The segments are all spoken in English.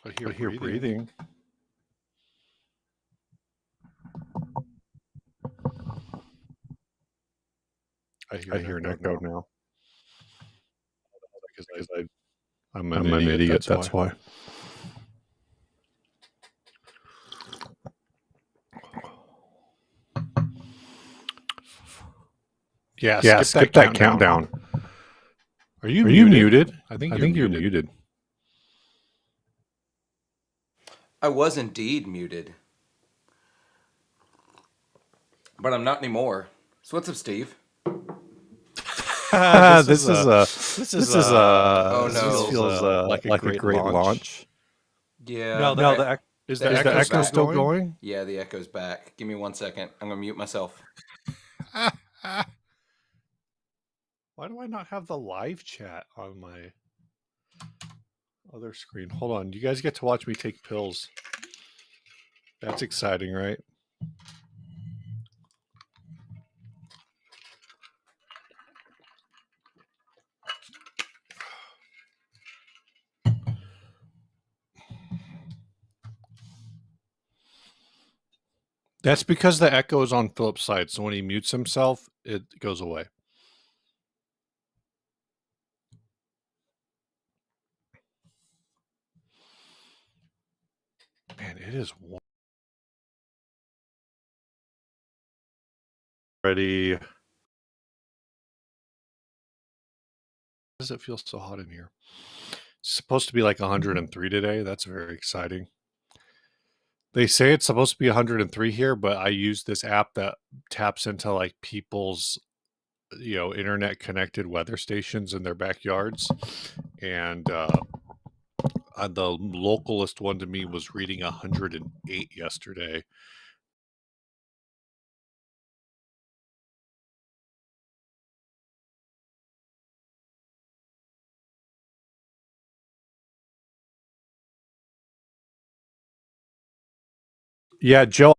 I hear breathing. I hear an echo now. Because I'm an idiot. That's why. Yeah, skip that countdown. Are you muted? I think you're muted. I was indeed muted, but I'm not anymore. So what's up, Steve? This feels like a great launch. Yeah. Is the echo still going? Yeah, the echo's back. Give me 1 second. I'm gonna mute myself. Why do I not have the live chat on my other screen? Hold on. You guys get to watch me take pills. That's exciting, right? That's because the echo is on Philip's side. So when he mutes himself, it goes away. Man, it is warm. Ready. Why does it feel so hot in here? It's supposed to be like 103 today. That's very exciting. They say it's supposed to be 103 here, but I use this app that taps into like people's, internet connected weather stations in their backyards. And the localist one to me was reading 108 yesterday. Yeah, Joe.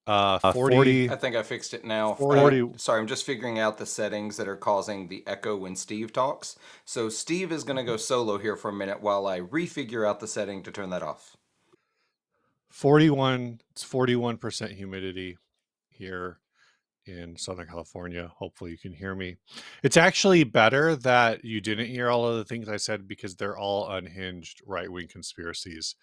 Uh, 40. I think I fixed it now. 40. Sorry, I'm just figuring out the settings that are causing the echo when Steve talks. So Steve is gonna go solo here for a minute while I refigure out the setting to turn that off. 41. It's 41% humidity here in Southern California. Hopefully you can hear me. It's actually better that you didn't hear all of the things I said because they're all unhinged right-wing conspiracies.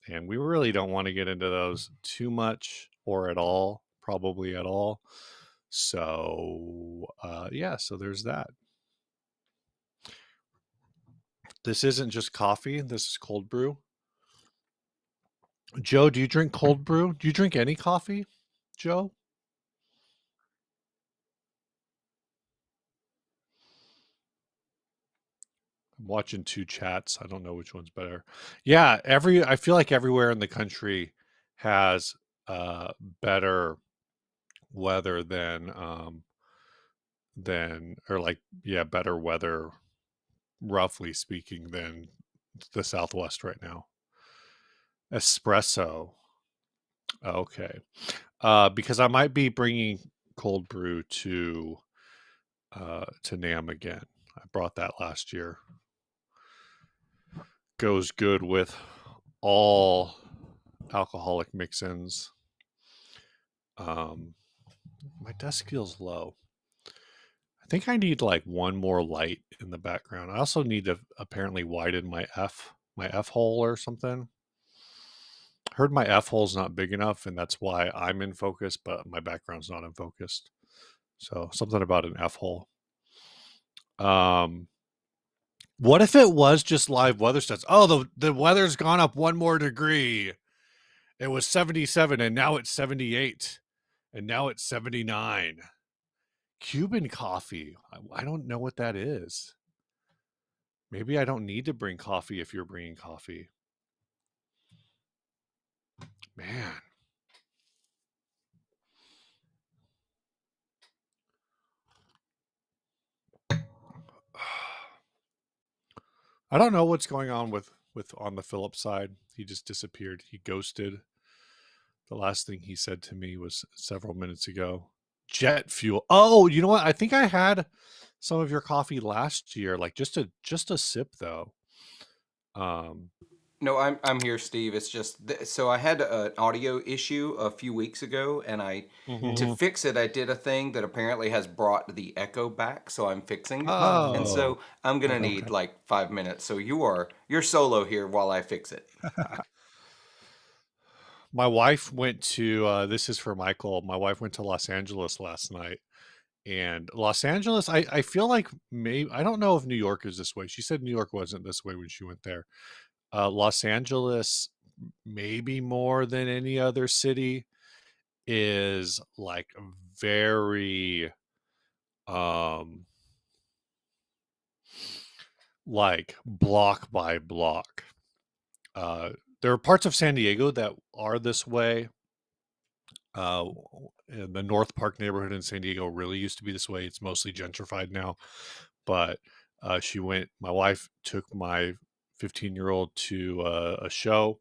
And we really don't want to get into those too much or at all, probably at all. So, so there's that. This isn't just coffee. This is cold brew. Joe, do you drink cold brew? Do you drink any coffee, Joe? I'm watching two chats. I don't know which one's better. Yeah, I feel like everywhere in the country has better weather than better weather, roughly speaking, than the Southwest right now. Espresso. Okay. Because I might be bringing cold brew to NAM again. I brought that last year. Goes good with all alcoholic mix-ins. My desk feels low. I think I need like one more light in the background. I also need to apparently widen my F hole or something. Heard my F hole's not big enough, and that's why I'm in focus, but my background's not in focus. So something about an F hole. What if it was just live weather stats? Oh, the weather's gone up 1 more degree. It was 77 and now it's 78 and now it's 79. Cuban coffee. I don't know what that is. Maybe I don't need to bring coffee if you're bringing coffee. Man. I don't know what's going on with on the Phillip side. He just disappeared. He ghosted. The last thing he said to me was several minutes ago. Jet fuel. Oh, you know what? I think I had some of your coffee last year, like just a sip though. Um, No, I'm here, Steve. It's just so I had an audio issue a few weeks ago, and to mhm. fix it, I did a thing that apparently has brought the echo back. So I'm fixing it, and Oh, so I'm gonna okay. need like 5 minutes. So you're solo here while I fix it. My wife went to this is for Michael. My wife went to Los Angeles last night. And Los Angeles, I feel like maybe I don't know if New York is this way. She said New York wasn't this way when she went there. Los Angeles, maybe more than any other city, is like very um like block by block. Uh there are parts of San Diego that are this way. Uh in the North Park neighborhood in San Diego really used to be this way. It's mostly gentrified now. But my wife took my 15-year-old to a show.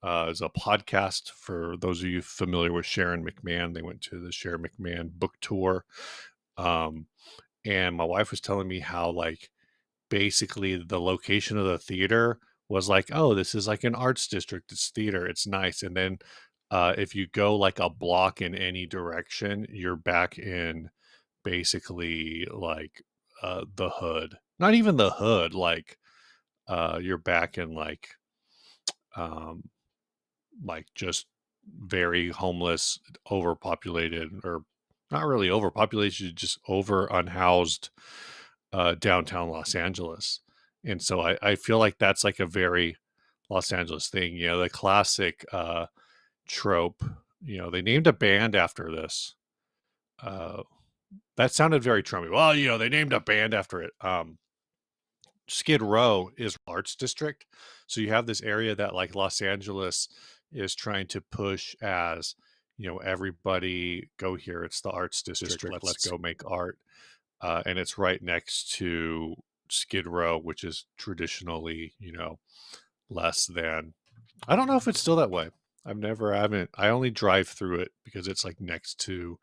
It's a podcast for those of you familiar with Sharon McMahon. They went to the Sharon McMahon book tour. Um, and my wife was telling me how, like, basically the location of the theater was like, oh, this is like an arts district. It's theater. It's nice. And then if you go like a block in any direction, you're back in basically like the hood. Not even the hood. Like you're back in um, like just very homeless, overpopulated, or not really overpopulated, just over unhoused downtown Los Angeles. And so I feel like that's like a very Los Angeles thing, you know, the classic trope. You know, they named a band after this. Uh, that sounded very Trumpy. Well, you know, they named a band after it. Skid Row is arts district. So you have this area that like Los Angeles is trying to push as, you know, everybody go here. It's the arts district. Let's go make art. And it's right next to Skid Row, which is traditionally, you know, less than. I don't know if it's still that way. I haven't, I only drive through it because it's like next to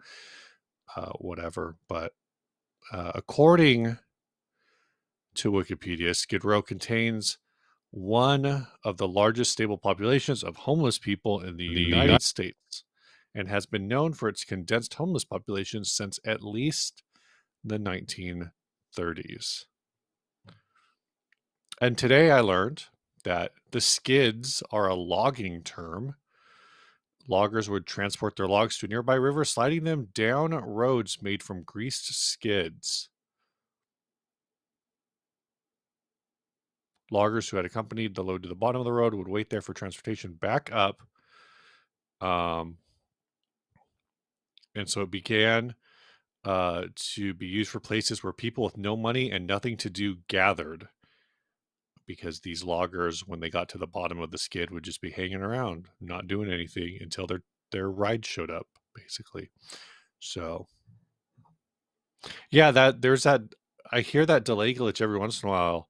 whatever. But according to Wikipedia, Skid Row contains one of the largest stable populations of homeless people in the United States and has been known for its condensed homeless population since at least the 1930s. And today I learned that the skids are a logging term. Loggers would transport their logs to a nearby river, sliding them down roads made from greased skids. Loggers who had accompanied the load to the bottom of the road would wait there for transportation back up. Um, and so it began to be used for places where people with no money and nothing to do gathered, because these loggers, when they got to the bottom of the skid, would just be hanging around, not doing anything until their ride showed up, basically. So yeah, that there's that. I hear that delay glitch every once in a while.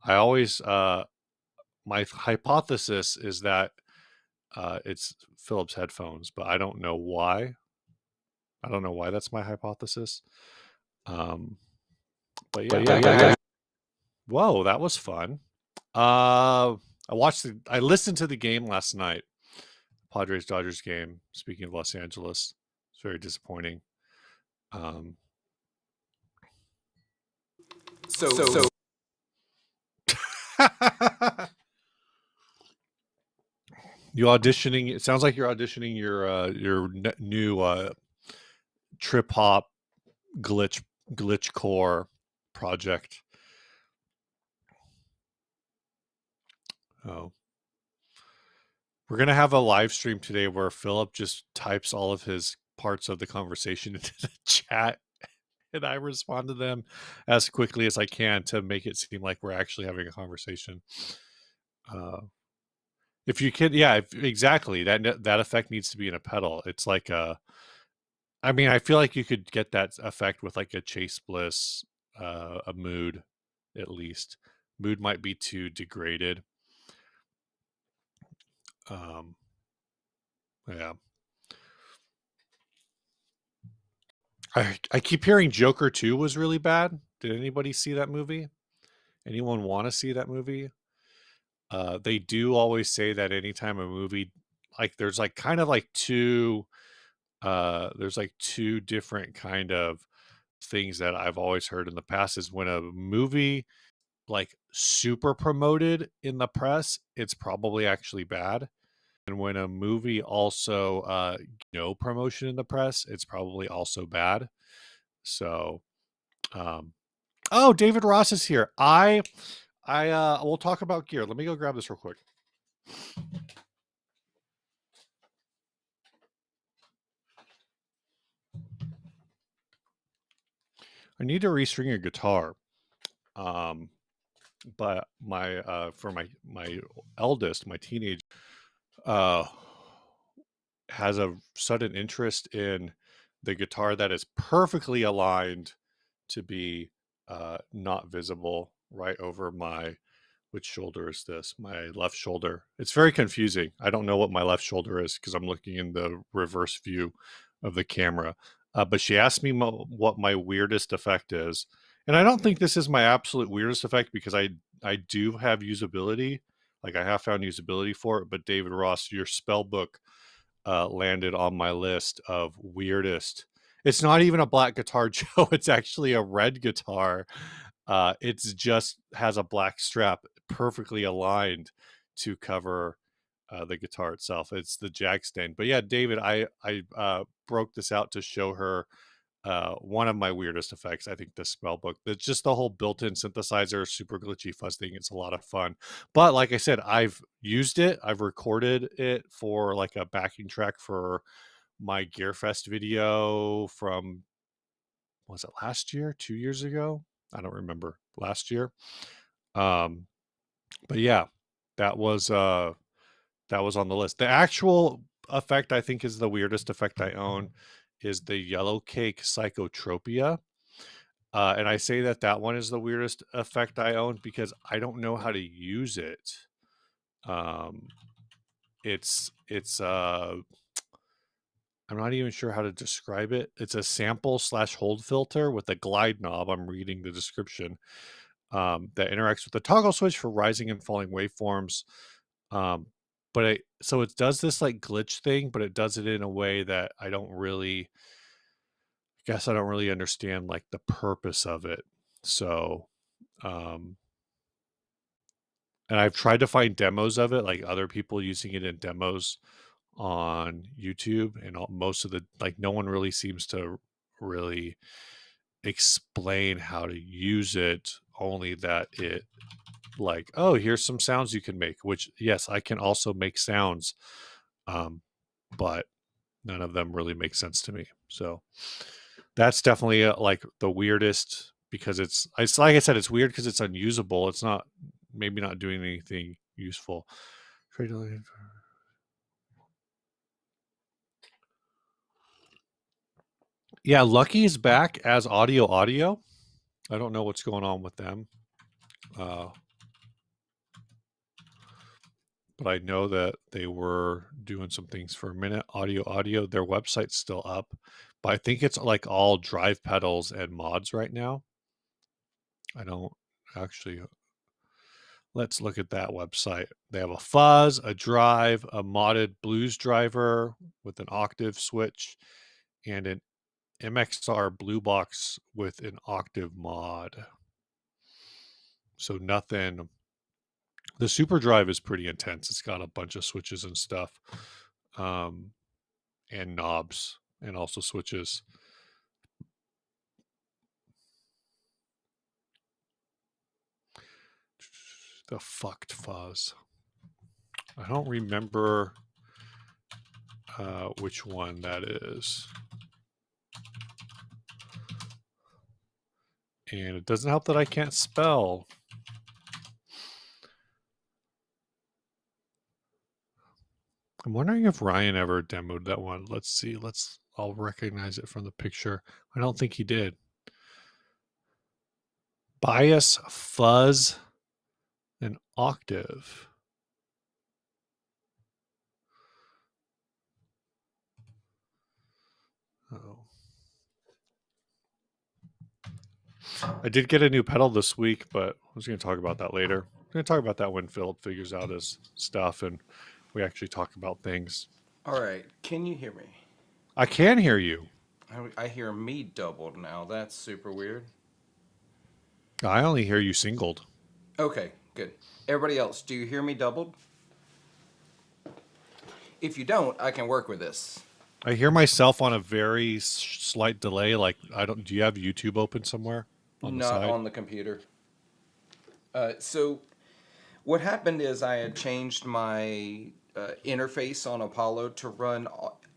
I always my hypothesis is that it's Philip's headphones, but I don't know why. I don't know why that's my hypothesis. Um, but yeah, whoa, that was fun. I listened to the game last night, Padres Dodgers game. Speaking of Los Angeles, it's very disappointing. Um, So you auditioning? It sounds like you're auditioning your new trip hop glitch glitch core project. Oh, we're gonna have a live stream today where Philip just types all of his parts of the conversation into the chat, and I respond to them as quickly as I can to make it seem like we're actually having a conversation. Uh, if you can, yeah, exactly. That effect needs to be in a pedal. It's like a. I mean, I feel like you could get that effect with like a Chase Bliss, a mood, at least. Mood might be too degraded. Um, yeah. I keep hearing Joker 2 was really bad. Did anybody see that movie? Anyone want to see that movie? They do always say that anytime a movie, like there's like kind of like there's like two different kind of things that I've always heard in the past is when a movie like super promoted in the press, it's probably actually bad. And when a movie also no promotion in the press, it's probably also bad. So um oh, David Ross is here. I we'll talk about gear. Let me go grab this real quick. I need to restring a guitar. Um but my for my eldest, my teenage uh has a sudden interest in the guitar that is perfectly aligned to be not visible right over my, which shoulder is this? My left shoulder. It's very confusing. I don't know what my left shoulder is because I'm looking in the reverse view of the camera. But she asked me what my weirdest effect is, and I don't think this is my absolute weirdest effect because I do have usability, like I have found usability for it. But David Ross, your spell book landed on my list of weirdest. It's not even a black guitar, Joe. It's actually a red guitar. It's just has a black strap perfectly aligned to cover the guitar itself. It's the Jag stand. But yeah, David, I broke this out to show her one of my weirdest effects. I think the spell book. It's just the whole built-in synthesizer, super glitchy fuzz thing. It's a lot of fun. But like I said, I've used it. I've recorded it for like a backing track for my Gearfest video from, was it last year, 2 years ago? I don't remember. Last year. Um, but yeah, that was uh that was on the list. The actual effect I think is the weirdest effect I own is the Yellow Cake Psychotropia. And I say that that one is the weirdest effect I own because I don't know how to use it. Um, it's I'm not even sure how to describe it. It's a sample slash hold filter with a glide knob. I'm reading the description that interacts with the toggle switch for rising and falling waveforms. Um, but so it does this like glitch thing, but it does it in a way that I don't really, guess I don't really understand like the purpose of it. So, um, and I've tried to find demos of it, like other people using it in demos on YouTube, and most of the like no one really seems to really explain how to use it. Only that it like, oh, here's some sounds you can make. Which yes, I can also make sounds, but none of them really make sense to me. So that's definitely like the weirdest because it's like I said, it's weird because it's unusable. It's not maybe not doing anything useful. Yeah, Lucky is back as audio. I don't know what's going on with them. Uh, but I know that they were doing some things for a minute. Audio. Their website's still up, but I think it's like all drive pedals and mods right now. I don't actually. Let's look at that website. They have a fuzz, a drive, a modded blues driver with an octave switch, and an MXR blue box with an octave mod. So nothing. The super drive is pretty intense. It's got a bunch of switches and stuff, and knobs, and also switches. The fucked fuzz. I don't remember which one that is. And it doesn't help that I can't spell. I'm wondering if Ryan ever demoed that one. Let's see. I'll recognize it from the picture. I don't think he did. Bias, fuzz, and octave. Oh. I did get a new pedal this week, but I was going to talk about that later. I'm going to talk about that when Philip figures out his stuff and we actually talk about things. All right, can you hear me? I can hear you. I hear me doubled now. That's super weird. I only hear you singled. Okay, good. Everybody else, do you hear me doubled? If you don't, I can work with this. I hear myself on a very slight delay. Like, do you have YouTube open somewhere on the Not side? on the computer. So what happened is I had changed my interface on Apollo to run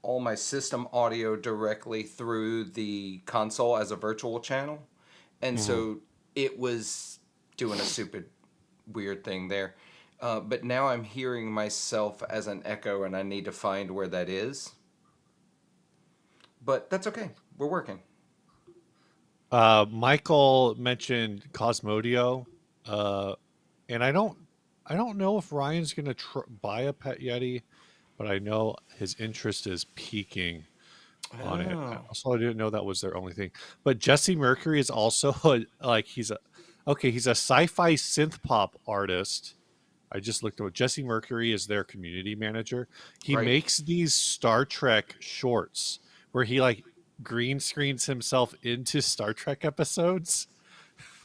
all my system audio directly through the console as a virtual channel. And Mm-hmm. so it was doing a stupid, weird thing there. But now I'm hearing myself as an echo, and I need to find where that is. But that's okay. We're working. Michael mentioned Cosmodio, and I don't know if Ryan's gonna buy a Pet Yeti, but I know his interest is peaking on it. Oh, Also, I didn't know that was their only thing. But Jesse Mercury is also like he's a sci-fi synth pop artist. I just looked at Jesse Mercury is their community manager. He right. makes these Star Trek shorts where he like green screens himself into Star Trek episodes,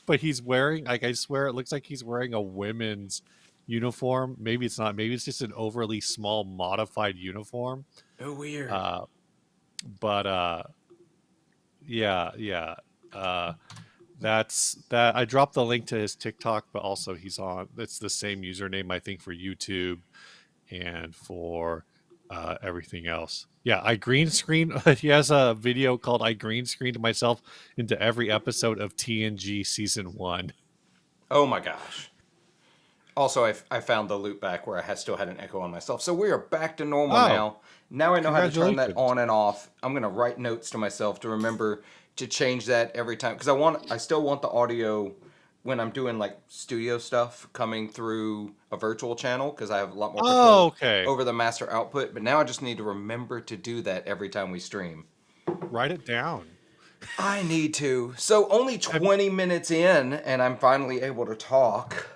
but he's wearing like I swear it looks like he's wearing a women's uniform. Maybe it's not. Maybe it's just an overly small modified uniform. Oh, weird. Uh, but yeah, yeah. Uh, that's that. I dropped the link to his TikTok, but also he's on. It's the same username I think for YouTube and for everything else. Yeah, I green screen. He has a video called "I green screened myself into every episode of TNG season 1." Oh my gosh. Also, I found the loop back where still had an echo on myself. So we are back to normal Oh, now. Now I know how to turn that congratulations! on and off. I'm gonna write notes to myself to remember to change that every time because I still want the audio when I'm doing like studio stuff coming through a virtual channel because I have a lot more Oh, control okay. over the master output. But now I just need to remember to do that every time we stream. Write it down. I need to. So only And 20 minutes in, and I'm finally able to talk.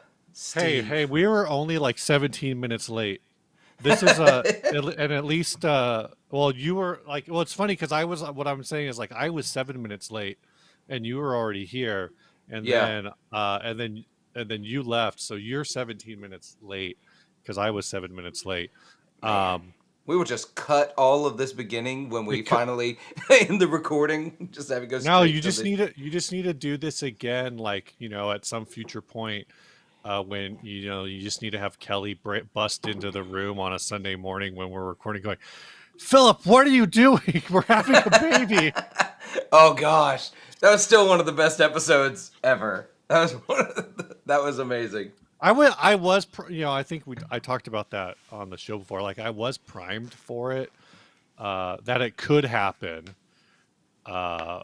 hey, Steve. we were only like 17 minutes late. This is and at least well, you were like, well, it's funny because I was what I'm saying is like I was 7 minutes late, and you were already here, and Yeah. then you left, so you're 17 minutes late because I was 7 minutes late. Man, Um, we will just cut all of this beginning when we because finally in the recording. Just have it go now straight to the. you just need to do this again, like at some future point. When you just need to have Kelly bust into the room on a Sunday morning when we're recording, going, Philip, what are you doing? We're having a baby. Oh gosh, that was still one of the best episodes ever. That was amazing. I was, I think I talked about that on the show before. Like I was primed for it, that it could happen. Uh,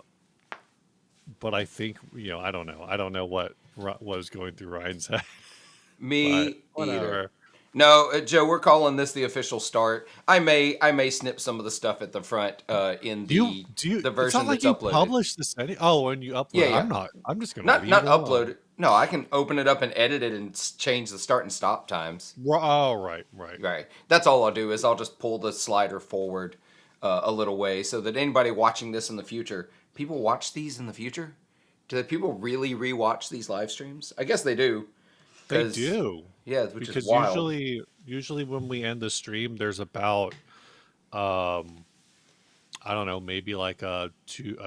but I think, I don't know what was going through Ryan's head, but Me either. whatever. No, Joe, we're calling this the official start. I may snip some of the stuff at the front in the It's not version like that's you uploaded. publish this any. Oh, when you Yeah, upload, yeah. I'm just going to Not leave it not upload alone. it. No, I can open it up and edit it and change the start and stop times. Oh, right, right. Right. That's all I'll do is I'll just pull the slider forward a little way so that anybody watching this in the future, people watch these in the future. Do people really rewatch these live streams? I guess they do, They because do, yeah, which is because wild. usually when we end the stream, there's about um I don't know, maybe like a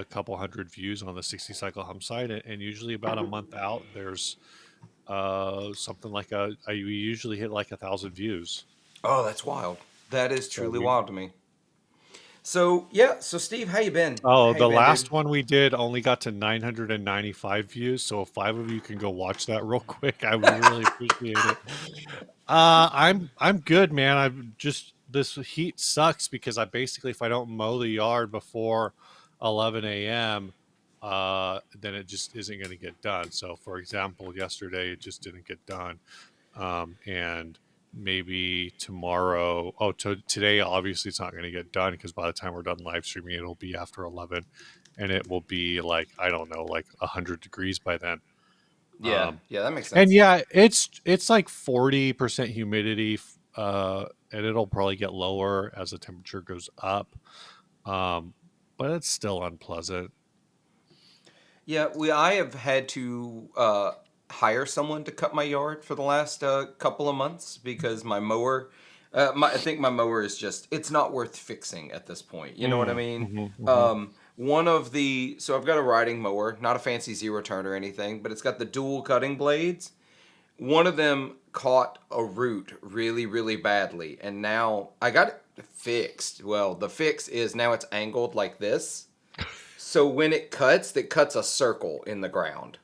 couple hundred views on the 60 cycle hum site, and usually about a month out, there's something like we usually hit like 1,000 views. Oh, that's wild. That is So truly we wild to me. So yeah, so Steve, how you been? Oh, How you the been, dude? last one we did only got to 995 views. So if five of you can go watch that real quick, I would really appreciate it. I'm good, man. I've just this heat sucks because I basically if I don't mow the yard before 11 a.m., then it just isn't going to get done. So for example, yesterday it just didn't get done, and maybe tomorrow. Oh, today obviously it's not going to get done because by the time we're done live streaming, it'll be after 11, and it will be like I don't know, like 100 degrees by then. Yeah, Um, yeah, that makes and sense. yeah, it's like 40% humidity, and it'll probably get lower as the temperature goes up. Um, but it's still unpleasant. Yeah, I have had to hire someone to cut my yard for the last couple of months because my mower, I think my mower is just it's not worth fixing at this point. You know what I Mm, mean? hmm hmm One of the so I've got a riding mower, not a fancy zero turn or anything, but it's got the dual cutting blades. One of them caught a root really, really badly, and now I got it fixed. Well, the fix is now it's angled like this. So when it cuts a circle in the ground.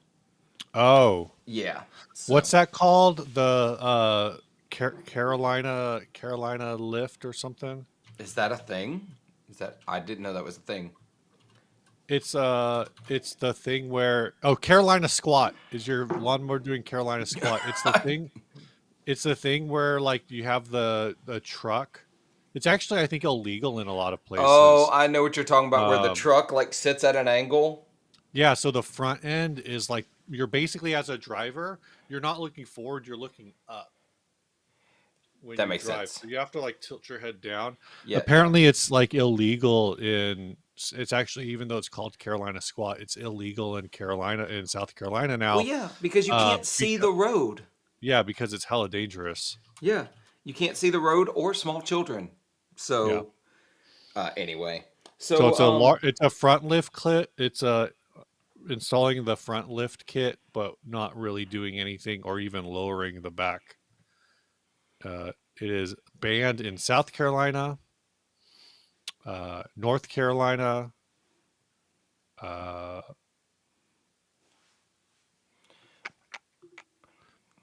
Oh, Yeah. what's So that called? The Carolina lift or something? is that a thing? Is that I didn't know that was a thing. It's the thing where Carolina squat. Is your lawnmower doing Carolina squat? It's the thing where like you have the truck. It's actually I think illegal in a lot of Oh, places. I know what you're talking about. Where the Um, truck like sits at an angle. yeah, so the front end is like you're basically as a driver, you're not looking forward, you're looking up when That you makes drive. sense. So you have to like tilt your head down. Yeah. Apparently it's like illegal it's actually even though it's called Carolina squat, it's illegal in South Carolina Well, now. yeah, because you can't see Because the road. yeah, because it's hella dangerous. Yeah, you can't see the road or small children. Yeah. So anyway, So so it's a front lift kit. It's a installing the front lift kit, but not really doing anything or even lowering the back. It is banned in South Carolina, North Carolina, uh,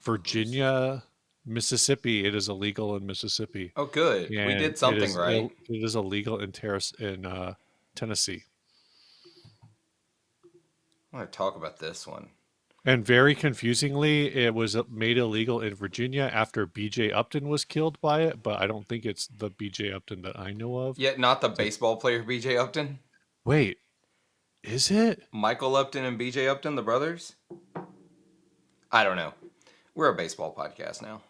Virginia, Mississippi. It is illegal in Mississippi, oh, good, we and did something right. it is illegal in Tennessee. I want to talk about this one. And very confusingly, it was made illegal in Virginia after BJ Upton was killed by it, but I don't think it's the BJ Upton that I know of. Yet not the It's like, baseball player B.J. Upton. wait, is it? Michael Upton and B.J. Upton, the brothers. I don't know. We're a baseball podcast now.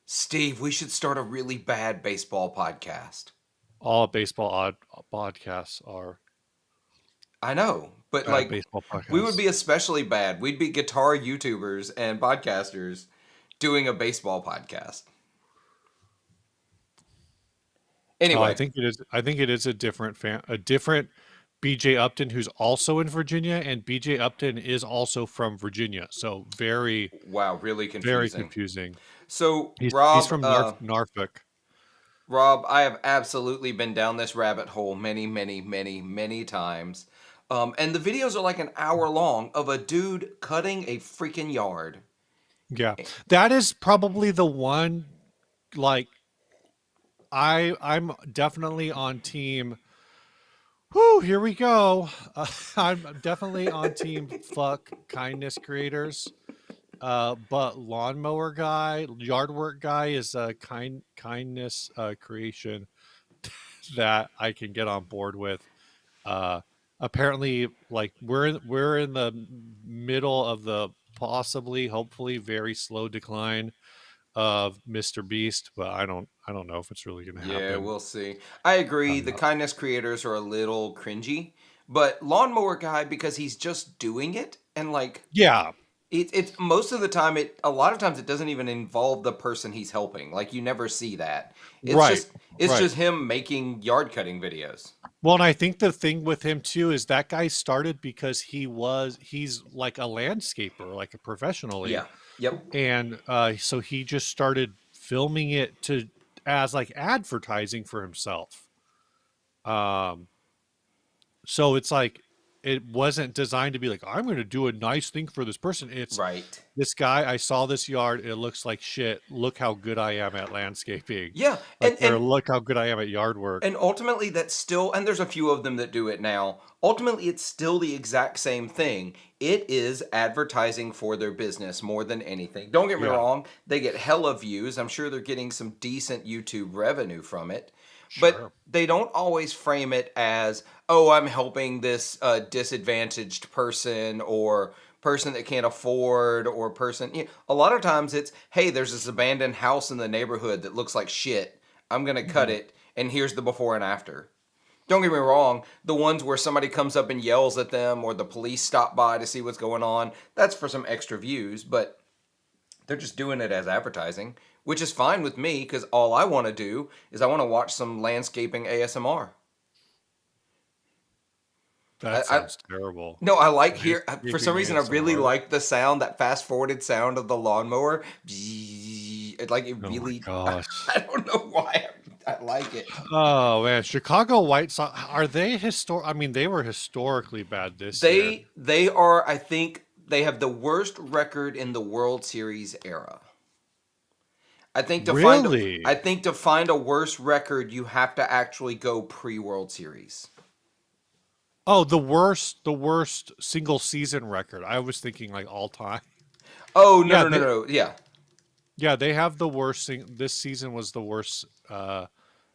Steve, we should start a really bad baseball podcast. All baseball odd podcasts are I know, but bad like, baseball we would podcasts. be especially bad. We'd be guitar YouTubers and podcasters doing a baseball podcast. Oh, I Anyway, think it is. I think it is a different BJ Upton who's also in Virginia, and BJ Upton is also from Virginia. So very, wow, really very confusing. confusing. So, He's from Norfolk. Rob, I have absolutely been down this rabbit hole many, many, many, many times. And the videos are like an hour long of a dude cutting a freaking yard. Yeah, that is probably the one. Like I'm definitely on team. Whoo, here we go. I'm definitely on team fuck kindness creators. But lawnmower guy, yard work guy is a kindness creation that I can get on board with. Uh, apparently, like we're in the middle of the possibly, hopefully, very slow decline of Mr. Beast, but I don't know if it's really going to Yeah, happen. we'll see. I agree. The Uh, kindness creators are a little cringy, but lawnmower guy because he's just doing it and like yeah, It's most of the time. A lot of times it doesn't even involve the person he's helping. Like you never see that. It's Right. just it's Right. just him making yard cutting videos. Well, and I think the thing with him too is that guy started because he's like a landscaper, like a professionally, Yeah. Yep. and so he just started filming it to as like advertising for himself. Um, so it's like it wasn't designed to be like I'm going to do a nice thing for this person. It's Right. this guy. I saw this yard. It looks like shit. Look how good I am at landscaping, Yeah. like or look how good I am at yard work. And ultimately, that's still, and there's a few of them that do it now. Ultimately, it's still the exact same thing. It is advertising for their business more than anything. Don't get me Yeah, wrong, they get hella views. I'm sure they're getting some decent YouTube revenue from it. But sure. they don't always frame it as, oh, I'm helping this disadvantaged person or person that can't afford or person. A lot of times it's, hey, there's this abandoned house in the neighborhood that looks like shit. I'm going to cut Mhm. it, and here's the before and after. Don't get me wrong, the ones where somebody comes up and yells at them or the police stop by to see what's going on, that's for some extra views, but they're just doing it as advertising, which is fine with me because all I want to do is I want to watch some landscaping ASMR. That I sounds terrible. no, I like here for some Landscaping reason I really ASMR. like the sound, that fast forwarded sound of the lawnmower. It like it Oh my really gosh. I don't know why I like it. Oh man, Chicago White Sox are they historic? I mean, they were historically bad this year. They are, I think they have the worst record in the World Series era. I Really? think to find a worse record you have to actually go pre-World Series. Oh, the worst single season record. I was thinking like all time. Oh, no Yeah, no no no. Yeah. they have the worst this season was the worst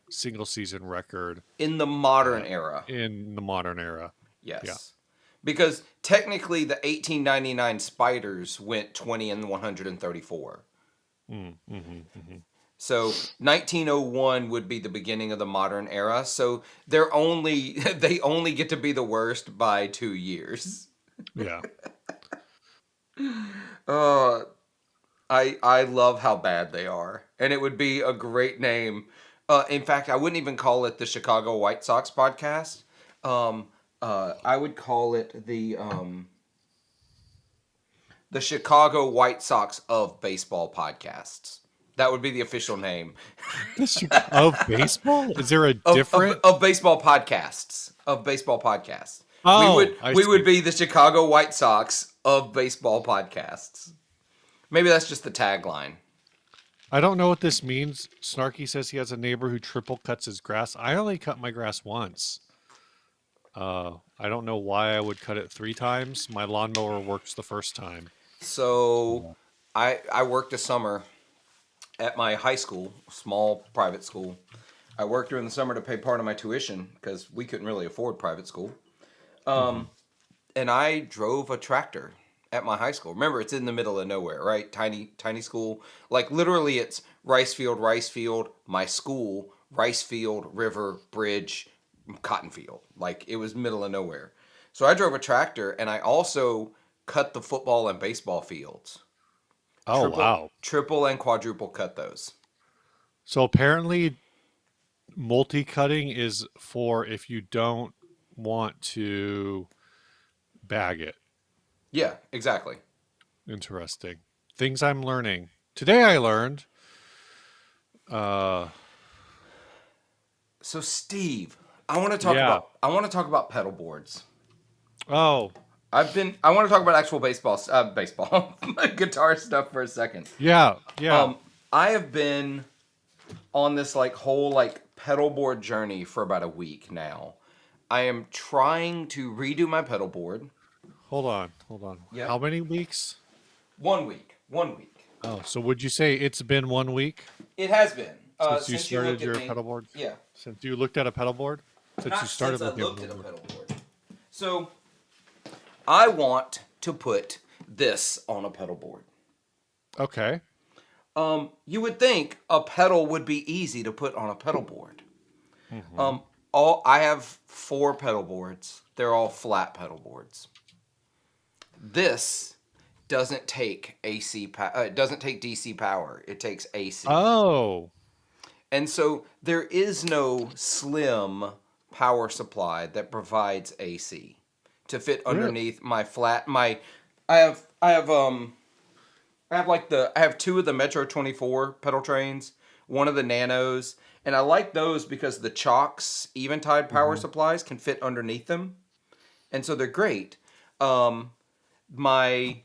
single season record In the modern uh era. in the modern era. Yeah. Yes. Because technically the 1899 Spiders went 20 and 134. Mm-hmm. So 1901 would be the beginning of the modern era. So they're only they only get to be the worst by 2 years. Yeah. Uh I love how bad they are, and it would be a great name. In fact, I wouldn't even call it the Chicago White Sox podcast. Um, I would call it the Chicago White Sox of baseball podcasts. That would be the official name Of baseball? Is there a different? of baseball podcasts of baseball podcasts. Oh, I We would see. be the Chicago White Sox of baseball podcasts. Maybe that's just the tagline. I don't know what this means. Snarky says he has a neighbor who triple cuts his grass. I only cut my grass once. I don't know why I would cut it 3 times. My lawnmower works the first time. So Yeah. I worked a summer at my high school, small private school. I worked during the summer to pay part of my tuition because we couldn't really afford private school. Hmm. And I drove a tractor at my high school. Remember, it's in the middle of nowhere, right? Tiny school. Like literally, it's rice field, my school, rice field, river, bridge, cotton field. Like it was middle of nowhere. So I drove a tractor, and I also cut the football and baseball fields. Oh wow! Triple and quadruple cut those. So apparently, multi-cutting is for if you don't want to bag it. Yeah, exactly. Interesting. Things I'm learning today. I learned. Uh, So Steve, yeah. I want to talk about pedal boards. Oh, I want to talk about actual baseball guitar stuff for a second. yeah, yeah. Um, I have been on this like whole like pedal board journey for about a week now. I am trying to redo my pedal board. Hold on, hold on. How Yep. many weeks? 1 week. 1 week. Oh, so would you say it's been 1 week It has been. since you Since you looked started at your me. pedal board? Yeah. Since you looked at a pedal board? Since you Not started since I looking at a looked pedal at a board. pedal board. So I want to put this on a pedal board. Okay. You would think a pedal would be easy to put on a pedal board. Hmm. Um, all I have 4 pedal boards. They're all flat pedal boards. This doesn't take it doesn't take DC power. It takes AC. Oh, And so there is no slim power supply that provides AC to fit really? underneath my flat my I have two of the Metro 24 pedal trains, one of the Nanos, and I like those because the Chalks Eventide power Hmm. supplies can fit underneath them, and so they're great. Um, my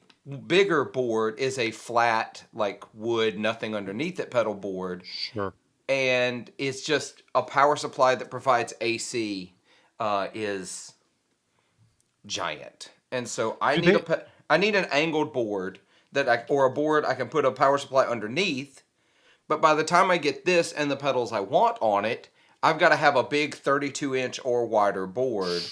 bigger board is a flat, like wood, nothing underneath it pedal board, Sure. and it's just a power supply that provides AC is giant. And so Do they? I need an angled board or a board I can put a power supply underneath. But by the time I get this and the pedals I want on it, I've got to have a big 32-inch or wider board.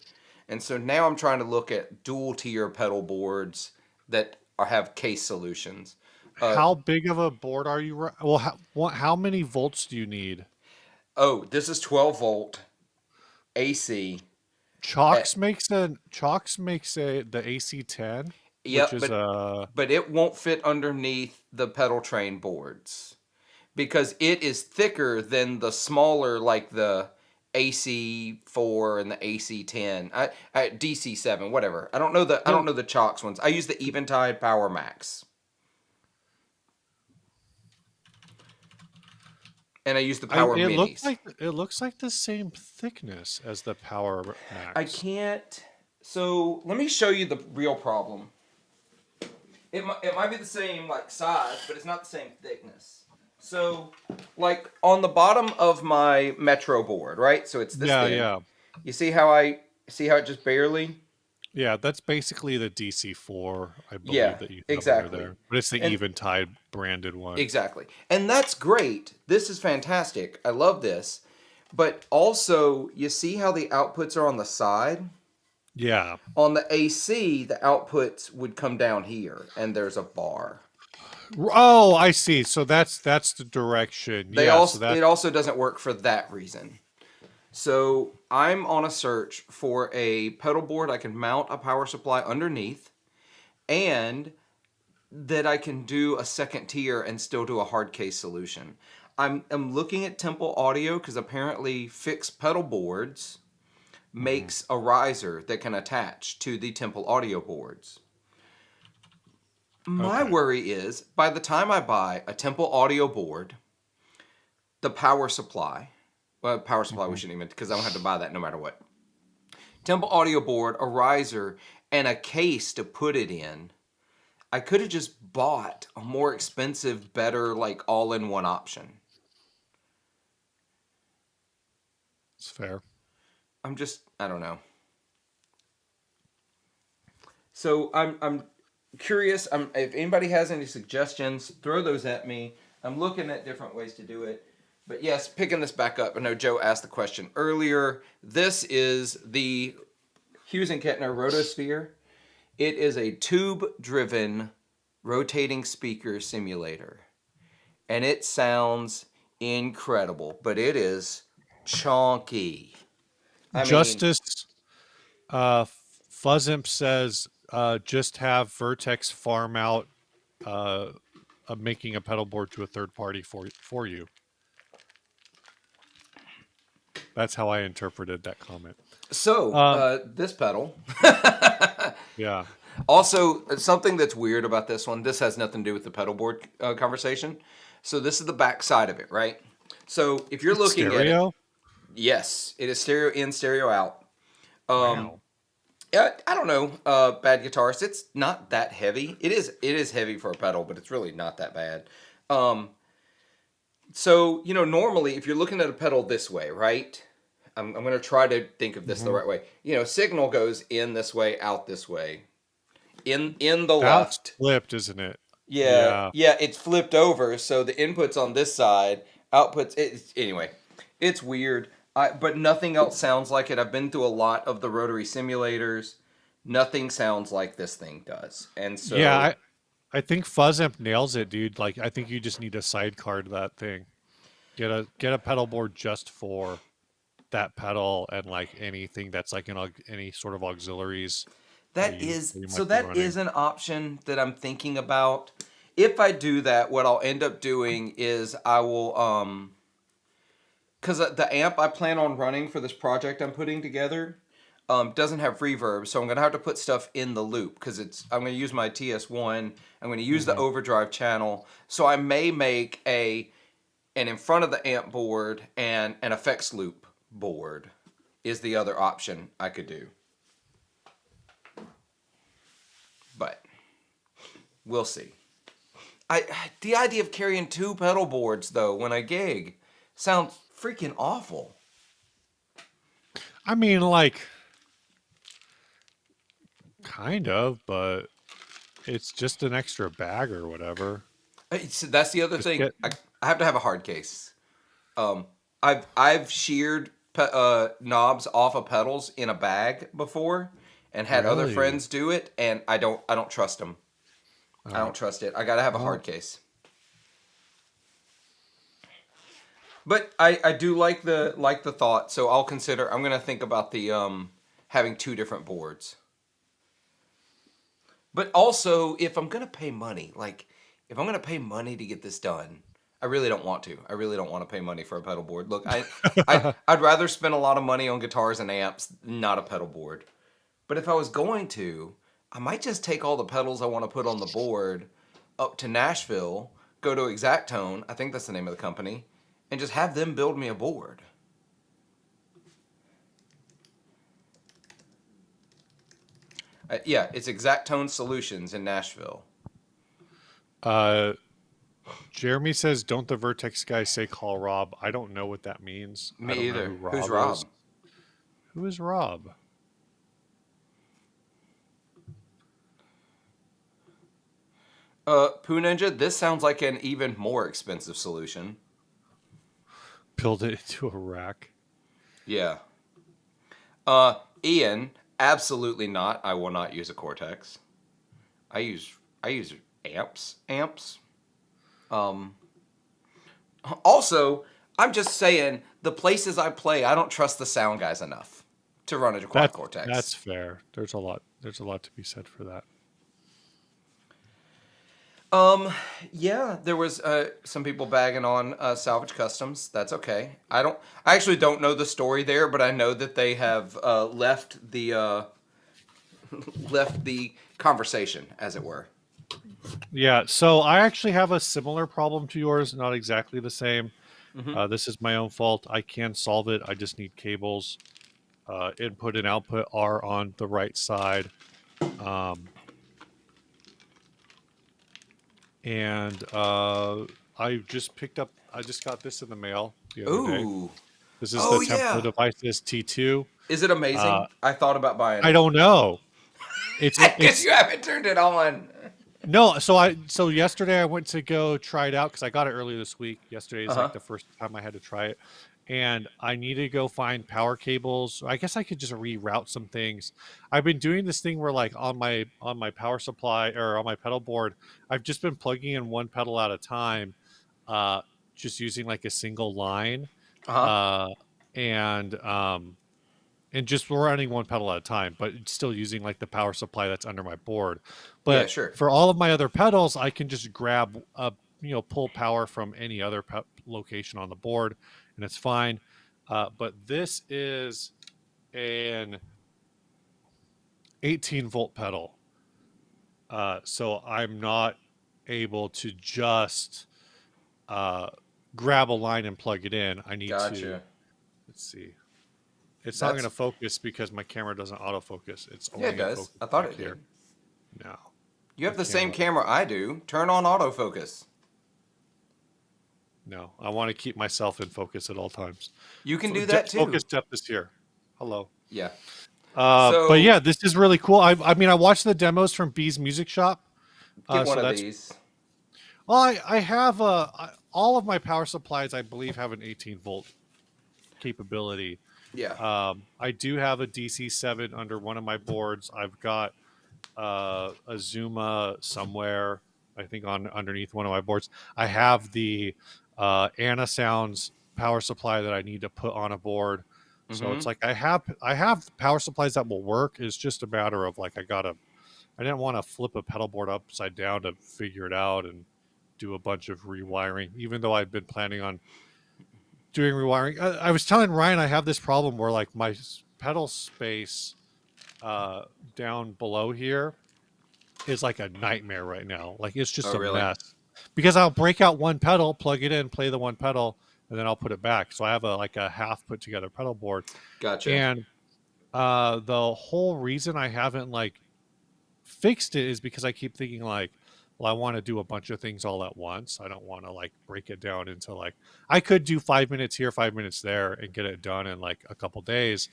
And so now I'm trying to look at dual tier pedal boards that have case solutions. Uh, How big of a board are you? Well, how many volts do you need? oh, this is 12-volt AC. Uh, Chalks makes a the AC10, which yep, is a but it won't fit underneath the pedal train boards because it is thicker than the smaller, like the AC4 and the AC10, DC7, whatever. I don't well. know the Chalks ones. I use the Eventide Power Max, and I use the Power Minis. It looks like the same thickness as the Power I Max. can't. So let me show you the real problem. It might be the same like size, but it's not the same thickness. So, like on the bottom of my Metro board, right? So it's this Yeah, thin. yeah, You see how it just barely? yeah. That's basically the DC4, I believe Yeah, that you have under exactly. there, but it's the And Eventide branded one. exactly. And that's great. This is fantastic. I love this. But also, you see how the outputs are on the side? Yeah. On the AC, the outputs would come down here, and there's a bar. Oh, I see. So that's the direction. Yeah. So It that. also doesn't work for that reason. So I'm on a search for a pedal board I can mount a power supply underneath and that I can do a second tier and still do a hard case solution. I'm looking at Temple Audio because apparently fixed pedal boards Mhm. makes a riser that can attach to the Temple Audio boards. My Okay. worry is by the time I buy a Temple Audio board, the power supply, well, power supply we Mhm. shouldn't even because I don't have to buy that no matter what. Temple Audio board, a riser, and a case to put it in. I could have just bought a more expensive, better, like all in one option. It's fair. I don't know. So I'm curious. If anybody has any suggestions, throw those at me. I'm looking at different ways to do it. But yes, picking this back up. I know Joe asked the question earlier. This is the Hughes and Kettner Rotosphere. It is a tube-driven rotating speaker simulator, and it sounds incredible. But it is chonky. I mean, Justice Fuzzimp says just have Vertex farm out making a pedal board to a third party for you. That's how I interpreted that comment. so Um, this pedal. yeah. Also, something that's weird about this one, this has nothing to do with the pedal board conversation. So, this is the back side of it, right? So, if you're It's looking at it, stereo. yes, it is stereo in, stereo out. Um, Wow. yeah, I don't know, bad guitarist. It's not that heavy. It is heavy for a pedal, but it's really not that bad. Um, so, normally if you're looking at a pedal this way, right? I'm going to try to think of this the Hmm. right way. Signal goes in this way, out this way, in the That's left. flipped, isn't it? Yeah, Yeah. yeah, it's flipped over, so the inputs on this side, outputs. Anyway, it's weird. But nothing else sounds like it. I've been through a lot of the rotary simulators. Nothing sounds like this thing does, and Yeah, so I think Fuzzamp nails it, dude. Like I think you just need a sidecar to that thing. Get a pedal board just for that pedal and like anything that's like any sort of auxiliaries. That is you so might be that running. is an option that I'm thinking about. If I do that, what I'll end up doing is I will because the amp I plan on running for this project I'm putting together doesn't have reverb, so I'm gonna have to put stuff in the loop because I'm gonna use my TS1. I'm gonna use the Mhm. overdrive channel, so I may make an in front of the amp board and an effects loop board is the other option I could do, but we'll see. I the idea of carrying two pedal boards though when I gig sounds freaking awful. I mean, like, kind of, but it's just an extra bag or whatever. That's the other Just thing. get I have to have a hard case. Um, I've sheared knobs off of pedals in a bag before, and had other really. friends do it, and I don't trust them. I Uh, don't trust it. I gotta have a hard well, case. But I do like the thought, so I'll consider. I'm gonna think about the having two different boards. But also, if I'm gonna pay money, like if I'm gonna pay money to get this done, I really don't want to. I really don't want to pay money for a pedal board. Look, I'd rather spend a lot of money on guitars and amps, not a pedal board. But if I was going to, I might just take all the pedals I want to put on the board up to Nashville, go to Exactone, I think that's the name of the company, and just have them build me a board. Yeah, it's Exactone Solutions in Nashville. uh, Jeremy says, "Don't the Vertex guys say call Rob?" I don't know what that means. I Me don't know either. who Who's Rob is. Rob? Who is Rob? Poo Ninja, this sounds like an even more expensive solution. Build it into a rack. Yeah. Ian, absolutely not. I will not use a Cortex. I use amps. Um, Also, I'm just saying the places I play, I don't trust the sound guys enough to run a quad That's Cortex. fair. There's a lot. There's a lot to be said for that. Um, yeah, there was some people bagging on Salvage Customs. That's okay. I actually don't know the story there, but I know that they have left the left the conversation, as it were. Yeah. So I actually have a similar problem to yours. Not exactly the same. Hmm. This is my own fault. I can solve it. I just need cables. Input and output are on the right side. Um, and I just picked up. I just got this in the mail the other day. Ooh. This is the Oh Tempo yeah. Devices T2. Is it Uh, amazing? I thought about buying I it. don't know. Because you haven't turned it on. No. So yesterday I went to go try it out because I got it earlier this week. Yesterday Uh is huh. like the first time I had to try it, and I need to go find power cables. I guess I could just reroute some things. I've been doing this thing where like on my power supply or on my pedal board, I've just been plugging in one pedal at a time, uh, just using like a single line, Uh huh. uh, and just running one pedal at a time, but it's still using like the power supply that's under my board. Yeah, But sure. for all of my other pedals, I can just grab pull power from any other location on the board, and it's fine. But this is an 18-volt pedal, so I'm not able to just uh, grab a line and plug it in. I need to. Gotcha. Let's see. It's not going to That's focus because my camera doesn't autofocus. It's yeah, only it going to does. focus I thought back it here. did. No, You have the the same camera. camera I do. Turn on autofocus. No, I want to keep myself in focus at all times. You can do that Focus too. depth is here. Hello. Yeah. But So yeah, this is really cool. I mean, I watched the demos from B's Music Shop. get one So of that's these. well, I have all of my power supplies. I believe have an 18-volt capability. Yeah. I do have a DC7 under one of my boards. I've got a Zuma somewhere. I think on underneath one of my boards. I have the Anna Sounds power supply that I need to put on a board. So Mm-hmm. it's like I have power supplies that will work. It's just a matter of like I didn't want to flip a pedal board upside down to figure it out and do a bunch of rewiring, even though I've been planning on doing rewiring. I was telling Ryan I have this problem where like my pedal space uh, down below here is like a nightmare right now. Like it's Oh, just a really? mess because I'll break out one pedal, plug it in, play the one pedal, and then I'll put it back. So I have a like a half put together pedal board, Gotcha. and the whole reason I haven't like fixed it is because I keep thinking like, well, I want to do a bunch of things all at once. I don't want to like break it down into like I could do 5 minutes here, 5 minutes there, and get it done in like a couple days.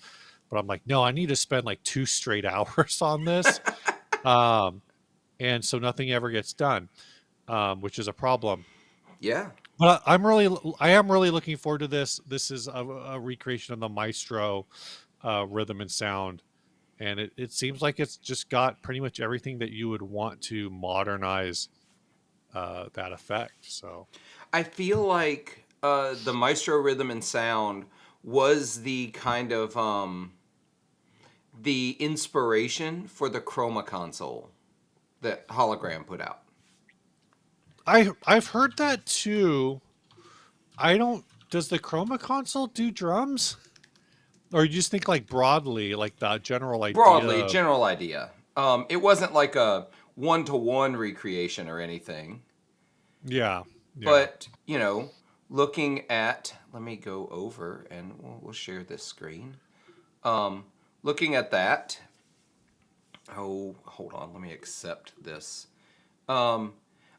But I'm like, no, I need to spend like 2 straight hours on this, um, and so nothing ever gets done, which is a problem. Yeah. But I am really looking forward to this. This is a recreation of the Maestro rhythm and sound, and it seems like it's just got pretty much everything that you would want to modernize that effect. So I feel like the Maestro Rhythm and Sound was the kind of the inspiration for the Chroma console that Hologram put out. I've heard that too. I don't. Does the Chroma console do drums, or you just think like broadly, like the general idea Broadly, of general idea. It wasn't like a one-to-one recreation or anything, yeah, yeah. but you know, looking at, let me go over and we'll share this screen. Looking at that, oh, hold on, let me accept this. Um,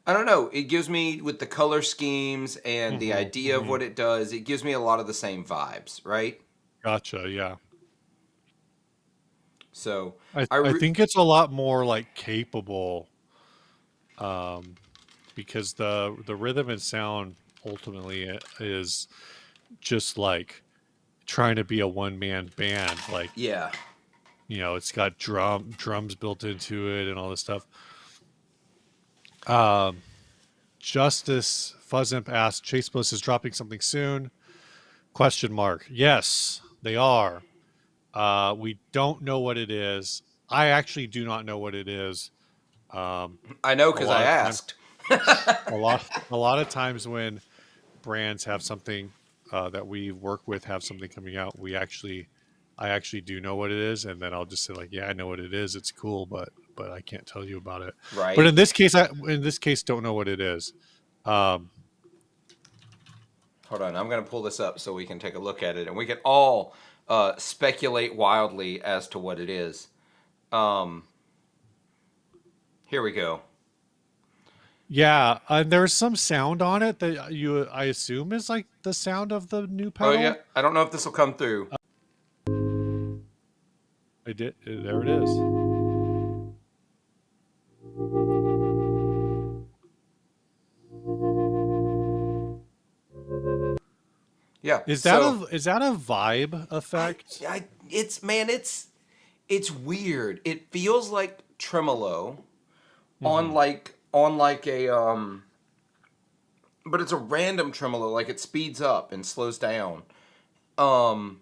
I don't know. It gives me, with the color schemes and the Hmm, idea of hmm. what it does, it gives me a lot of the same vibes, right? Gotcha. Yeah. So I I I re- think it's a lot more like capable, um, because the rhythm and sound ultimately is just like trying to be a one man band. Like yeah. it's got drums built into it and all this stuff. Um, Justice Fuzzimp asked, Chase Bliss is dropping something soon? Question mark. Yes, they are. We don't know what it is. I actually do not know what it is. Um, I know a because I lot of times, asked. a lot of times when brands have something that we work with have something coming out, I actually do know what it is, and then I'll just say like, yeah, I know what it is. It's cool, but I can't tell you about it. But Right. in this case, don't know what it is. Um, Hold on. I'm going to pull this up so we can take a look at it and we can all speculate wildly as to what it is. Um, Here we go. yeah, and there's some sound on it that I assume is like the sound of the new Oh, yeah. pedal. I don't know if this will come through. I did. There it is. Yeah. Is that So, a vibe effect? it's, man, it's weird. It feels like tremolo on Hmm. like a but it's a random tremolo, like it speeds up and slows down. Um,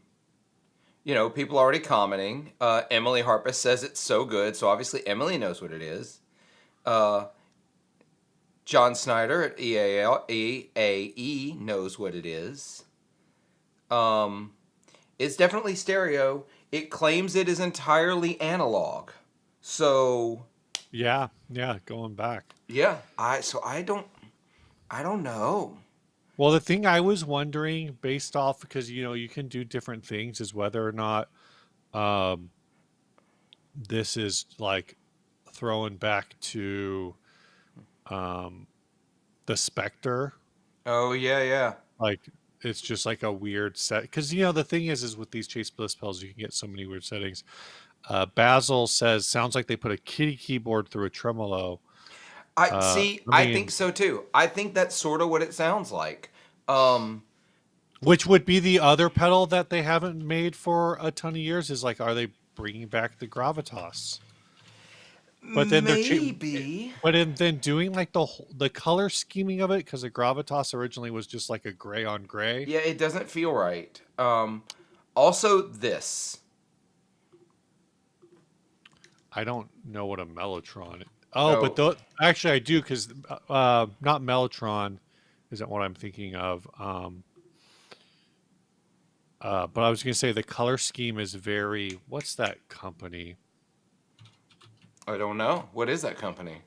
people already commenting. Emily Harpus says it's so good, so obviously Emily knows what it is. Uh, John Snyder at EAE knows what it is. Um, it's definitely stereo. It claims it is entirely analog. So Yeah, yeah. Going back. yeah, I don't know. Well, the thing I was wondering, based off because you can do different things, is whether or not um, this is like throwing back to um, the Spectre. Oh yeah, yeah. Like it's just like a weird set because the thing is with these Chase Bliss pedals you can get so many weird settings. Basil says sounds like they put a kitty keyboard through a tremolo. I see. I I think mean, so too. I think that's sort of what it sounds like. Um, which would be the other pedal that they haven't made for a ton of years? Is like, are they bringing back the gravitas? But then maybe. but then doing like the color scheming of it because the gravitas originally was just like a gray on gray. Yeah, it doesn't feel right. Also, this. I don't know what a mellotron. Oh, but Oh, actually I do because not mellotron isn't what I'm thinking of. But I was going to say the color scheme is very. What's that company? I don't know. What is that company?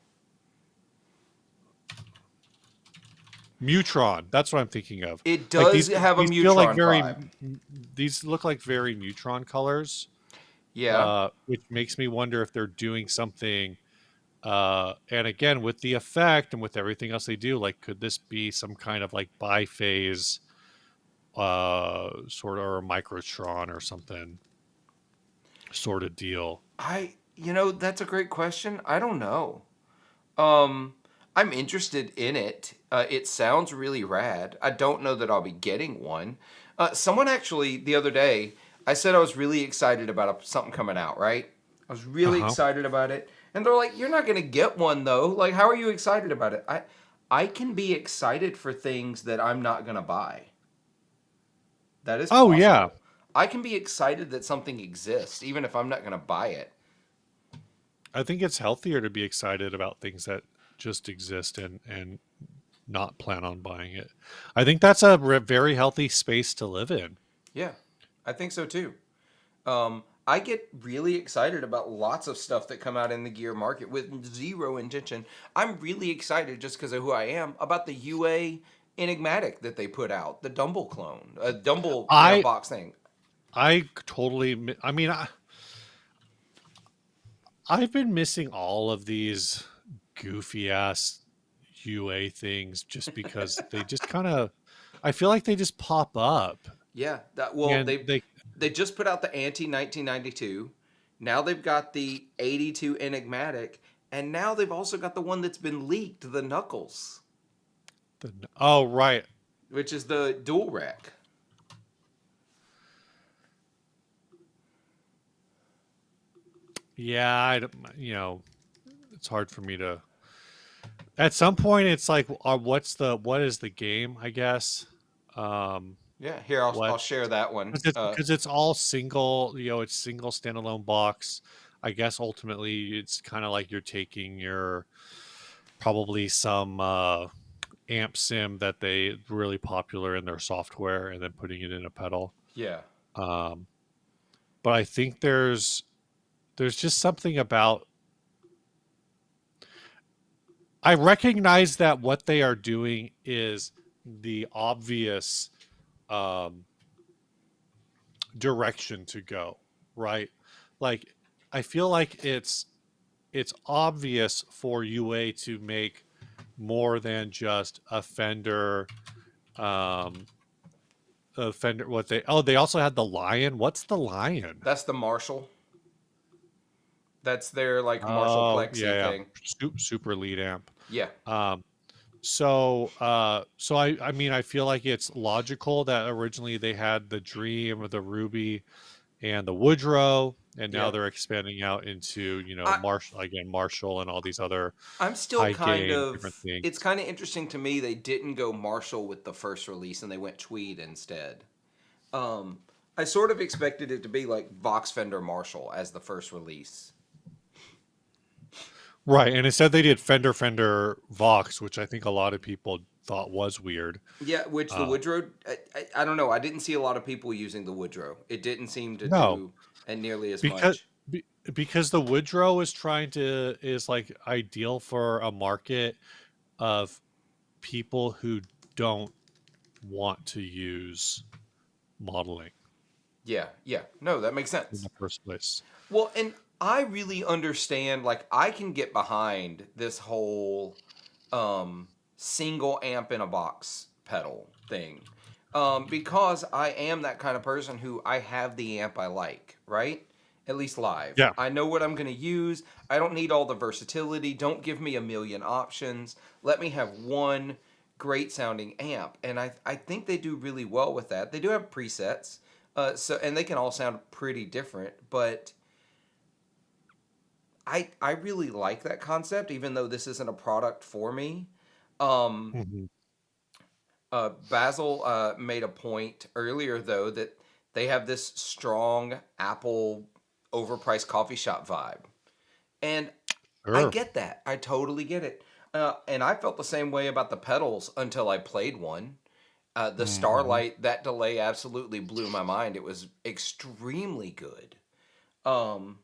Mutron. That's what I'm thinking of. It Like does have a these feel like Mutron very. vibe. These look like very Mutron colors, Yeah. which makes me wonder if they're doing something. And again, with the effect and with everything else they do, like could this be some kind of like biphase, sort of or a microtron or something sort of deal? That's a great question. I don't know. Um, I'm interested in it. It sounds really rad. I don't know that I'll be getting one. Someone actually the other day, I said I was really excited about something coming out. Right? I was Uh really huh. excited about it, and they're like, "You're not gonna get one though. Like, how are you excited about it?" I can be excited for things that I'm not gonna buy. That is Oh yeah, possible. I can be excited that something exists, even if I'm not gonna buy it. I think it's healthier to be excited about things that just exist and not plan on buying it. I think that's a very healthy space to live in. Yeah, I think so too. I get really excited about lots of stuff that come out in the gear market with zero intention. I'm really excited just because of who I am about the UA Enigmatic that they put out, the Dumble clone, a Dumble I box thing. I mean, I've been missing all of these goofy ass UA things just because they just kind of I feel like they just pop up Yeah, that well and they just put out the anti 1992. Now they've got the 82 Enigmatic, and now they've also got the one that's been leaked, the Knuckles, oh right. which is the dual rack. Yeah, it's hard for me to at some point it's like what is the game, I guess. Um Yeah, here I'll what share that one. because it's all single, it's single standalone box. I guess ultimately it's kind of like you're taking your probably some amp sim that they really popular in their software and then putting it in a pedal. Yeah. Um, but I think there's just something about I recognize that what they are doing is the obvious um, direction to go, right? Like I feel like it's obvious for UA to make more than just um a Fender. What they also had the Lion. What's the Lion? That's the Marshall. That's their like Marshall Oh Plexi yeah, thing. super lead amp. Yeah. Um, so I mean I feel like it's logical that originally they had the Dream, the Ruby, and the Woodrow, and now Yeah. they're expanding out into I Marshall and all these other I'm still high kind gain different of it's things. kind of interesting to me they didn't go Marshall with the first release and they went Tweed instead. Um I sort of expected it to be like Vox Fender Marshall as the first release. Right, and instead they did Fender Vox, which I think a lot of people thought was weird. Yeah, which the Uh, Woodrow, I don't know. I didn't see a lot of people using the Woodrow. It didn't seem to no, do nearly as because much. be- because the Woodrow is like ideal for a market of people who don't want to use modeling Yeah, yeah. No, that makes in sense. the first place. Well, and I really understand, like, I can get behind this whole single amp in a box pedal thing. Because I am that kind of person who I have the amp I like, right? At least live. Yeah. I know what I'm going to use. I don't need all the versatility. Don't give me a million options. Let me have one great sounding amp. And I think they do really well with that. They do have presets. And they can all sound pretty different, but I really like that concept, even though this isn't a product for me. Um, Mhm. Basil made a point earlier, though, that They have this strong Apple overpriced coffee shop vibe. And I Sure. get that. I totally get it. And I felt the same way about the pedals until I played one. The Mm-hmm. Starlight, that delay absolutely blew my mind. It was extremely good. Um,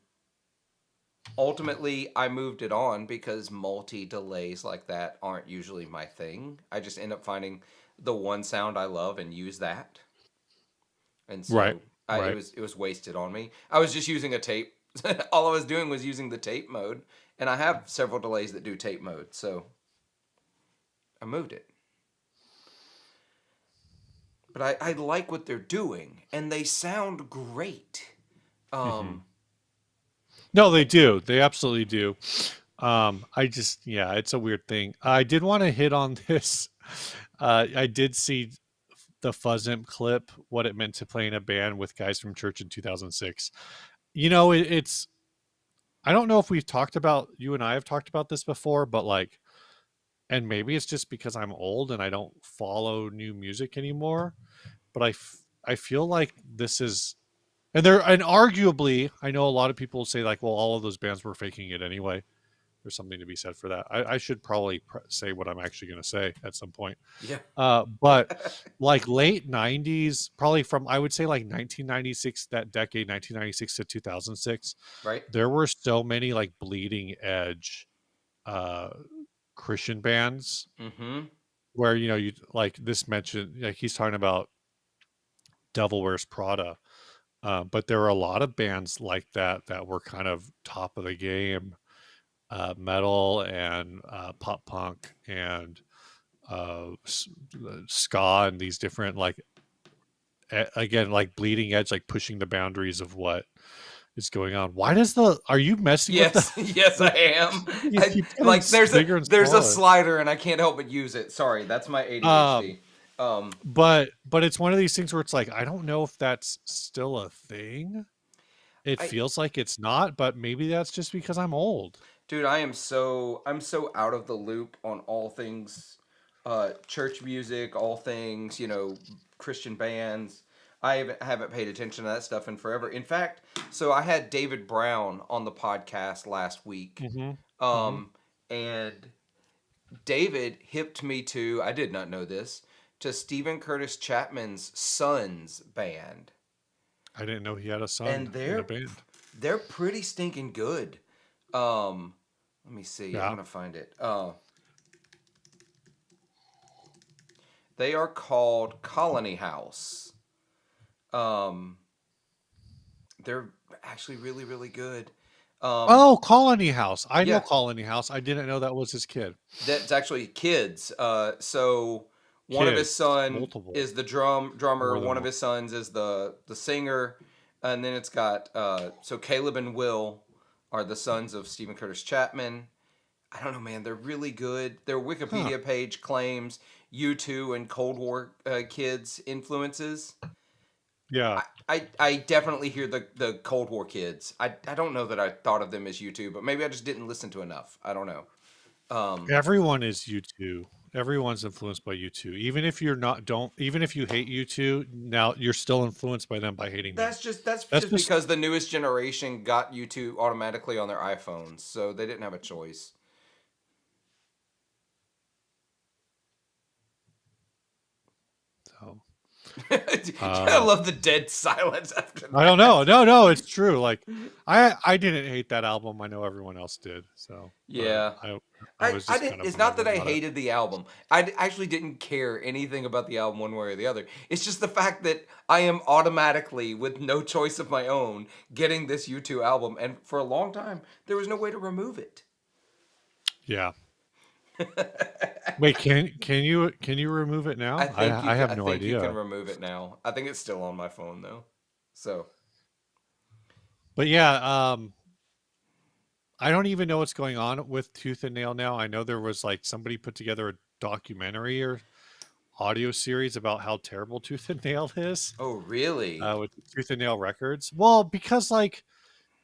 Ultimately, I moved it on because multi delays like that aren't usually my thing. I just end up finding the one sound I love and use that. And Right. so it Right. was wasted on me. I was just using a tape. All I was doing was using the tape mode, and I have several delays that do tape mode, so I moved it. But I like what they're doing, and they sound great. Mm-hmm. Um, No, they do. They absolutely do. I just, yeah, it's a weird thing. I did want to hit on this. I did see the Fuzzimp clip, what it meant to play in a band with guys from church in 2006. It's, I don't know if we've talked about, you and I have talked about this before, but like, and maybe it's just because I'm old and I don't follow new music anymore, but I feel like this is, and arguably, I know a lot of people say like, well, all of those bands were faking it anyway. There's something to be said for that. I should probably say what I'm actually going to say at some point. yeah, But like late 90s, probably from, I would say like 1996, that decade, 1996 to 2006, right. there were so many like bleeding edge uh, Christian bands Mm-hmm. where, you like this mentioned, like he's talking about Devil Wears Prada. But there were a lot of bands like that that were kind of top of the game, metal and pop punk and ska and these different like again like bleeding edge, like pushing the boundaries of what is going on. Why does the are you messing with the Yes, yes, I the am. it keeps getting Like there's a bigger and there's a smaller. slider, and I can't help but use it. Sorry, that's my Um, ADHD. Um, but it's one of these things where it's like I don't know if that's still a thing. It I feels like it's not, but maybe that's just because I'm old. Dude, I'm so out of the loop on all things church music, all things, Christian bands. I haven't paid attention to that stuff in forever. In fact, so I had David Brown on the podcast last week. Hmm. Hmm. Um and David hipped me to, I did not know this, to Stephen Curtis Chapman's Sons band. I didn't know he had a And son in a band. they're pretty stinking good. Um Let me see. I'm Yeah. gonna find it. They are called Colony House. Um, they're actually really, really good. Um, Oh, Colony House. I know yeah, Colony House. I didn't know that was his kid. that's actually kids. So one of his Kids, son multiple, is the drummer. more than One of one. his sons is the singer, and then it's got so Caleb and Will are the sons of Stephen Curtis Chapman. I don't know, man. They're really good. Their Huh. Wikipedia page claims U2 and Cold War kids influences. Yeah. I definitely hear the Cold War kids. I don't know that I thought of them as U2, but maybe I just didn't listen to enough. I don't know. Um, Everyone is U2. Everyone's influenced by U2. Even if you're not, don't, even if you hate U2, now you're still influenced by them by hating them. that's That's just just, because the newest generation got U2 automatically on their iPhones, so they didn't have a choice. so, I um, love the dead silence after I don't know. that. No, no, it's true. Like, I didn't hate that album. I know everyone else did. So, but Yeah. I was I just didn't. kind of It's not that wondering I about it. hated the album. Actually didn't care anything about the album one way or the other. It's just the fact that I am automatically, with no choice of my own, getting this U2 album, and for a long time there was no way to remove it. Yeah. Wait, can you remove it now? I have I no think you can idea. remove it now. I think it's still on my phone though. So But yeah, I don't even know what's going on with Tooth and Nail now. I know there was like somebody put together a documentary or audio series about how terrible Tooth and Nail is, oh really? with Tooth and Nail Records. Well, because like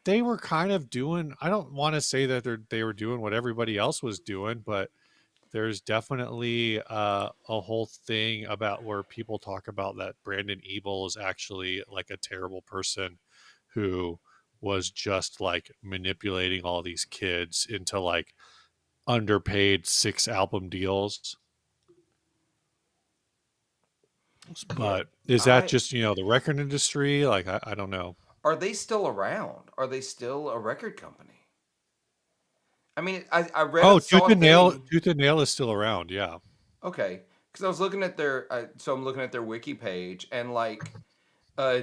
they were kind of doing, I don't want to say that they were doing what everybody else was doing, but there's definitely a whole thing about where people talk about that Brandon Evil is actually like a terrible person who was just like manipulating all these kids into like underpaid 6 album deals. Yeah. But is that I just, the record industry? Like, I don't know. Are they still around? Are they still a record company? I mean, I read Oh, saw a thing. Tooth and Nail is still around. Yeah. Okay, because I was looking at their so I'm looking at their wiki page and like uh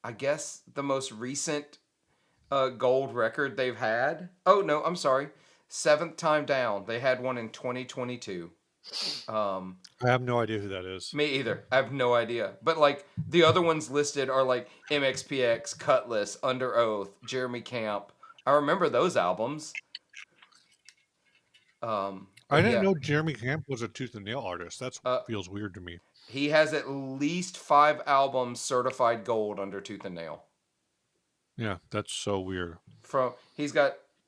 I guess the most recent gold record they've had. Oh no, I'm sorry. Seventh time down. They had one in 2022. Um, I have no idea who that is. Me either. I have no idea. But like the other ones listed are like MXPX, Cutlass, Under Oath, Jeremy Camp. I remember those albums. I But didn't yeah, know Jeremy Camp was a Tooth and Nail artist. That uh, feels weird to me. he has at least 5 albums certified gold under Tooth and Nail. Yeah, that's so weird. From oh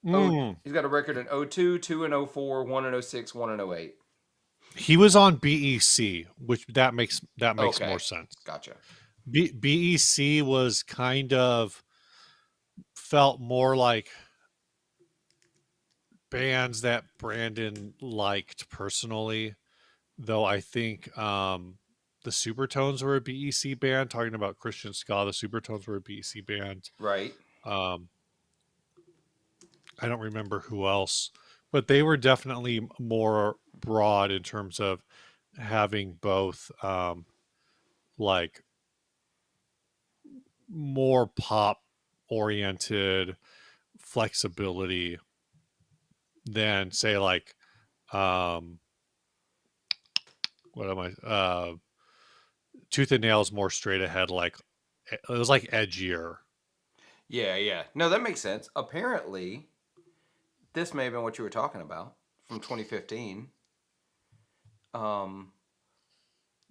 Mm. he's got a record in '02, 2 and '04, 1 and '06, 1 and '08. He was on BEC, which that makes more Okay, sense. gotcha. BEC was kind of felt more like bands that Brandon liked personally, though I think the Supertones were a BEC band. Talking about Christian ska, the Supertones were a BEC band. Right. Um, I don't remember who else, but they were definitely more broad in terms of having both like more pop oriented flexibility than say like um what am I Tooth and Nail's more straight ahead, like it was like edgier. Yeah, yeah. No, that makes sense. Apparently, this may have been what you were talking about from 2015. Um,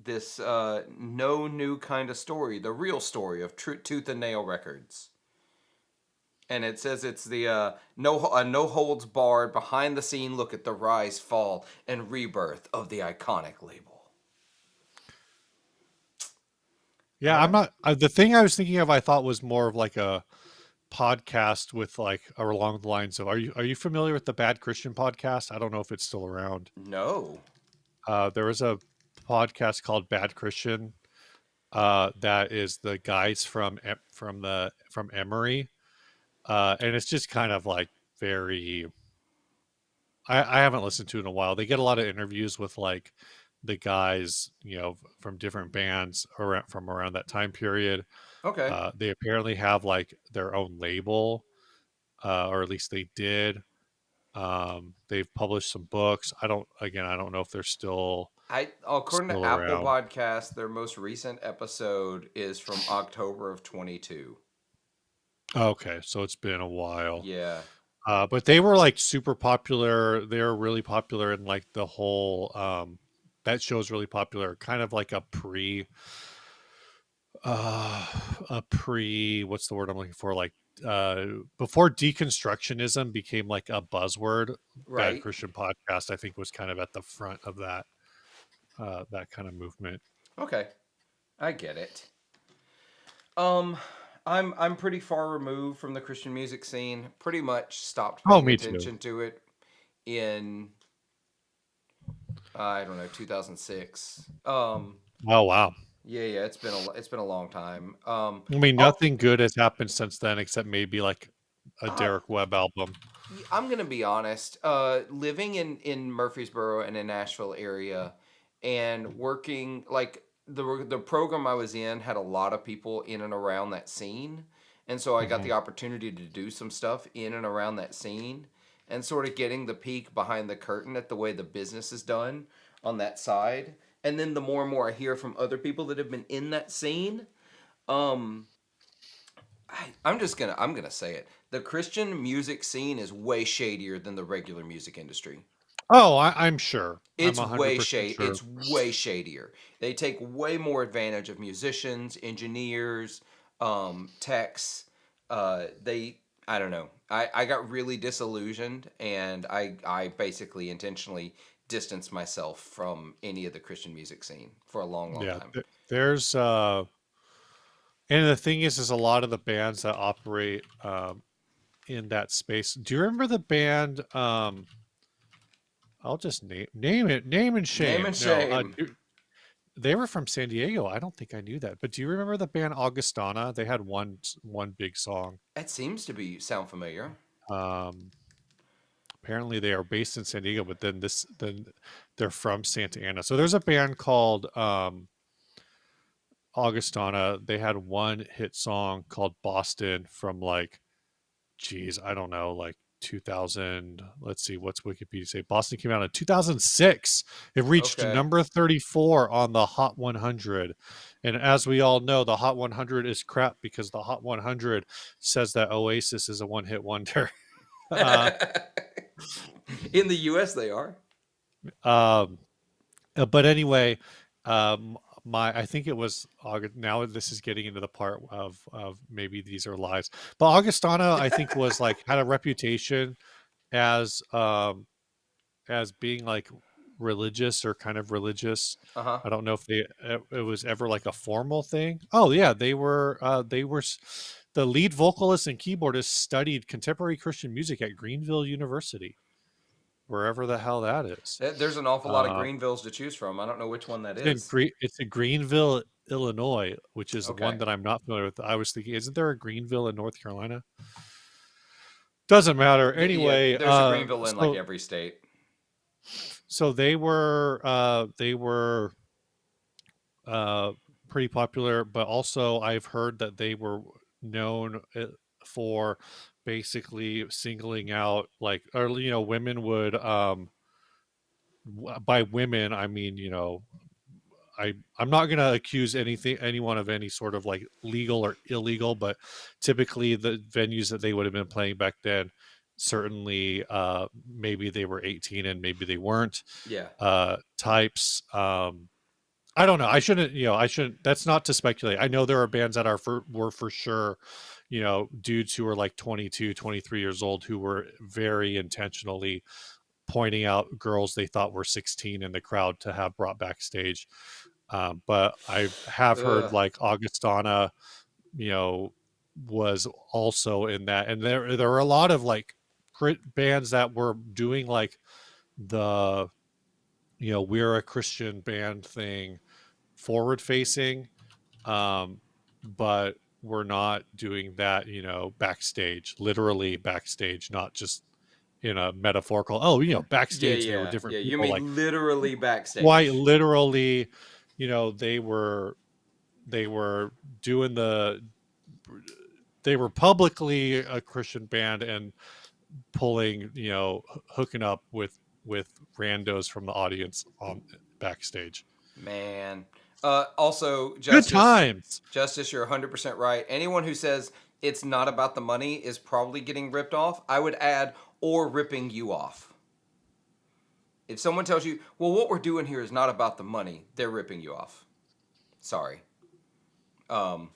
this no new kind of story, the real story of Tooth and Nail Records, and it says it's the no holds barred behind the scene look at the rise, fall, and rebirth of the iconic label. Yeah, All I'm right. not the thing I was thinking of I thought was more of like a podcast with like along the lines of are you familiar with the Bad Christian podcast? I don't know if it's still around. No. There was a podcast called Bad Christian that is the guys from Emory, and it's just kind of like very. I haven't listened to it in a while. They get a lot of interviews with like the guys, from different bands from around that time period. Okay. They apparently have like their own label, or at least they did. They've published some books. I don't know if they're I according still to Apple around. Podcast, their most recent episode is from October of 22. Okay, so it's been a while. Yeah. But they were like super popular. They were really popular in like the whole that show's really popular, kind of like uh a pre what's the word I'm looking for? Like uh before deconstructionism became like a buzzword, Bad Right. Christian Podcast, I think was kind of at the front of that kind of movement. Okay. I get it. Um, I'm pretty far removed from the Christian music scene. Pretty much stopped Oh, paying me too. attention to it in I don't know 2006. Oh wow. Yeah, yeah. It's been a long time. I mean, Oh, nothing good has happened since then except maybe like a I, Derek Webb album. I'm gonna be honest. Living in Murfreesboro and in Nashville area, and working like the program I was in had a lot of people in and around that scene, and so I got Mhm. the opportunity to do some stuff in and around that scene, and sort of getting the peek behind the curtain at the way the business is done on that side. And then the more and more I hear from other people that have been in that scene, um, I'm gonna say it. The Christian music scene is way shadier than the regular music industry. Oh, I'm sure. I'm It's way 100% shade. sure. It's way shadier. They take way more advantage of musicians, engineers, techs. They I don't know. I got really disillusioned, and I basically intentionally distanced myself from any of the Christian music scene for a long, long Yeah, time. there's and the thing is a lot of the bands that operate in that space. Do you remember the band? I'll just name and Name shame. and No, shame. they were from San Diego. I don't think I knew that. But do you remember the band Augustana? They had one big song. That seems to be sound familiar. Um, Apparently they are based in San Diego, but then they're from Santa Ana. So there's a band called Augustana. They had one hit song called Boston from like, geez, I don't know, like 2000. Let's see, what's Wikipedia say? Boston came out in 2006. It reached Okay. number 34 on the Hot 100. And as we all know, the Hot 100 is crap because the Hot 100 says that Oasis is a one hit wonder. uh, In the U.S., they are. um, but anyway, my I think it was August. Now this is getting into the part of maybe these are lies, but Augustana I think was like had a reputation as being like religious or kind of religious. Uh huh. I don't know if it was ever like a formal thing. Oh yeah, the lead vocalist and keyboardist studied contemporary Christian music at Greenville University, wherever the hell that is. There's an awful lot of Uh, Greenvilles to choose from. I don't know which one that is. It's in Greenville, Illinois, which is the one Okay. that I'm not familiar with. I was thinking, isn't there a Greenville in North Carolina? Doesn't matter. Yeah, Anyway, there's a Greenville in like every state. so they were uh, pretty popular, but also I've heard that they were known for basically singling out like, or women would by women I mean I'm not going to accuse anyone of any sort of like legal or illegal, but typically the venues that they would have been playing back then, certainly maybe they were 18 and maybe they weren't Yeah. types. I don't know. I shouldn't. That's not to speculate. I know there are bands that were for sure, dudes who were like 22, 23 years old who were very intentionally pointing out girls they thought were 16 in the crowd to have brought backstage. But I have heard Ugh. like Augustana, you know, was also in that, and there were a lot of like bands that were doing like the we're a Christian band thing, forward facing, um, but we're not doing that, backstage, literally backstage, not just in a metaphorical. Oh, Yeah, backstage there were yeah, different yeah. You people, like mean literally quite backstage? literally, they were doing they were publicly a Christian band and pulling, hooking up with randos from the audience on backstage. Man. Also, Good Justice, times. Justice, you're 100% right. Anyone who says it's not about the money is probably getting ripped off. I would add, or ripping you off. If someone tells you, well, what we're doing here is not about the money, they're ripping you off. Sorry. Um,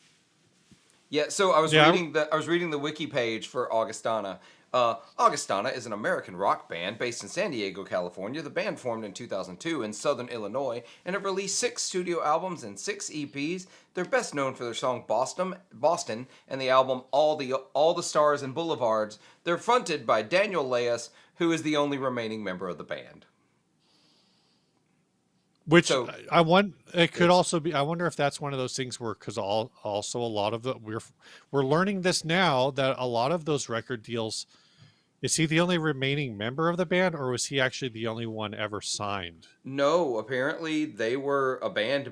Yeah, so Yeah. I was reading the wiki page for Augustana. Augustana is an American rock band based in San Diego, California. The band formed in 2002 in Southern Illinois and have released 6 studio albums and 6 EPs. They're best known for their song Boston, and the album All the Stars and Boulevards. They're fronted by Daniel Leas, who is the only remaining member of the band. Which So I want. It could it's also be. I wonder if that's one of those things where, because also a lot of the we're learning this now that a lot of those record deals. Is he the only remaining member of the band, or was he actually the only one ever signed? no, apparently they were a band,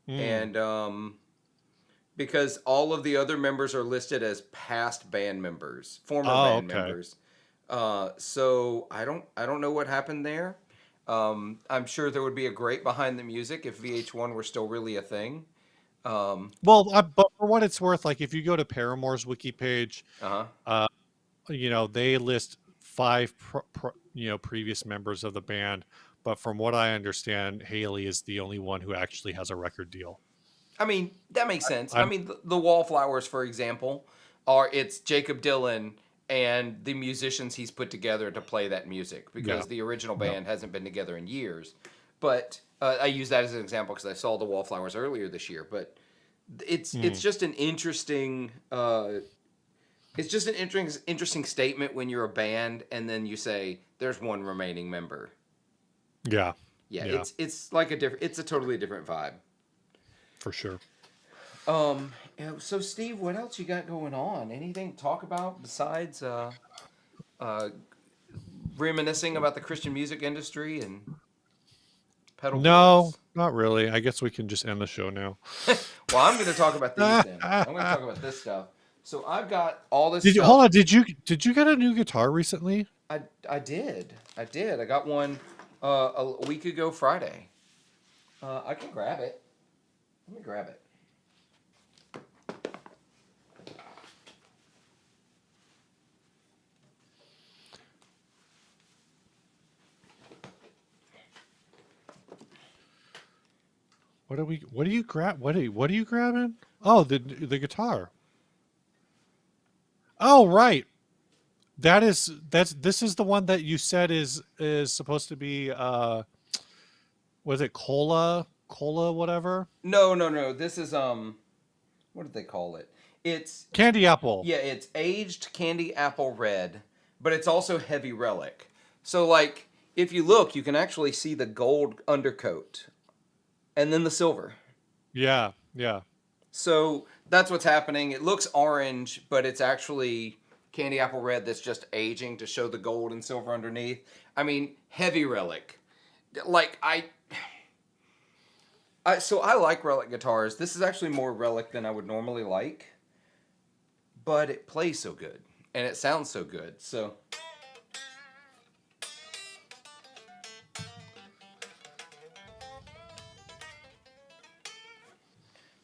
Hmm. and because all of the other members are listed as past band members, former Oh, band okay. members. So I don't know what happened there. I'm sure there would be a great behind the music if VH1 were still really a thing. Um, Well, but for what it's worth, like if you go to Paramore's wiki page, uh huh. uh, they list five previous members of the band, but from what I understand, Haley is the only one who actually has a record deal. I mean that makes sense. I I'm mean the Wallflowers, for example. are it's Jacob Dylan and the musicians he's put together to play that music Yeah. because the original Yeah. band hasn't been together in years. But I use that as an example because I saw the Wallflowers earlier this year. But it's Mm. just an interesting it's just an interesting statement when you're a band and then you say there's one remaining member. Yeah. Yeah, Yeah. it's like a different it's a totally different vibe. For sure. So Steve, what else you got going on? Anything to talk about besides uh, reminiscing about the Christian music industry and pedal No, boards? not really. I guess we can just end the show now. Well, I'm going to talk about these then. I'm going to talk about this stuff. So I've got all this Did you hold stuff. on? Did you get a new guitar recently? I did. I got one a week ago Friday. I can grab it. Let me grab it. What do you grab? What are you grabbing? Oh, the guitar. Oh, right. This is the one that you said is supposed to be was it cola whatever? No, no, no. This is what did they call it? It's Candy apple. Yeah, it's aged candy apple red, but it's also heavy relic. So like if you look, you can actually see the gold undercoat and then the silver. Yeah, yeah. So that's what's happening. It looks orange, but it's actually candy apple red that's just aging to show the gold and silver underneath. I mean, heavy relic. Like so I like relic guitars. This is actually more relic than I would normally like, but it plays so good and it sounds so good. So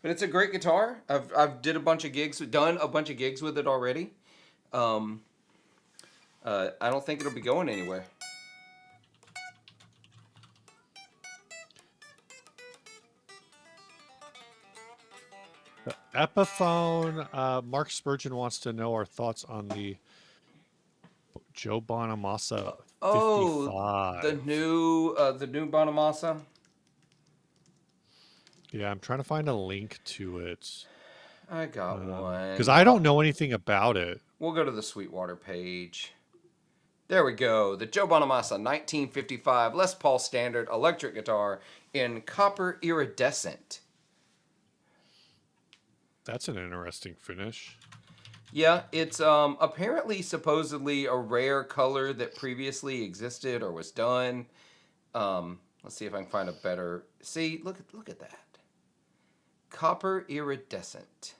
but it's a great guitar. I've done a bunch of gigs with it already. Um, I don't think it'll be going anywhere. Epiphone. Mark Spurgeon wants to know our thoughts on the Joe Bonamassa Oh, 55. the new Bonamassa. Yeah, I'm trying to find a link to it I got because one. I don't know anything about it. We'll go to the Sweetwater page. There we go. The Joe Bonamassa 1955 Les Paul Standard electric guitar in copper iridescent. That's an interesting finish. Yeah, it's apparently supposedly a rare color that previously existed or was done. Let's see if I can find a better. See, look at that. Copper iridescent.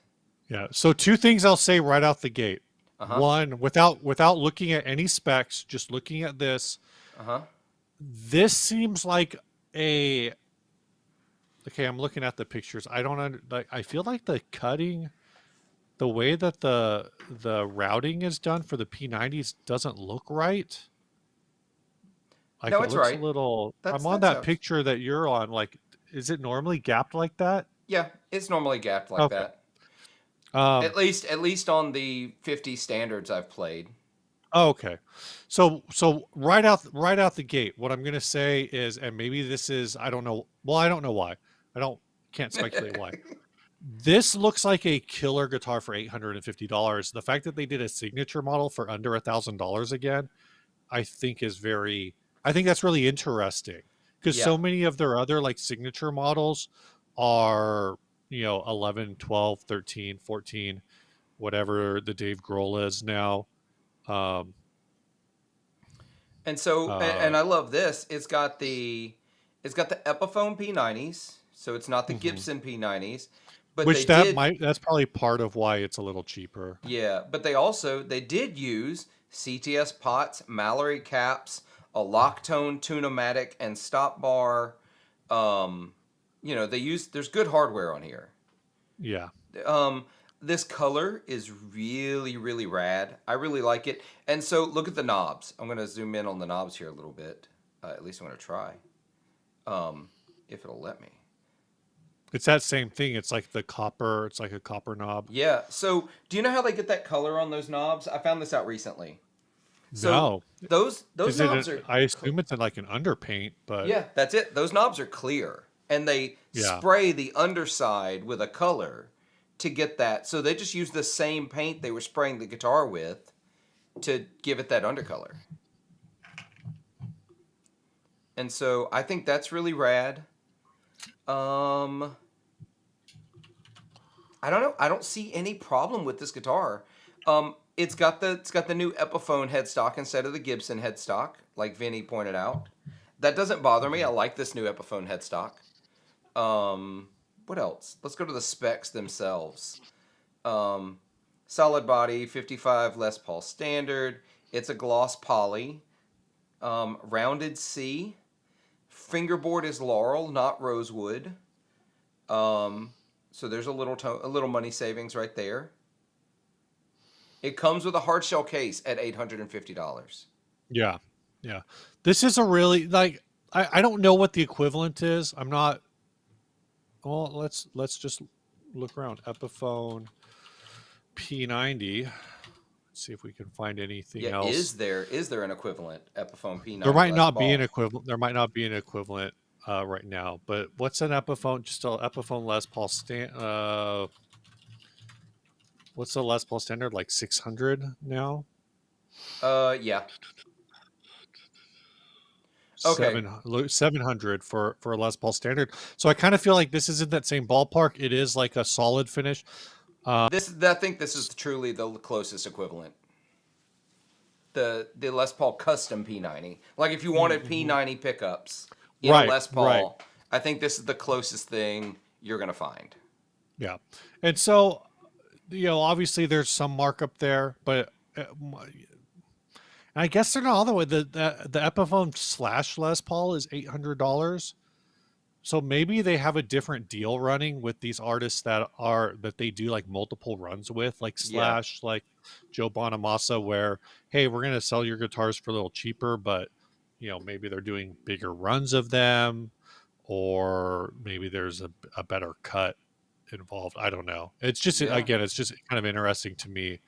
Yeah. So two things I'll say right out the gate. Uh huh. One, without looking at any specs, just looking at this, Uh huh. this seems like a. Okay, I'm looking at the pictures. I don't like. I feel like the cutting, the way that the routing is done for the P90s doesn't look right. Like No, it it's looks a right. little. I'm on That's that how. picture that you're on. Like, is it normally gapped like that? Yeah, it's normally gapped like Okay. that. Um. At least on the 50 standards I've played. Oh, okay. So right out the gate, what I'm gonna say is, and maybe this is I don't know. Well, I don't know why. I don't can't speculate why. This looks like a killer guitar for $850. The fact that they did a signature model for under $1,000 again, I think is very. I think that's really interesting because Yeah. so many of their other like signature models are 11, 12, 13, 14, whatever the Dave Grohl is now. Um, And so, uh, and I love this. It's got the Epiphone P90s, so it's not the mhm. Gibson P90s, but Which that's probably part of why it's a little cheaper. but they did use CTS pots, Mallory caps, a Locktone Tune-o-matic, and stop bar. Um, there's good hardware on here. Yeah. Um, this color is really, really rad. I really like it. And so look at the knobs. I'm going to zoom in on the knobs here a little bit. At least I'm going to try. If it'll let me. It's that same thing. It's like the copper. It's like a copper knob. Yeah. So, do you know how they get that color on those knobs? I found this out recently. So, No, those is it? knobs are I assume it's in like an underpaint, but yeah, that's it. Those knobs are clear, and they yeah. spray the underside with a color to get that. So they just use the same paint they were spraying the guitar with to give it that undercolor. And so I think that's really rad. Um, I don't know. I don't see any problem with this guitar. It's got the new Epiphone headstock instead of the Gibson headstock, like Vinny pointed out. That doesn't bother me. I Mhm. like this new Epiphone headstock. Um, what else? Let's go to the specs themselves. Um, Solid body, 55 Les Paul standard. It's a gloss poly. Rounded C. Fingerboard is laurel, not rosewood. Um, so there's a little money savings right there. It comes with a hard shell case at $850. Yeah, yeah. This is a really like I don't know what the equivalent is. I'm not. Well, let's just look around. Epiphone P90. Let's see if we can find anything Yeah, else. is there an equivalent Epiphone There P90 might Les not be an Paul? equivalent. There might not be an equivalent right now. But what's an Epiphone? Just a Epiphone Les Paul stand. What's the Les Paul standard? Like 600 now. Yeah. Okay. 700 for a Les Paul standard. So I kind of feel like this is in that same ballpark. It is like a solid finish. I think this is truly the closest equivalent. The Les Paul Custom P90. Like if you wanted Mhm. P90 pickups in a Right, Les right. Paul, I think this is the closest thing you're gonna find. Yeah. And so, obviously there's some markup there, but I guess they're not all the way. The Epiphone slash Les Paul is $800. So maybe they have a different deal running with these artists that they do like multiple runs with, like Yeah. Slash, like Joe Bonamassa, where hey, we're gonna sell your guitars for a little cheaper, but maybe they're doing bigger runs of them, or maybe there's a better cut involved. I don't know. It's just Yeah. again, it's just kind of interesting to me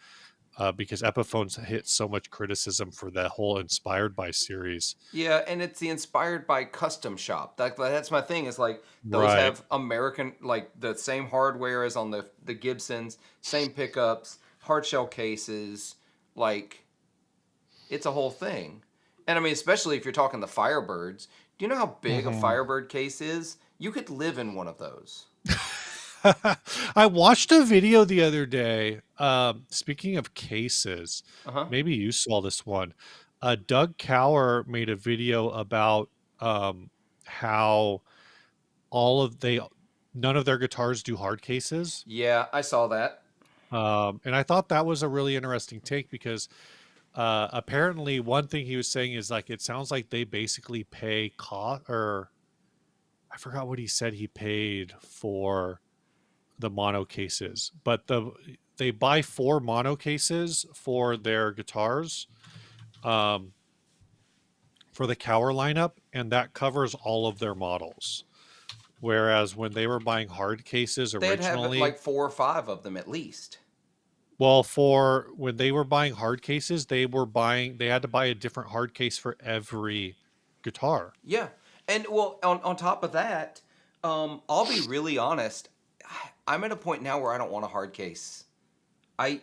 because Epiphones hit so much criticism for the whole Inspired by series. Yeah, and it's the inspired by custom shop. That's my thing. Is like those Right. have American like the same hardware as on the Gibsons, same pickups, hard shell cases. Like it's a whole thing. And I mean, especially if you're talking the Firebirds. Do you know how big a Mhm. Firebird case is? You could live in one of those. I watched a video the other day. Speaking of cases, Uh huh. maybe you saw this one. Doug Cower made a video about how all of they none of their guitars do hard cases. Yeah, I saw that. And I thought that was a really interesting take because apparently one thing he was saying is like it sounds like they basically pay cost or I forgot what he said he paid for the mono cases, but they buy 4 mono cases for their guitars um, for the Cower lineup, and that covers all of their models. Whereas when they were buying hard cases They'd have originally, like 4 or 5 of them at least. well, for when they were buying hard cases, they had to buy a different hard case for every guitar. Yeah, and well, on top of that, I'll be really honest. I'm at a point now where I don't want a hard case. I,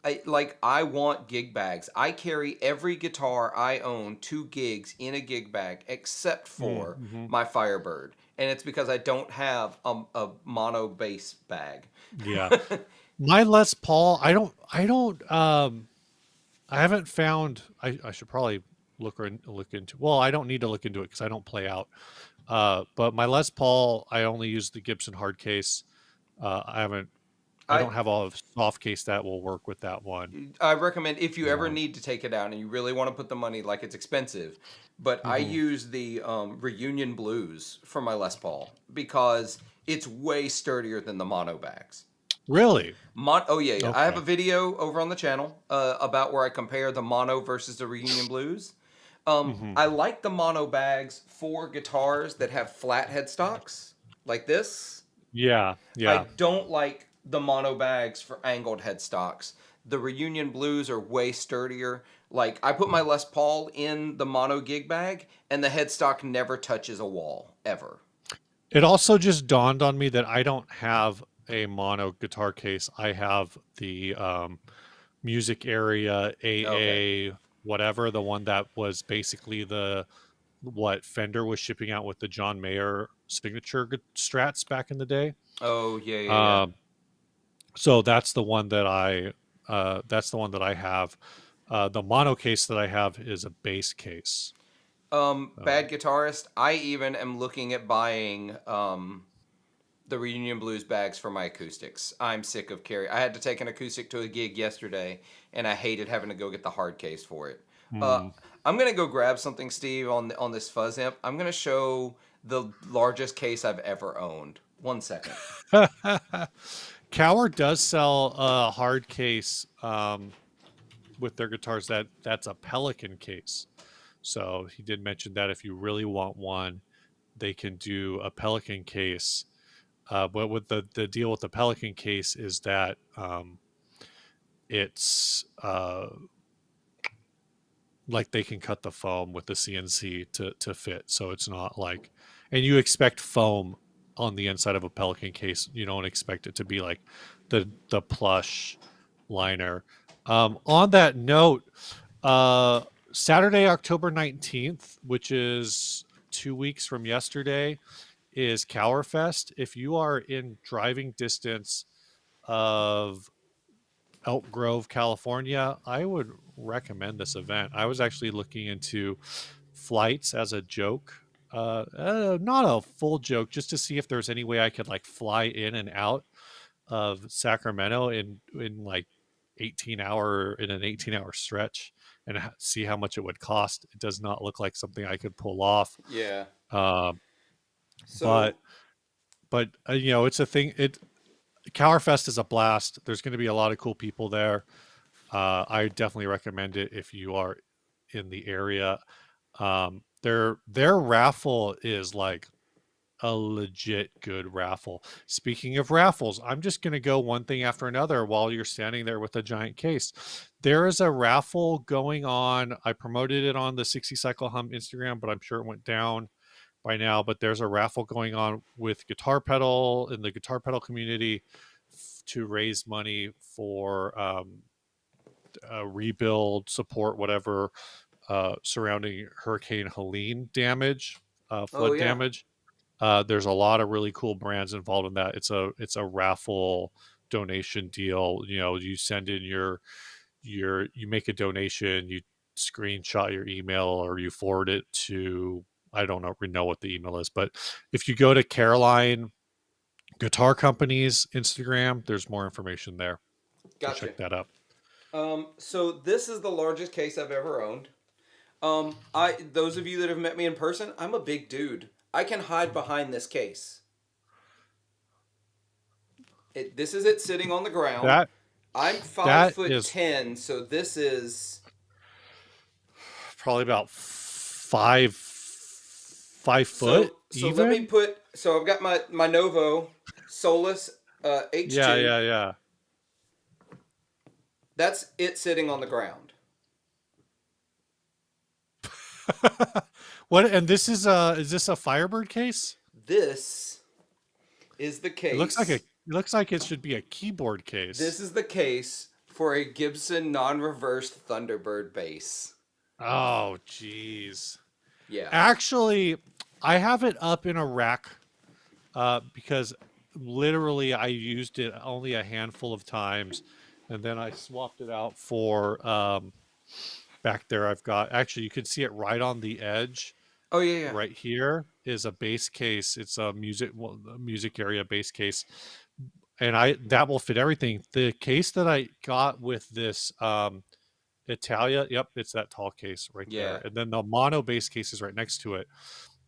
I want gig bags. I carry every guitar I own 2 gigs in a gig bag, except for Mm-hmm. my Firebird, and it's because I don't have a mono bass bag. Yeah, my Les Paul, I haven't found. I should probably look into. Well, I don't need to look into it because I don't play out. But my Les Paul, I only use the Gibson hard case. I haven't. I I don't have a soft case that will work with that one. I recommend if you ever Uh, need to take it out and you really want to put the money, like it's expensive, but I mhm. use the Reunion Blues for my Les Paul because it's way sturdier than the mono bags. Really? Oh yeah, yeah. I have Okay. a video over on the channel about where I compare the mono versus the Reunion Blues. Hmm. I like the mono bags for guitars that have flat headstocks like this. Yeah, I yeah. don't like the mono bags for angled headstocks. The Reunion Blues are way sturdier. Like I put my Les Paul in the mono gig bag, and the headstock never touches a wall ever. It also just dawned on me that I don't have a mono guitar case. I have the music area Okay. AA whatever, the one that was basically the what Fender was shipping out with the John Mayer signature strats back in the day. Oh yeah, yeah, yeah. Um, so that's the one that I have. The mono case that I have is a bass case. Bad Um, guitarist. I even am looking at buying the Reunion Blues bags for my acoustics. I'm sick of carry. I had to take an acoustic to a gig yesterday, and I hated having to go get the hard case for it. Uh, hmm. I'm gonna go grab something, Steve, on this fuzz amp. I'm gonna show the largest case I've ever owned. 1 second. Cower does sell a hard case with their guitars that's a Pelican case. So he did mention that if you really want one, they can do a Pelican case. But with the deal with the Pelican case is that it's like they can cut the foam with the CNC to fit, so it's not like, and you expect foam on the inside of a Pelican case. You don't expect it to be like the plush liner. On that note, uh, Saturday, October 19th, which is 2 weeks from yesterday, is Cowerfest. If you are in driving distance of Elk Grove, California, I would recommend this event. I was actually looking into flights as a joke. Not a full joke, just to see if there's any way I could like fly in and out of Sacramento in like 18-hour stretch and see how much it would cost. It does not look like something I could pull off. Yeah. Um, So but you know, it's a thing. Cowerfest is a blast. There's going to be a lot of cool people there. I definitely recommend it if you are in the area. Their raffle is like a legit good raffle. Speaking of raffles, I'm just going to go one thing after another while you're standing there with a giant case. There is a raffle going on. I promoted it on the 60 Cycle Hum Instagram, but I'm sure it went down by now. But there's a raffle going on with Guitar Pedal in the Guitar Pedal community to raise money for rebuild, support, whatever, surrounding Hurricane Helene damage, oh flood yeah. damage. There's a lot of really cool brands involved in that. It's a raffle donation deal. You know, you send in you make a donation, you screenshot your email or you forward it to, I don't know what the email is, but if you go to Caroline Guitar Company's Instagram, there's more information there. So check Gotcha. that out. So this is the largest case I've ever owned. I those of you that have met me in person, I'm a big dude. I can hide behind this case. This is it sitting on the ground. That I'm five that foot is ten, so this is probably about 5 foot so let me even. put so I've got my Novo Solus Yeah, H2. yeah, yeah. That's it sitting on the ground. What? And this is this a Firebird case? This is the It case. looks like it should be a keyboard This case. is the case for a Gibson non-reversed Thunderbird bass. Oh, jeez. Yeah. Actually, I have it up in a rack because literally I used it only a handful of times, and then I swapped it out for back there. I've got actually you can see it right on the edge. Oh yeah, yeah. Right here is a bass case. It's a music area bass case, and I that will fit everything. The case that I got with this Italia, yep, it's that tall case right there, Yeah. and then the mono bass case is right next to it.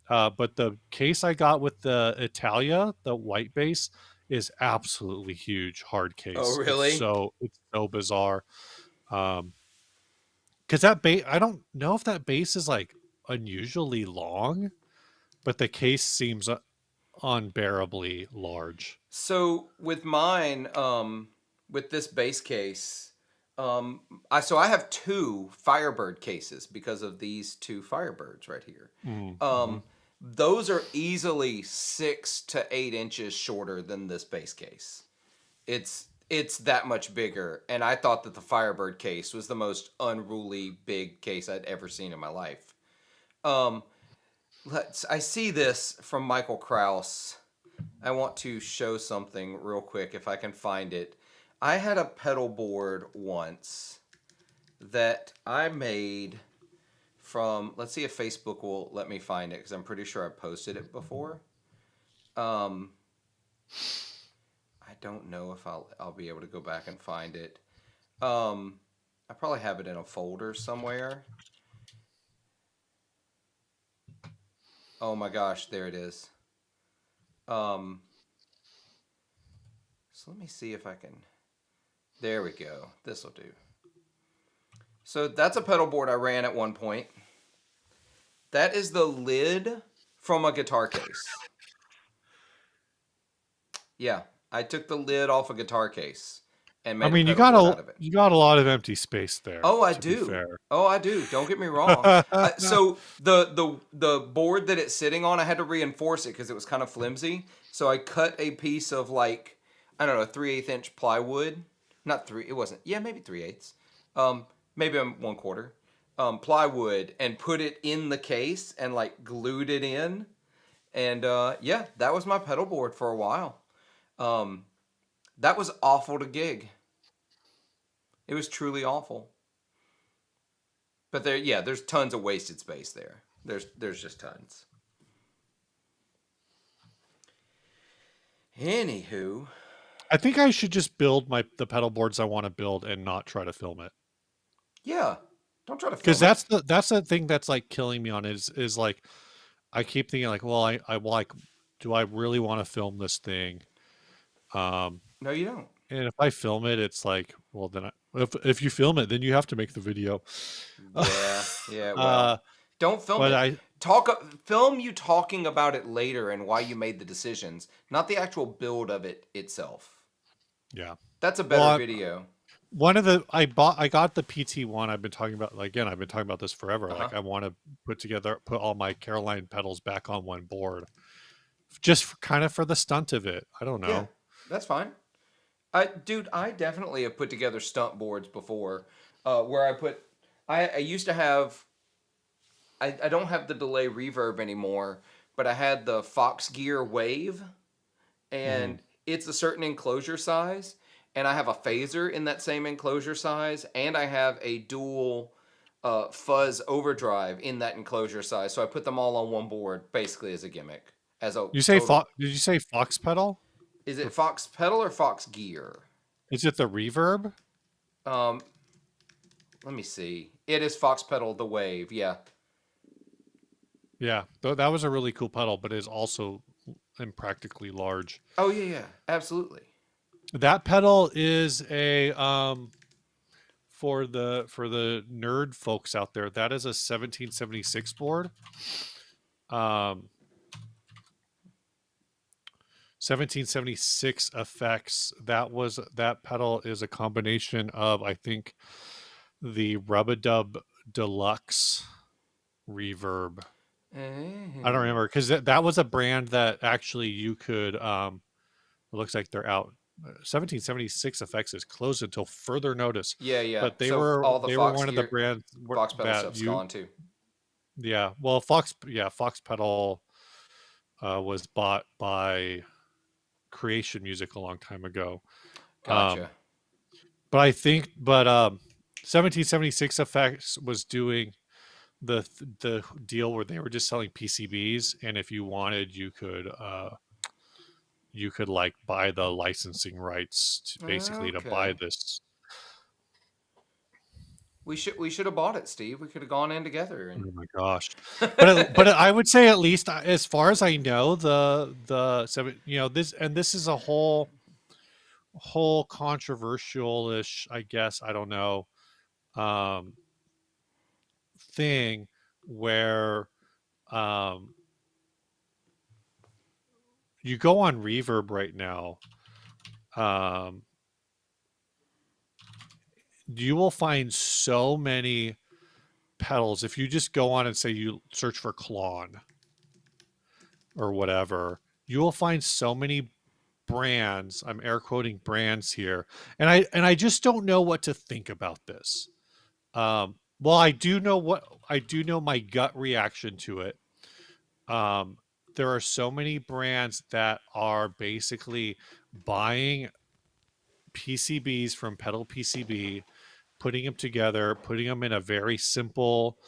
But the case I got with the Italia, the white base, is absolutely huge, hard Oh case. really? It's so bizarre. Because that base, I don't know if that base is like unusually long, but the case seems unbearably large. So with mine, with this base case, um, I have two Firebird cases because of these two Firebirds right here. Mm-hmm. Um, those are easily 6 to 8 inches shorter than this base case. It's that much bigger, and I thought that the Firebird case was the most unruly big case I'd ever seen in my life. Um, I see this from Michael Kraus. I want to show something real quick if I can find it. I had a pedal board once that I made from, let's see if Facebook will let me find it because I'm pretty sure I posted it before. Um, I don't know if I'll be able to go back and find it. I probably have it in a folder somewhere. Oh my gosh, there it is. Um, so let me see if I can. There we go. This will do. So that's a pedal board I ran at one point. That is the lid from a guitar case. Yeah, I took the lid off a guitar case and I made a mean, pedal board out of it. you got a lot of empty space there, Oh, I to be do. fair. Oh, I do. Don't get me wrong. So the board that it's sitting on, I had to reinforce it because it was kind of flimsy. So I cut a piece of like, I don't know, 3/8 inch plywood. Not three. It wasn't. Yeah, maybe 3/8. Maybe I'm 1/4. Plywood and put it in the case and like glued it in. And yeah, that was my pedal board for a while. Um, that was awful to gig. It was truly awful. But there, yeah, there's tons of wasted space there. There's just tons. Anywho, I think I should just build the pedal boards I want to build and not try to film it. yeah, don't try to Because film it. that's the thing that's like killing me on it is like I keep thinking like, well, I like, do I really want to film this thing? Um, No, you don't. and if I film it, it's like, well, then if you film it, then you have to make the video. Yeah, yeah. Well, uh, don't film but it. I Film you talking about it later and why you made the decisions, not the actual build of it itself. yeah. That's a Well, better video. one of the I got the PT1. I've been talking about, like, again. I've been talking about this forever. Uh huh. Like, I want to put all my Caroline pedals back on one board, just kind of for the stunt of it. I don't Yeah, know. that's fine. Dude, I definitely have put together stunt boards before, where I put. I used to have. I don't have the delay reverb anymore, but I had the Fox Gear Wave, Hmm. and it's a certain enclosure size, and I have a phaser in that same enclosure size, and I have a dual fuzz overdrive in that enclosure size. So I put them all on one board, basically as a gimmick, as a You say total. Did you say Fox pedal? Is Or it Fox Pedal or Fox Gear? is it the reverb? Um, Let me see. It is Fox Pedal the Wave. Yeah. Yeah, that was a really cool pedal, but it is also impractically large. Oh yeah, yeah, absolutely. That pedal is a for the nerd folks out there. That is a 1776 board. Um, 1776 effects. That pedal is a combination of, I think, the Rub-a-Dub Deluxe reverb. I don't Eh. remember because that was a brand that actually you could. It looks like they're out. 1776 effects is closed until further notice, Yeah, yeah. but So all the they were Fox one of the Gear, brands Fox Pedal that stuff's you, gone too. yeah. Well, Fox Pedal was bought by Creation Music a long time ago. Um, Gotcha. but I think, 1776 effects was doing the deal where they were just selling PCBs, and if you wanted, you could like buy the licensing rights to basically to buy Okay. this. We should have bought it, Steve. We could have gone in together and. Oh my gosh! But I would say, at least as far as I know, the seven, this is a whole controversial ish, I guess, I don't know, um, thing where um, you go on Reverb right now, um, you will find so many pedals. If you just go on and say you search for Klon or whatever, you will find so many brands. I'm air quoting brands here, and I just don't know what to think about this. Well, I do know my gut reaction to it. Um, there are so many brands that are basically buying PCBs from Pedal PCB, putting them together, putting them in a very simple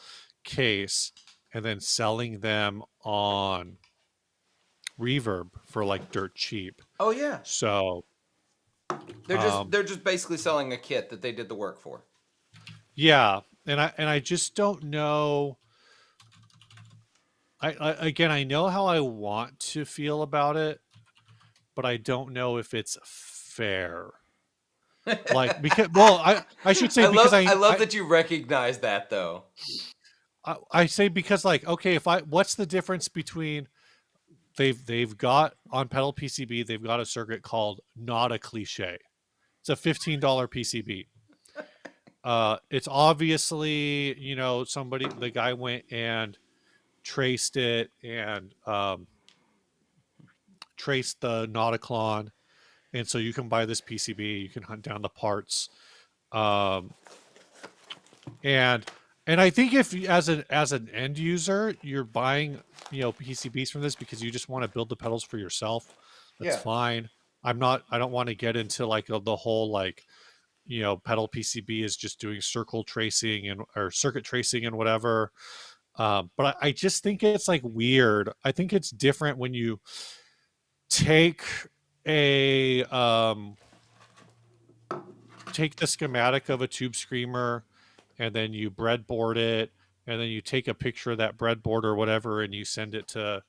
case, and then selling them on Reverb for like dirt cheap. Oh yeah, So, they're just um, they're just basically selling a kit that they did the work for. yeah, and I just don't know. I again, I know how I want to feel about it, but I don't know if it's fair. Like because well, I should say because I love that you recognize that though. I say because like okay, if I what's the difference between they've got on pedal PCB they've got a circuit called not a cliche. It's a $15 PCB. It's obviously somebody the guy went and traced it and traced the Nauticlon, and so you can buy this PCB. You can hunt down the parts, um, and I think if as an end user you're buying PCBs from this because you just want to build the pedals for yourself, that's Yeah. fine. I don't want to get into like the whole like pedal PCB is just doing circle tracing and or circuit tracing and whatever. But I just think it's like weird. I think it's different when you take a take the schematic of a tube screamer and then you breadboard it and then you take a picture of that breadboard or whatever and you send it to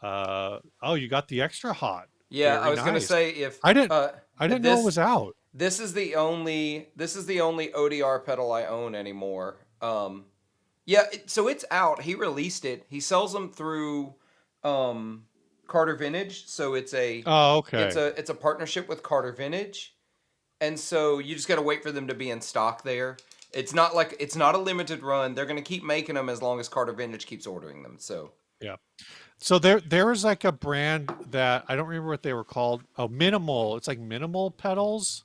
oh, you got the extra hot. Yeah, I Very was gonna nice. say if I didn't uh I didn't know it this was out. this is the only ODR pedal I own anymore. Yeah, so it's out. He released it. He sells them through um Carter Vintage, so Oh, okay. it's a partnership with Carter Vintage. And so you just got to wait for them to be in stock there. It's not a limited run. They're going to keep making them as long as Carter Vintage keeps ordering them. So, Yeah. So there was like a brand that I don't remember what they were called. Oh, Minimal. It's like Minimal pedals.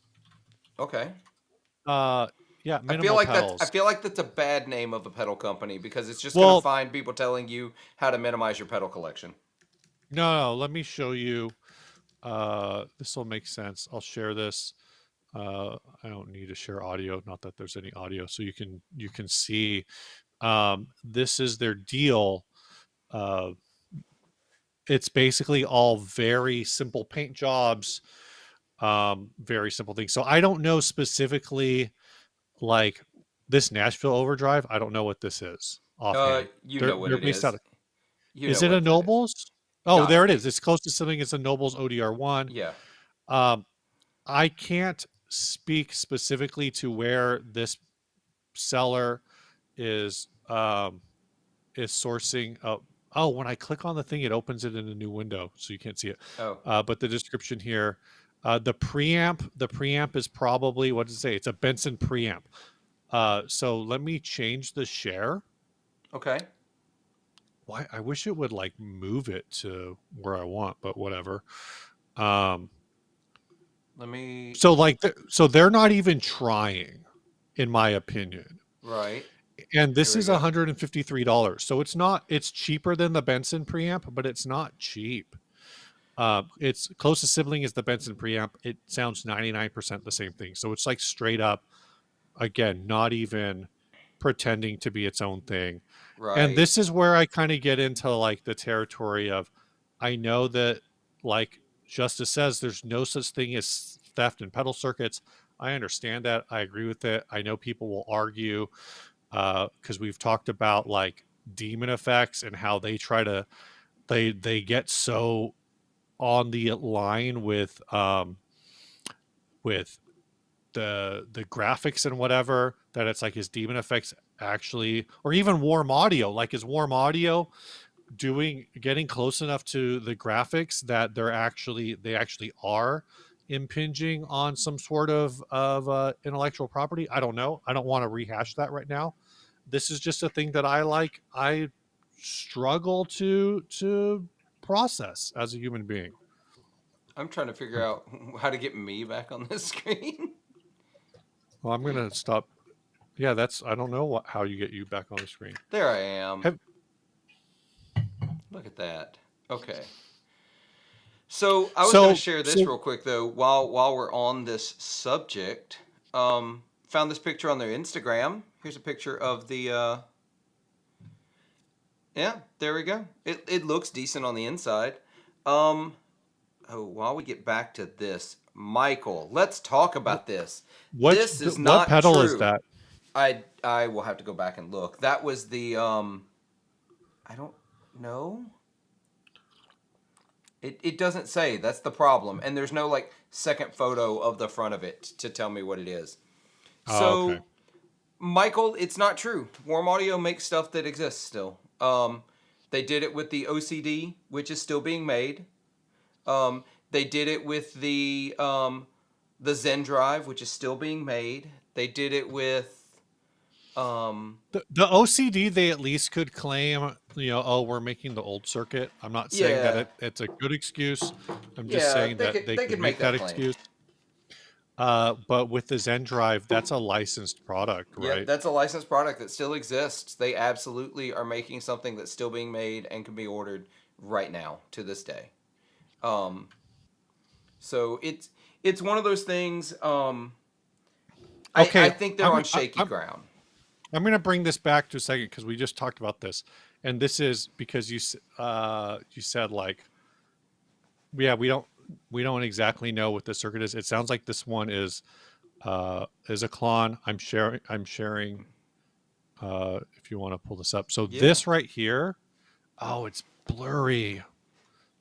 okay. Uh yeah, Minimal I pedals. feel like that's a bad name of a pedal company because it's just going to Well, find people telling you how to minimize your pedal collection. no, let me show you. This will make sense. I'll share this. I don't need to share audio, not that there's any audio, so you can see. This is their deal. Uh, it's basically all very simple paint jobs, very simple things. So I don't know specifically like this Nashville Overdrive. I don't know what this is offhand. You They're know what they're it based out is. of. You know Is it a what that is. Nobles? Oh, Gotta there it is. be. It's close to something. It's a Nobles ODR1. Yeah. Um, I can't speak specifically to where this seller is sourcing. Oh, when I click on the thing, it opens it in a new window, so you can't see it. Oh, But the description here, the preamp is probably what does it say? It's a Benson preamp. So let me change the share. okay. Why? I wish it would like move it to where I want, but whatever. Um, Let me. so like, so they're not even trying, in my opinion. Right. And Here this we is go. $153. So it's cheaper than the Benson preamp, but it's not cheap. Its closest sibling is the Benson preamp. It sounds 99% the same thing. So it's like straight up, again, not even pretending to be its own thing. And Right. this is where I kind of get into like the territory of I know that like Justice says there's no such thing as theft in pedal circuits. I understand that. I agree with it. I know people will argue because we've talked about like demon effects and how they try to they get so on the line with the graphics and whatever that it's like his demon effects actually or even warm audio like his warm audio getting close enough to the graphics that they actually are impinging on some sort of intellectual property. I don't know. I don't want to rehash that right now. This is just a thing that I like. I struggle to process as a human being. I'm trying to figure out how to get me back on this screen. Well, I'm gonna stop. Yeah, that's. I don't know how you get you back on the screen. There I am. Have Look at that. Okay. So I was going to so share this so real quick though, while we're on this subject. Found this picture on their Instagram. Here's a picture of the. Yeah, there we go. It looks decent on the inside. Um, while we get back to this, Michael, let's talk about this. This is what not pedal is true. that? I will have to go back and look. That was the I don't know. It doesn't say. That's the problem. And there's no like second photo of the front of it to tell me what it is. Oh, okay. So, Michael, it's not true. Warm Audio makes stuff that exists still. They did it with the OCD, which is still being made. They did it with the Zen Drive, which is still being made. They did it with um, The OCD, they at least could claim, oh, we're making the old circuit. I'm not saying that yeah, it's a good excuse. I'm just yeah. saying They that could they they could could make make that that claim. excuse. But with the Zen Drive, that's a licensed product, Yeah, right? that's a licensed product that still exists. They absolutely are making something that's still being made and can be ordered right now to this day. Um, so it's one of those things. I Okay, think they're on shaky ground. I'm going to bring this back to a second because we just talked about this, and this is because you said like, yeah, we don't exactly know what the circuit is. It sounds like this one is a clone. I'm sharing if you want to pull this up. So Yeah. this right here, oh, it's blurry.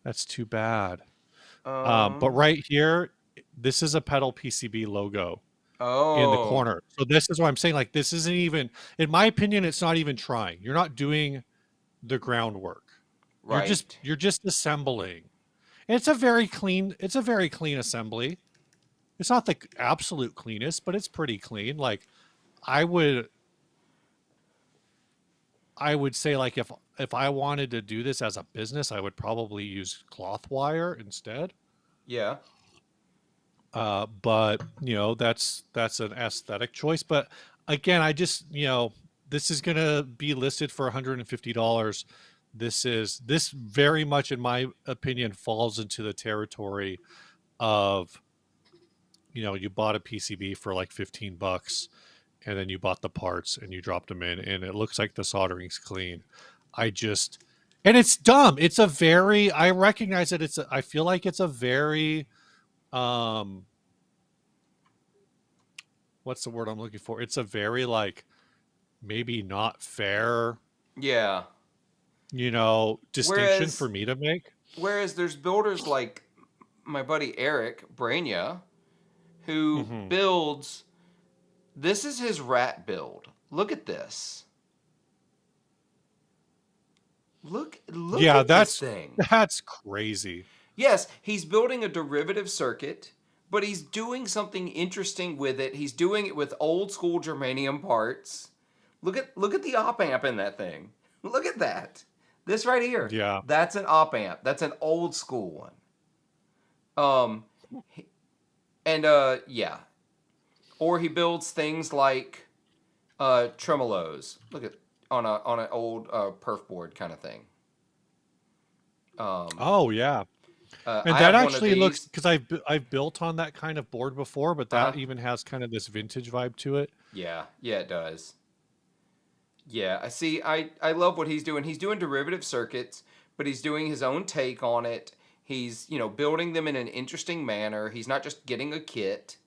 That's too bad. But Um. right here, this is a pedal PCB logo in the Oh. corner. So this is what I'm saying. Like this isn't even, in my opinion, it's not even trying. You're not doing the groundwork. Right. You're just assembling. And it's a very clean assembly. It's not the absolute cleanest, but it's pretty clean. Like I would I would say like if I wanted to do this as a business, I would probably use cloth wire instead. Yeah. But that's an aesthetic choice. But again, I just this is gonna be listed for $150. This very much, in my opinion, falls into the territory of you bought a PCB for like 15 bucks and then you bought the parts and you dropped them in and it looks like the soldering's clean. I just and it's dumb. It's a very I recognize that I feel like it's a very um what's the word I'm looking for? It's a very like maybe not fair, Yeah. distinction Whereas for me to make. whereas there's builders like my buddy Eric Brainia who Hmm. builds. This is his rat build. Look at this. Look Yeah, at this thing. that's crazy. Yes, he's building a derivative circuit, but he's doing something interesting with it. He's doing it with old school germanium parts. Look at the op amp in that thing. Look at that. This right here. Yeah. That's an op amp. That's an old school one. Um and yeah. Or he builds things like tremolos. Look at on an old perf board kind of thing. Um Oh yeah. And I that have one of actually looks these. because I've built on that kind of board before, but Uh-huh. that even has kind of this vintage vibe to it. Yeah, yeah, it does. Yeah, I see. I love what he's doing. He's doing derivative circuits, but he's doing his own take on it. He's, building them in an interesting manner. He's not just getting a kit.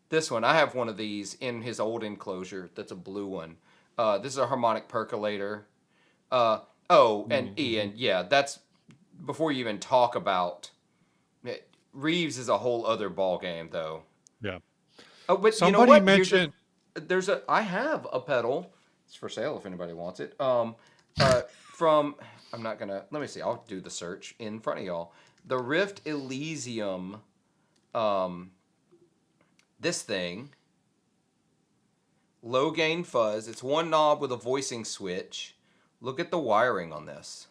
This one, I have one of these in his old enclosure. That's a blue one. This is a harmonic percolator. Uh, oh, and Mm-hmm. Ian, yeah, that's before you even talk about Reeves is a whole other ball game, though. Yeah. Oh, but you know Somebody what? mentioned I have a pedal. It's for sale if anybody wants it. From I'm not gonna let me see. I'll do the search in front of y'all. The Rift Elysium, um, this thing, low gain fuzz. It's one knob with a voicing switch. Look at the wiring on this.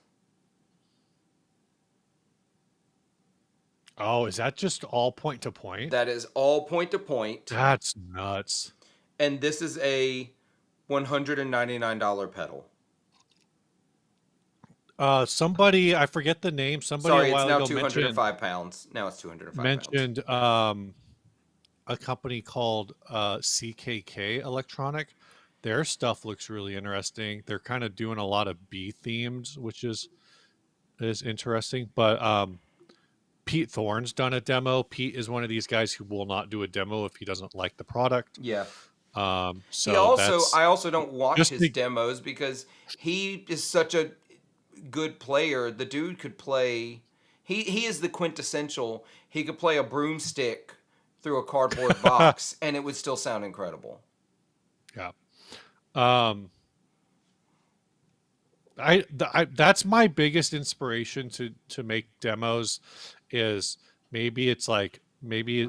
Oh, is that just all point to point? That is all point to point, That's nuts. and this is a $199 pedal. Somebody, I forget the name, somebody a Sorry, it's while now ago mentioned 205 pounds. Now it's 205 pounds. mentioned a company called CKK Electronic. Their stuff looks really interesting. They're kind of doing a lot of bee themes, which is interesting. But Pete Thorne's done a demo. Pete is one of these guys who will not do a demo if he doesn't like the product. Yeah. So that's I also don't watch just his the demos because he is such a good player. The dude could play. He is the quintessential. He could play a broomstick through a cardboard box, and it would still sound incredible. yeah. Um, that's my biggest inspiration to make demos is maybe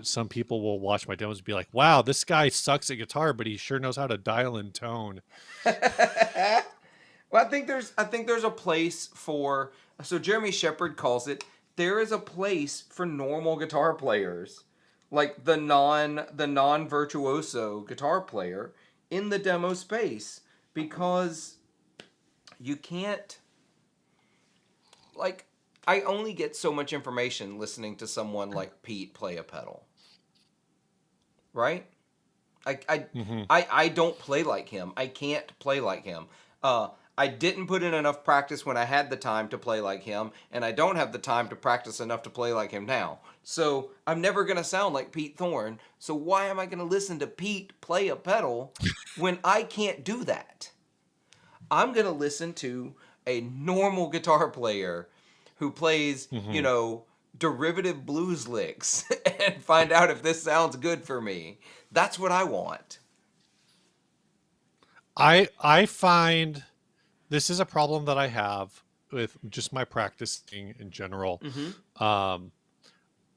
some people will watch my demos and be like, wow, this guy sucks at guitar, but he sure knows how to dial in tone. Well, I think there's a place for, so Jeremy Shepard calls it, there is a place for normal guitar players, like the non virtuoso guitar player in the demo space, because you can't, like, I only get so much information listening to someone like Pete play a pedal, right? I, I, Hmm. I don't play like him. I can't play like him. I didn't put in enough practice when I had the time to play like him, and I don't have the time to practice enough to play like him now. So I'm never going to sound like Pete Thorne. So why am I going to listen to Pete play a pedal when I can't do that? I'm going to listen to a normal guitar player who plays, Hmm. derivative blues licks and find out if this sounds good for me. That's what I want. I find this is a problem that I have with just my practicing in general. Mm-hmm. Um,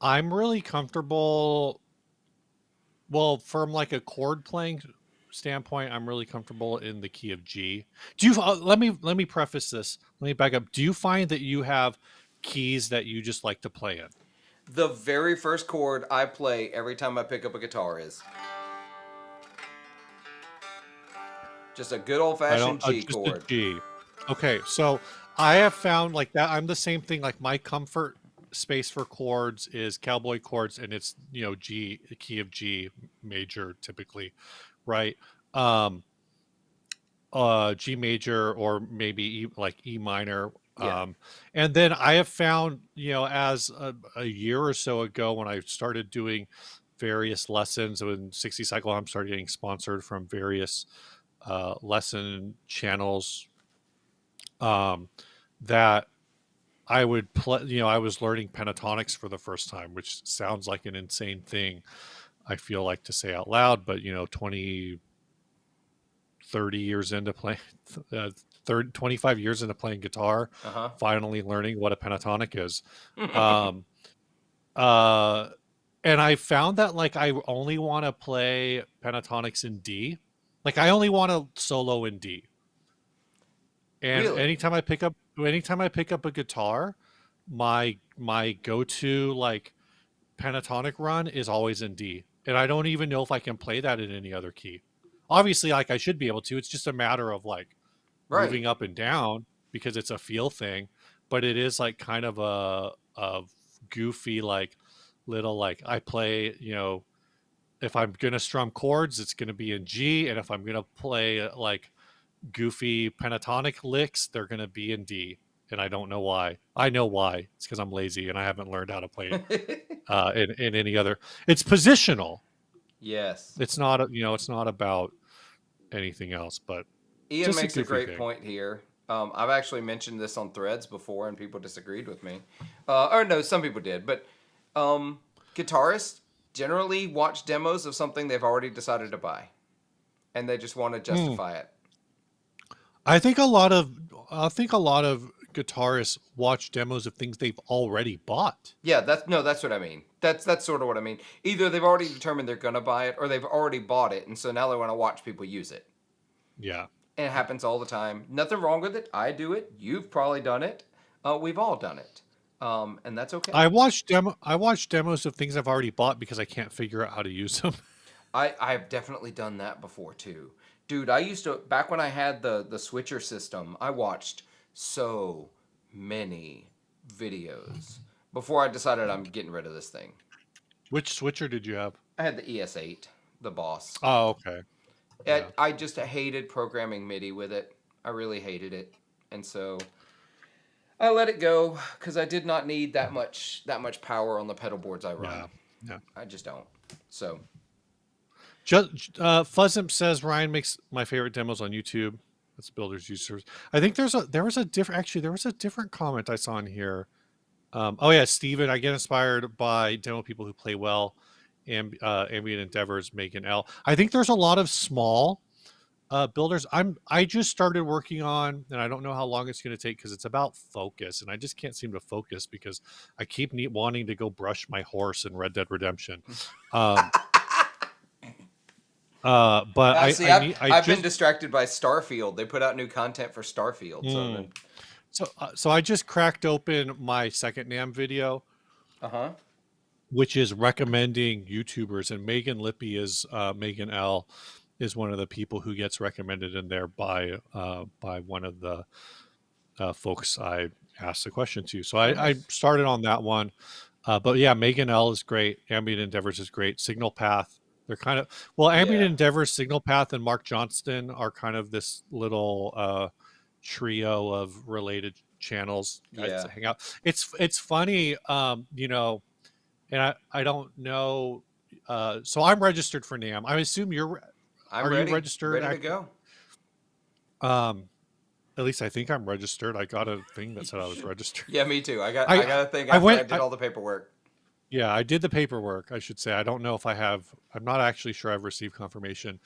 I'm really comfortable. Well, from like a chord playing standpoint, I'm really comfortable in the key of G. Do you? Let me preface this. Let me back up. Do you find that you have keys that you just like to play in? The very first chord I play every time I pick up a guitar is just a good old I don't. fashioned G Just a chord. G. Okay, so I have found like that. I'm the same thing. Like my comfort space for chords is cowboy chords, and it's G, the key of G major typically, right? Um, G major or maybe like E minor. Yeah. And then I have found, as a year or so ago when I started doing various lessons when 60 Cycle Hum started getting sponsored from various lesson channels, um, that I would play, I was learning pentatonics for the first time, which sounds like an insane thing, I feel like to say out loud, but 30 years into playing, 25 years into playing guitar, Uh finally learning what a pentatonic is. huh. Um, uh, and I found that like I only want to play pentatonics in D. Like I only want to solo in D. And Really? anytime I pick up a guitar, my go-to like pentatonic run is always in D. And I don't even know if I can play that in any other key. Obviously, like I should be able to. It's just a matter of like Right. moving up and down because it's a feel thing, but it is like kind of a goofy like little like I play, if I'm gonna strum chords, it's gonna be in G, and if I'm gonna play like goofy pentatonic licks, they're gonna be in D. And I don't know why. I know why. It's because I'm lazy and I haven't learned how to play in any other. It's positional. Yes. It's not about anything else, but Ian just a makes a goofy great thing. point here. I've actually mentioned this on threads before, and people disagreed with me. Or no, some people did. But um, guitarists generally watch demos of something they've already decided to buy, and they just want to Hmm. justify it. I think a lot of I think a lot of guitarists watch demos of things they've already bought. Yeah, that's no, that's what I mean. That's sort of what I mean. Either they've already determined they're gonna buy it, or they've already bought it, and so now they want to watch people use it. Yeah. And it happens all the time. Nothing wrong with it. I do it. You've probably done it. We've all done it, and that's okay. I watch demos of things I've already bought because I can't figure out how to use them. I've definitely done that before too, dude. I used to back when I had the switcher system. I watched so many videos before I decided I'm getting rid of this thing. Which switcher did you have? I had the ES8, the Boss. Oh, okay. Yeah. I just hated programming MIDI with it. I really hated it, and so I let it go because I did not need that much power on the pedal boards I run. Yeah. Yeah. I just don't. So Just Fuzzimp says Ryan makes my favorite demos on YouTube. That's builders users. I think there was a different comment I saw in here. Oh yeah, Steven, I get inspired by demo people who play well. Ambient Endeavors, Megan L. I think there's a lot of small builders. I just started working on, and I don't know how long it's going to take because it's about focus, and I just can't seem to focus because I keep wanting to go brush my horse in Red Dead Redemption. Um, but see, I need I I've been just distracted by Starfield. They put out new content for Starfield, so I've mm, been so I just cracked open my second NAM video, uh-huh. which is recommending YouTubers, and Megan Lippy is Megan L is one of the people who gets recommended in there by one of the folks I asked the question to. So Oh, I nice. started on that one. But yeah, Megan L is great. Ambient Endeavors is great. Signal Path, they're kind of, well, Ambient Yeah. Endeavors, Signal Path, and Mark Johnston are kind of this little trio of related channels, guys Yeah. that hang out. It's funny, and I don't know. So I'm registered for NAM. I assume I'm are you ready. registered? Ready to go. Um, at least I think I'm registered. I got a thing that said I was registered. Yeah, me too. I I got a thing I after I went. did all the paperwork. Yeah, I did the paperwork, I should say. I don't know if I have. I'm not actually sure I've received confirmation.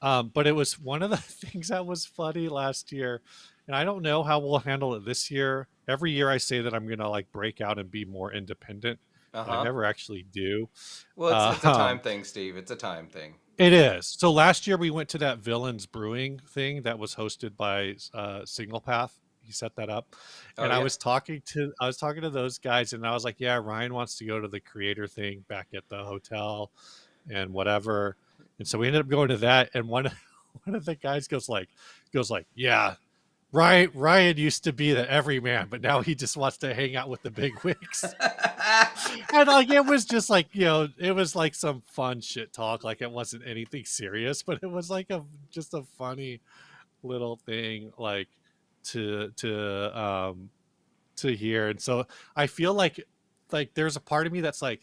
But it was one of the things that was funny last year, and I don't know how we'll handle it this year. Every year I say that I'm gonna like break out and be more independent, but I Uh-huh. never actually do. Well, it's a time Um, thing, Steve. It's a time thing. it is. So last year we went to that Villains Brewing thing that was hosted by Signal Path. He set that up, Oh and yeah. I was talking to those guys, and I was like, "Yeah, Ryan wants to go to the creator thing back at the hotel, and whatever." And so we ended up going to that, and one of the guys goes like, "Yeah, Ryan used to be the everyman, but now he just wants to hang out with the big wigs." And like it was just like, it was like some fun shit talk. Like it wasn't anything serious, but it was like a just a funny little thing like to to hear. And so I feel like there's a part of me that's like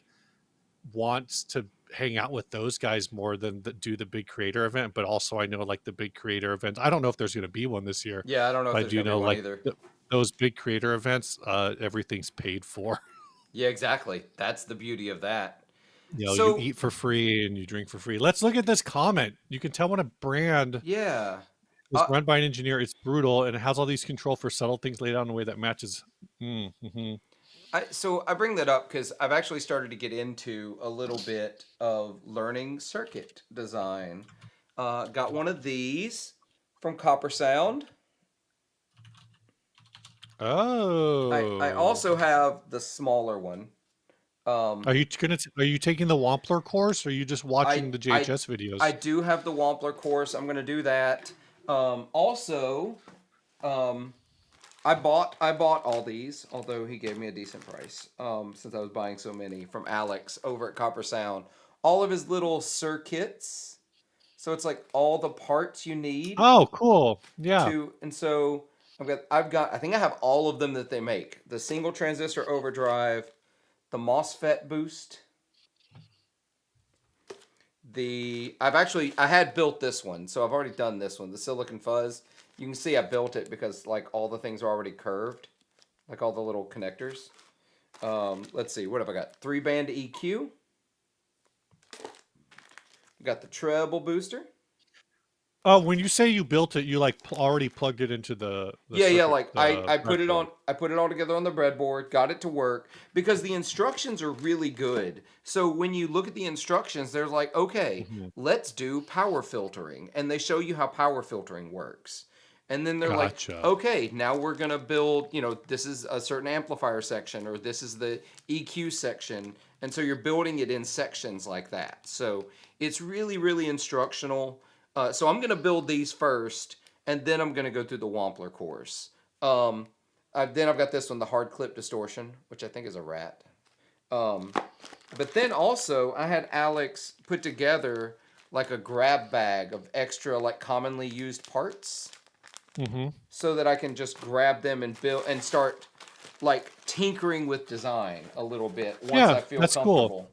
wants to hang out with those guys more than do the big creator event, but also I know like the big creator event. I don't know if there's going to be one this year, Yeah, I don't know if but I there's do gonna be know one like either. those big creator events, everything's paid for. Yeah, exactly. That's the beauty of that. You So eat for free and you drink for free. Let's look at this comment. You can tell when a brand yeah. is run by an engineer, it's brutal, and it has all these control for subtle things laid out in a way that matches. Mm-hmm. I bring that up because I've actually started to get into a little bit of learning circuit design. Got one of these from Copper Sound. I Oh, also have the smaller one. Um, are you taking the Wampler course, or are you just I watching the I JHS I videos? do have the Wampler course. I'm gonna do that. Also, um, I bought all these, although he gave me a decent price. Since I was buying so many from Alex over at Copper Sound. All of his little circuits. So it's like all the parts you need Oh, cool. Yeah. to, and so I think I have all of them that they make. The single transistor overdrive, the MOSFET boost, I had built this one, so I've already done this one, the silicon fuzz. You can see I built it because like all the things are already curved, like all the little connectors. Let's see, what have I got? 3-band EQ. We got the treble booster. Oh, when you say you built it, you like already plugged it into the Yeah, yeah, circuit, like the breadboard. I put it all together on the breadboard, got it to work because the instructions are really good. So when you look at the instructions, they're like, okay, Mhm. let's do power filtering, and they show you how power filtering works. And then they're like, Gotcha. okay, now we're going to build, this is a certain amplifier section or this is the EQ section. And so you're building it in sections like that. So it's really, really instructional. So I'm going to build these first, and then I'm going to go through the Wampler course. Um, then I've got this one, the hard clip distortion, which I think is a rat. Um, but then also I had Alex put together like a grab bag of extra like commonly used parts Hmm. so that I can just grab them and build and start like tinkering with design a little bit once Yeah, I feel that's cool.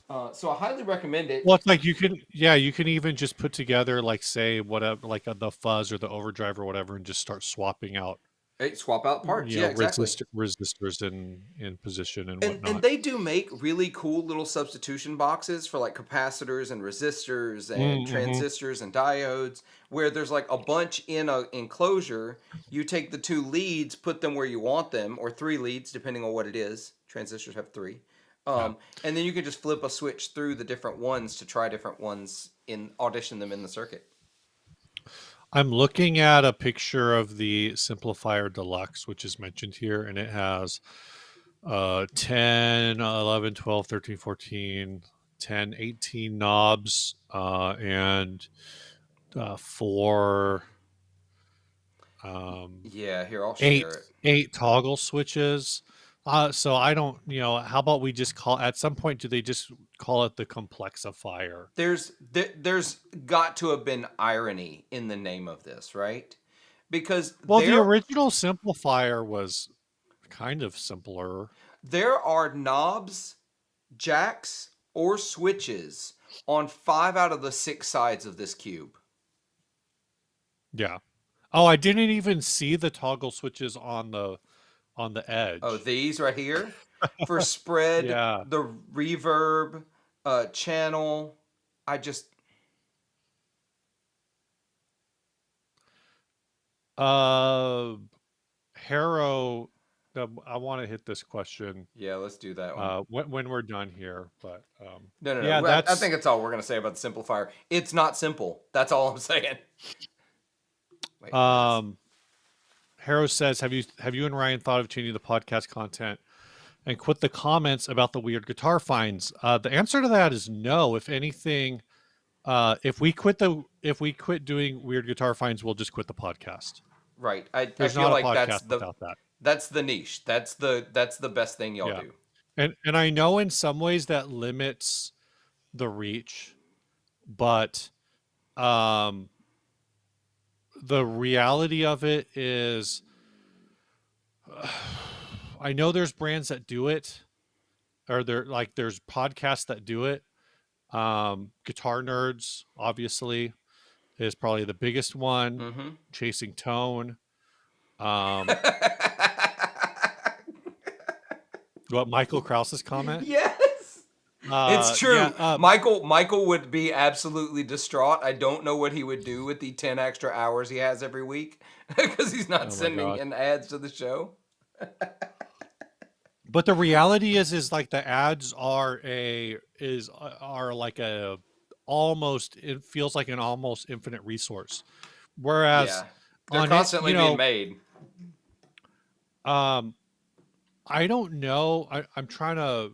comfortable. So I highly recommend it. Well, it's like you can, yeah, you can even just put together, like, say, whatever, like the fuzz or the overdrive or whatever, and just start swapping out, Hey, swap out parts. Yeah, exactly. resistors in position and And whatnot. they do make really cool little substitution boxes for like capacitors and resistors and Mm-hmm. transistors and diodes where there's like a bunch in a enclosure. You take the two leads, put them where you want them, or three leads depending on what it is. Transistors have three. Yeah. And then you can just flip a switch through the different ones to try different ones in audition them in the circuit. I'm looking at a picture of the Simplifier Deluxe, which is mentioned here, and it has 10, 11, 12, 13, 14, 10, 18 knobs, and four, um, Yeah, here I'll eight, share it. eight toggle switches. So I don't, how about we just call, at some point, do they just call it the complexifier? There's got to have been irony in the name of this, right? Because Well, the original simplifier was kind of simpler. there are knobs, jacks, or switches on 5 out of the 6 sides of this cube. Yeah. Oh, I didn't even see the toggle switches on the Oh, edge. these right here for spread, Yeah. the reverb, channel. I just Uh, Harrow, I want to hit this question yeah, let's do that one. when we're done here, but No, no, yeah, no. I that's think that's all we're gonna say about the simplifier. It's not simple. That's all I'm saying. Wait, here it is. um Harrow says, have you and Ryan thought of changing the podcast content and quit the comments about the weird guitar finds? The answer to that is no. If anything, if we quit doing weird guitar finds, we'll just quit the podcast. Right. I There's feel not a like podcast without that. that's the niche. That's the best thing y'all Yeah. do. And I know in some ways that limits the reach, but um the reality of it is I know there's brands that do it, or there's podcasts that do it. Guitar Nerds obviously is probably the biggest one. Mm-hmm. Chasing Tone. Um what, Michael Krause's comment? Yes. It's Yeah, true. Michael would be absolutely distraught. I don't know what he would do with the 10 extra hours he has every week because he's not oh my sending god. in ads to the show. But the reality is like the ads are like a almost, it feels like an almost infinite resource. Whereas Yeah. They're on it, constantly being made. um I don't know. I'm trying to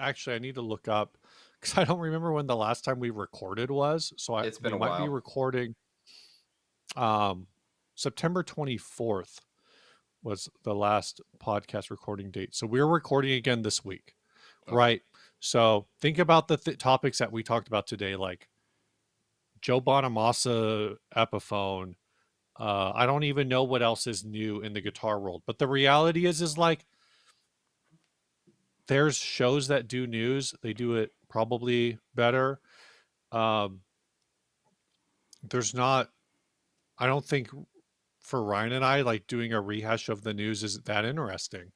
actually, I need to look up because I don't remember when the last time we recorded was. So It's been we a might be while. recording um September 24th was the last podcast recording date. So we're recording again this week. Okay. Right. So think about the topics that we talked about today, like Joe Bonamassa Epiphone. I don't even know what else is new in the guitar world, but the reality is like there's shows that do news. They do it probably better. Um, there's not. I don't think for Ryan and I, like doing a rehash of the news is that interesting.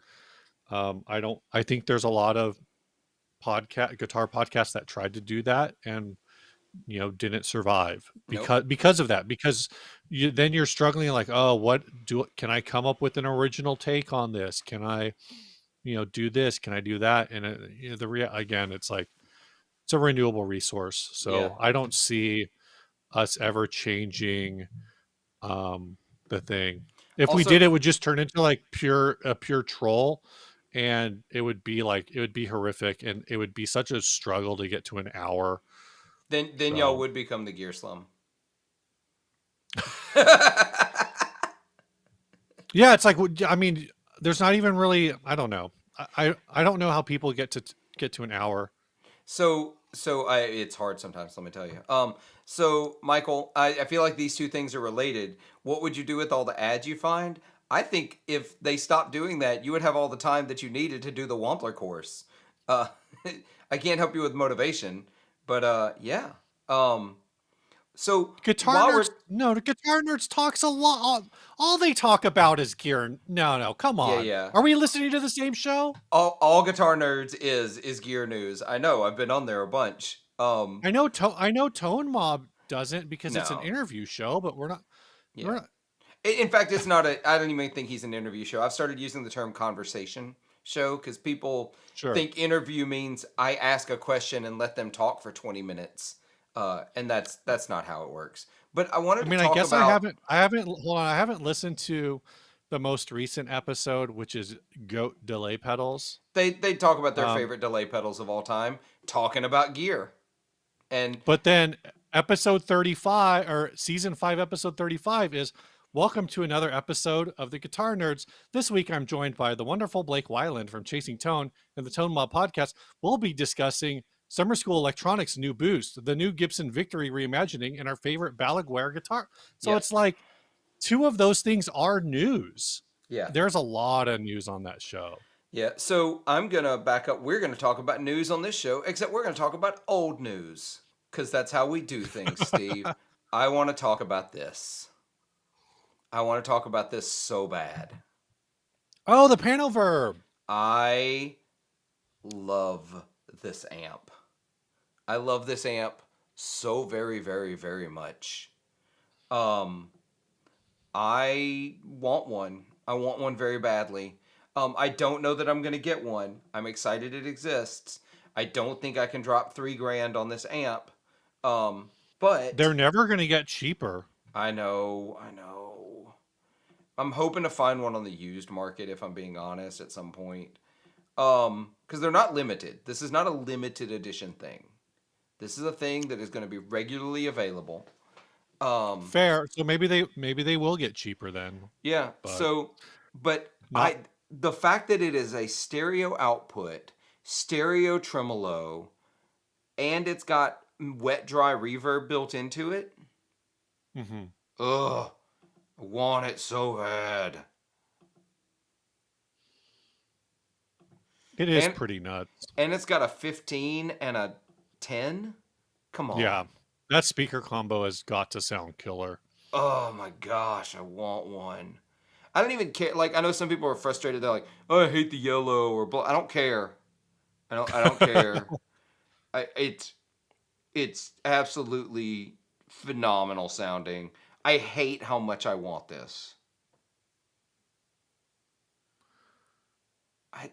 I don't. I think there's a lot of guitar podcasts that tried to do that, and didn't survive Nope. because of that. Because then you're struggling like, oh, can I come up with an original take on this? Can I, do this? Can I do that? And again, it's like it's a renewable resource, Yeah. so I don't see us ever changing um the thing. If we did, Also, it would just turn into like pure troll, and it would be horrific, and it would be such a struggle to get to an hour. then y'all So would become the Gear Slum. yeah, it's like I mean, there's not even really. I don't know. I don't know how people get to an hour. It's hard sometimes. Let me tell you. So Michael, I feel like these two things are related. What would you do with all the ads you find? I think if they stopped doing that, you would have all the time that you needed to do the Wampler course. Uh, I can't help you with motivation, but yeah. Um, so Guitar while we're nerds, no, the guitar nerds talks a lot. All they talk about is gear. No, come yeah, on. yeah. Are we listening to the same show? All guitar nerds is gear news. I know. I've been on there a bunch. I know Tone Mob doesn't because it's an No. interview show, but we're Yeah. not In fact, it's not a. I don't even think he's an interview show. I've started using the term conversation show because people sure. think interview means I ask a question and let them talk for 20 minutes, and that's not how it works. But I wanted I to mean, I talk guess about. I haven't hold on, I haven't listened to the most recent episode, which is Goat Delay Pedals. They talk about their Um, favorite delay pedals of all time, talking about gear, and But then episode 35 or season 5 episode 35 is welcome to another episode of the Guitar Nerds. This week I'm joined by the wonderful Blake Wyland from Chasing Tone and the Tone Mob podcast. We'll be discussing Summer School Electronics new boost, the new Gibson Victory reimagining, and our favorite Balaguer guitar. So yeah, it's like two of those things are news. yeah. There's a lot of news on that show. Yeah, so I'm gonna back up. We're gonna talk about news on this show, except we're gonna talk about old news because that's how we do things, Steve. I want to talk about this. I want to talk about this so bad. Oh, the panel verb. I love this amp. I love this amp so very, very, very much. Um, I want one. I want one very badly. I don't know that I'm gonna get one. I'm excited it exists. I don't think I can drop $3,000 on this amp. But They're never going to get cheaper. I know. I'm hoping to find one on the used market if I'm being honest at some point. Because they're not limited. This is not a limited edition thing. This is a thing that is going to be regularly available. Um, Fair. So maybe they will get cheaper then, yeah. but But not the fact that it is a stereo output, stereo tremolo, and it's got wet dry reverb built into it. mhm. Ugh, I want it so bad. It is And pretty nuts. it's got a 15 and a 10. Come Yeah. on. That speaker combo has got to sound killer. Oh my gosh, I want one. I don't even care. Like I know some people are frustrated. They're like, "Oh, I hate the yellow or black." I don't care. I don't care. It's absolutely phenomenal sounding. I hate how much I want this. I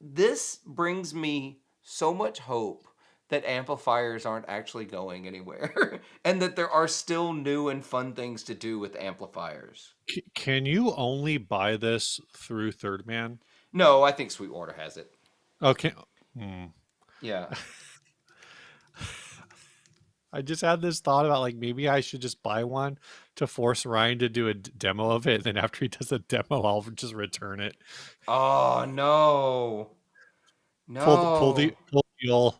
This brings me so much hope that amplifiers aren't actually going anywhere and that there are still new and fun things to do with amplifiers. Can you only buy this through Third Man? No, I think Sweetwater has it. Okay. Hmm. Yeah. I just had this thought about like maybe I should just buy one to force Ryan to do a demo of it. And then after he does a demo, I'll just return it. Oh no. No. Pull the old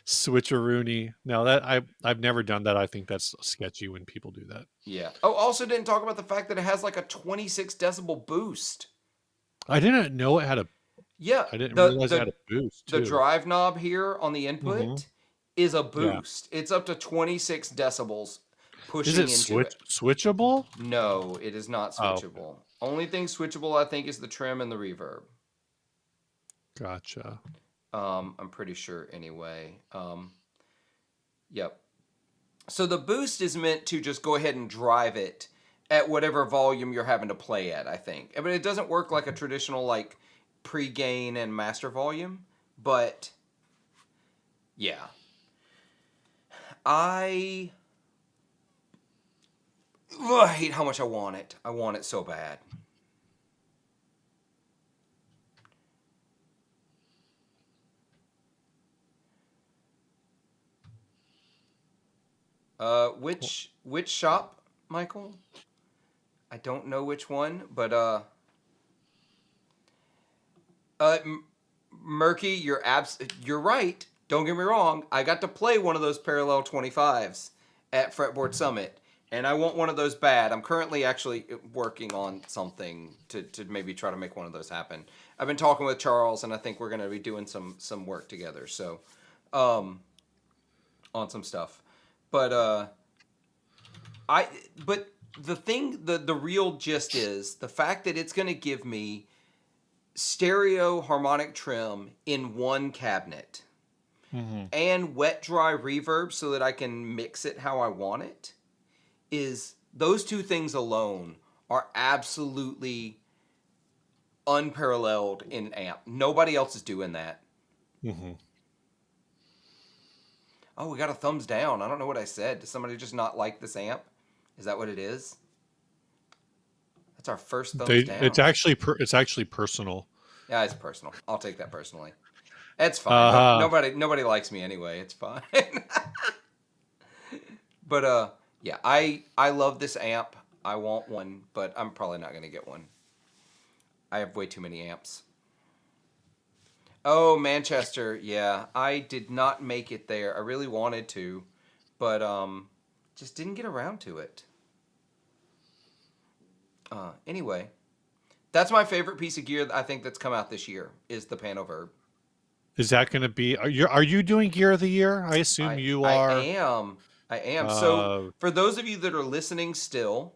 switcheroony. No, that I've never done that. I think that's sketchy when people do that. Yeah. Oh, also didn't talk about the fact that it has like a 26 decibel boost. I didn't know it had a Yeah, I didn't realize it had a boost the too. drive knob here on the Hmm. input is a Yeah. boost. It's up to 26 decibels Is pushing it into it. switchable? No, it is not Oh, okay. switchable. Only thing switchable I think is the trim and the reverb. Gotcha. I'm pretty sure anyway. Yep. So the boost is meant to just go ahead and drive it at whatever volume you're having to play at, I think. But it doesn't work like a traditional like pre-gain and master volume. But yeah. I I hate how much I want it. I want it so bad. Which shop, Michael? I don't know which one, but uh, Murky, you're right. Don't get me wrong. I got to play one of those parallel 25s at Fretboard Summit, and I want one of those bad. I'm currently actually working on something to maybe try to make one of those happen. I've been talking with Charles, and I think we're going to be doing some work together. So, um, on some stuff, but I but the real gist is the fact that it's going to give me stereo harmonic trim in one cabinet Hmm. and wet dry reverb so that I can mix it how I want it is those two things alone are absolutely unparalleled in amp. Nobody else is doing that. Hmm. Oh, we got a thumbs down. I don't know what I said. Does somebody just not like this amp? Is that what it is? That's our first thumbs down. It's actually personal. Yeah, it's personal. I'll take that personally. It's fine. No, Uh, nobody likes me anyway. It's fine. But yeah, I love this amp. I want one, but I'm probably not gonna get one. I have way too many amps. Oh, Manchester. Yeah, I did not make it there. I really wanted to, but just didn't get around to it. Anyway, that's my favorite piece of gear I think that's come out this year is the Panoverb. is that going to be? Are you doing Gear of the Year? I assume I you I are. am. I am. So Uh, for those of you that are listening still,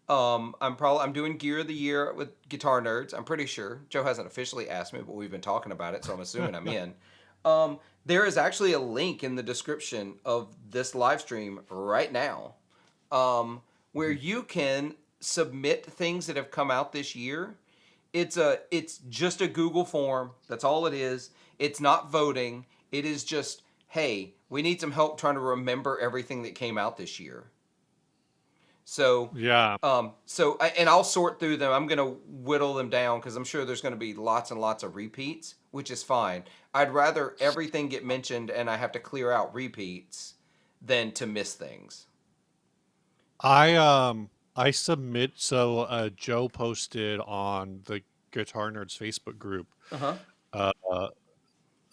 I'm doing Gear of the Year with Guitar Nerds. I'm pretty sure. Joe hasn't officially asked me, but we've been talking about it, so I'm assuming I'm in. There is actually a link in the description of this live stream right now, where you can submit things that have come out this year. It's just a Google form. That's all it is. It's not voting. It is just, hey, we need some help trying to remember everything that came out this year. So, yeah, and I'll sort through them. I'm gonna whittle them down because I'm sure there's gonna be lots and lots of repeats, which is fine. I'd rather everything get mentioned and I have to clear out repeats than to miss things. I submit. So Joe posted on the Guitar Nerds Facebook group Uh huh. uh,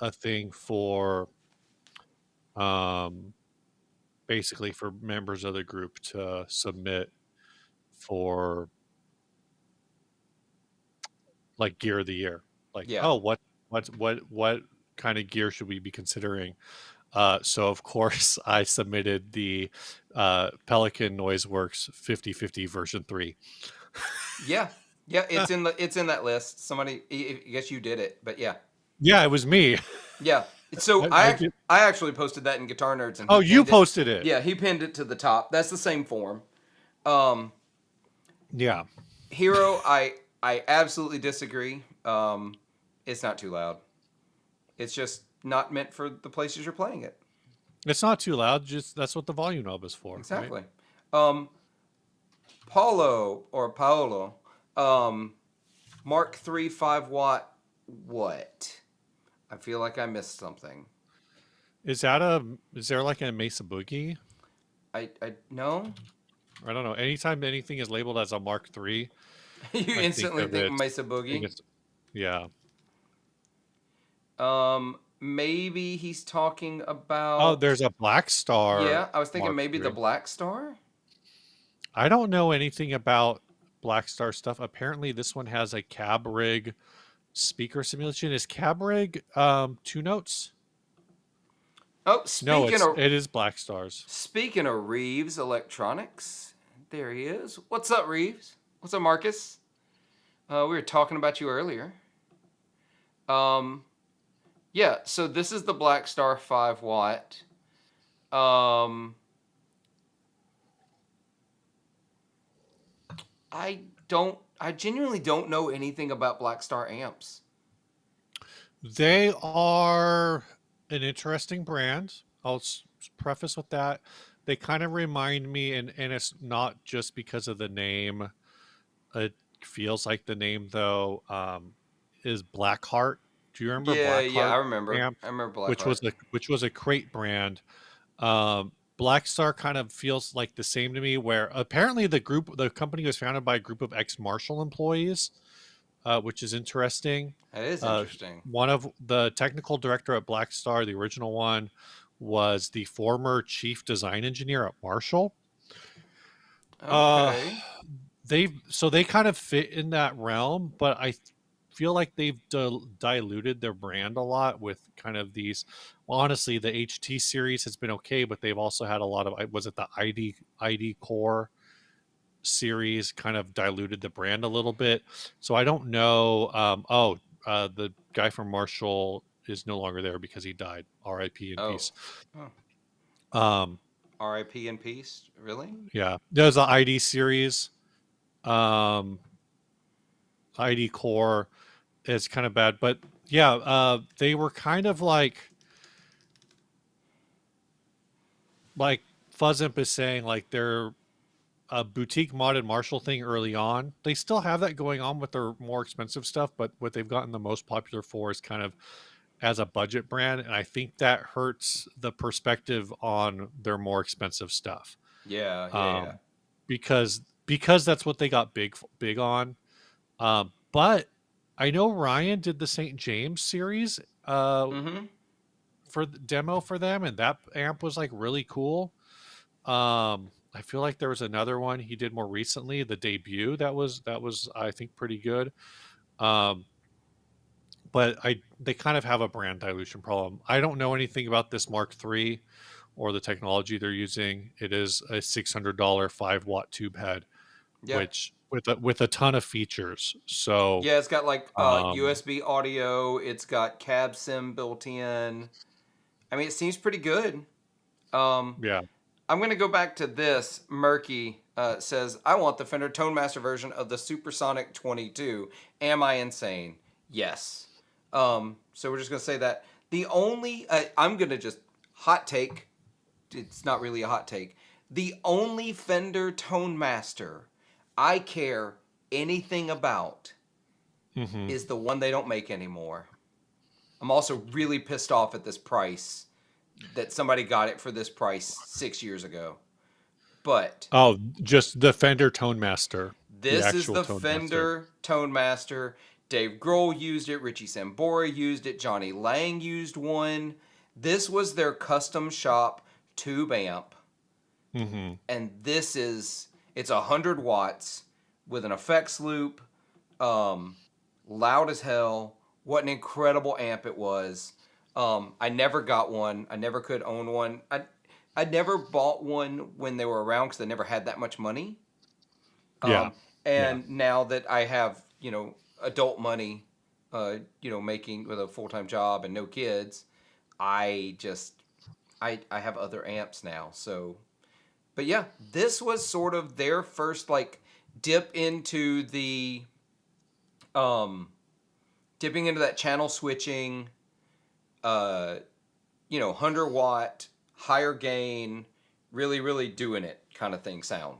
a thing for um basically for members of the group to submit for like Gear of the Year. Like, Yeah. oh, what kind of gear should we be considering? So of course I submitted the Pelican Noiseworks 5050 version 3. Yeah. Yeah. It's in that list. Somebody, I guess you did it, but yeah. Yeah, it was me. Yeah. So I did. I actually posted that in Guitar Nerds, and he Oh, you pinned it. posted it. Yeah, he pinned it to the top. That's the same form. Um, Yeah. Hero, I absolutely disagree. It's not too loud. It's just not meant for the places you're playing it. It's not too loud, just that's what the volume knob is for, right? Exactly. Um, Paulo or Paolo, um, Mark 3 5 watt. What? I feel like I missed something. Is there like a Mesa Boogie? I no. I don't know. Anytime anything is labeled as a Mark III, You I think instantly of think it. Mesa I think Boogie. it's yeah. Maybe he's talking Oh, about. there's a Black Star Yeah, I was thinking Mark maybe the III. Black Star. I don't know anything about Black Star stuff. Apparently, this one has a cab rig speaker simulation. Is cab rig two notes? Oh, No, it is Black Stars. speaking of Reeves Electronics, there he is. What's up, Reeves? What's up, Marcus? We were talking about you earlier. Um, yeah. So this is the Black Star 5 watt. Um, I genuinely don't know anything about Black Star amps. They are an interesting brand. Preface with that. They kind of remind me, and it's not just because of the name. It feels like the name though. Is Blackheart. Do you remember Yeah, yeah, Blackheart I remember. amp? I remember Which was Blackheart. a crate brand. Black Star kind of feels like the same to me. Where apparently the company was founded by a group of ex Marshall employees, which is interesting. That is Uh, interesting. one of the technical director at Black Star, the original one, was the former chief design engineer at Marshall. Uh, Okay. they kind of fit in that realm, but I feel like they've diluted their brand a lot with kind of these. Well, honestly, the HT series has been okay, but they've also had a lot of, was it the ID core series kind of diluted the brand a little bit. So I don't know. The guy from Marshall is no longer there because he died. R.I.P. in Oh. peace. Huh. Um, R.I.P. in peace. Really? yeah, there's the ID series. Um, ID core is kind of bad, but yeah, they were kind of like Fuzzimp is saying, like they're a boutique modded Marshall thing early on. They still have that going on with their more expensive stuff, but what they've gotten the most popular for is kind of as a budget brand, and I think that hurts the perspective on their more expensive stuff. Yeah, yeah, yeah. Um, because that's what they got big on. But I know Ryan did the St. James series Mm-hmm. for the demo for them, and that amp was like really cool. I feel like there was another one he did more recently, the debut, that was I think pretty good. Um, but I they kind of have a brand dilution problem. I don't know anything about this Mark III or the technology they're using. It is a $600 5-watt tube head, Yeah. which with a ton of features. So Yeah, it's got like um, USB audio. It's got cab sim built in. I mean, it seems pretty good. Um, yeah, I'm going to go back to this. Murky says, I want the Fender Tone Master version of the Supersonic 22. Am I insane? Yes. So we're just going to say that. The only, I'm going to just hot take. It's not really a hot take. The only Fender Tone Master I care anything about hmm is the one they don't make anymore. I'm also really pissed off at this price that somebody got it for this price 6 years ago. But oh, just the Fender Tone Master, the this is actual the Tone Master. Fender Tone Master. Dave Grohl used it. Richie Sambora used it. Johnny Lang used one. This was their custom shop tube amp. hmm And it's 100 watts with an effects loop, um, loud as hell. What an incredible amp it was. I never got one. I never could own one. I never bought one when they were around because I never had that much money. Yeah, Um, yeah. and now that I have, adult money, making with a full time job and no kids, I just I have other amps now. So, but yeah, this was sort of their first like dip into the um dipping into that channel switching, uh, 100 watt, higher gain, really doing it kind of thing sound.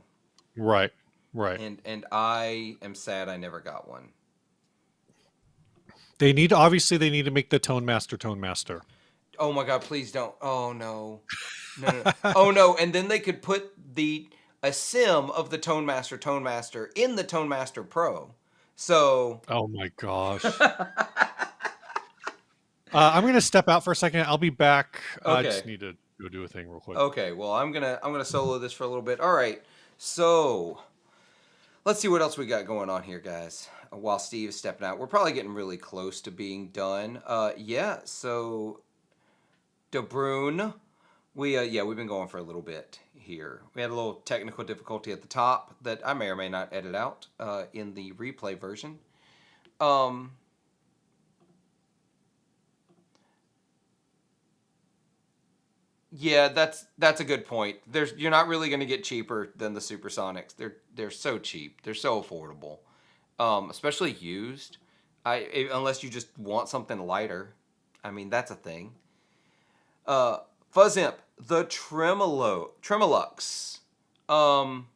Right, right. And I am sad I never got one. They need to make the Tone Master Tone Master. Oh my god, please don't. Oh no. No, no. Oh no, and then they could put the a sim of the Tone Master in the Tone Master Pro. So Oh my gosh. I'm gonna step out for a second. I'll be back. I just okay. need to go do a thing real quick. Okay, well I'm gonna solo this for a little bit. All right, so let's see what else we got going on here, guys. While Steve is stepping out, we're probably getting really close to being done. Yeah. So De Bruyne, we've been going for a little bit here. We had a little technical difficulty at the top that I may or may not edit out in the replay version. Um, Yeah, that's a good point. You're not really going to get cheaper than the Supersonics. They're so cheap. They're so affordable, especially used. Unless you just want something lighter. I mean, that's a thing. Uh, Fuzz Imp, the Tremolux. Um,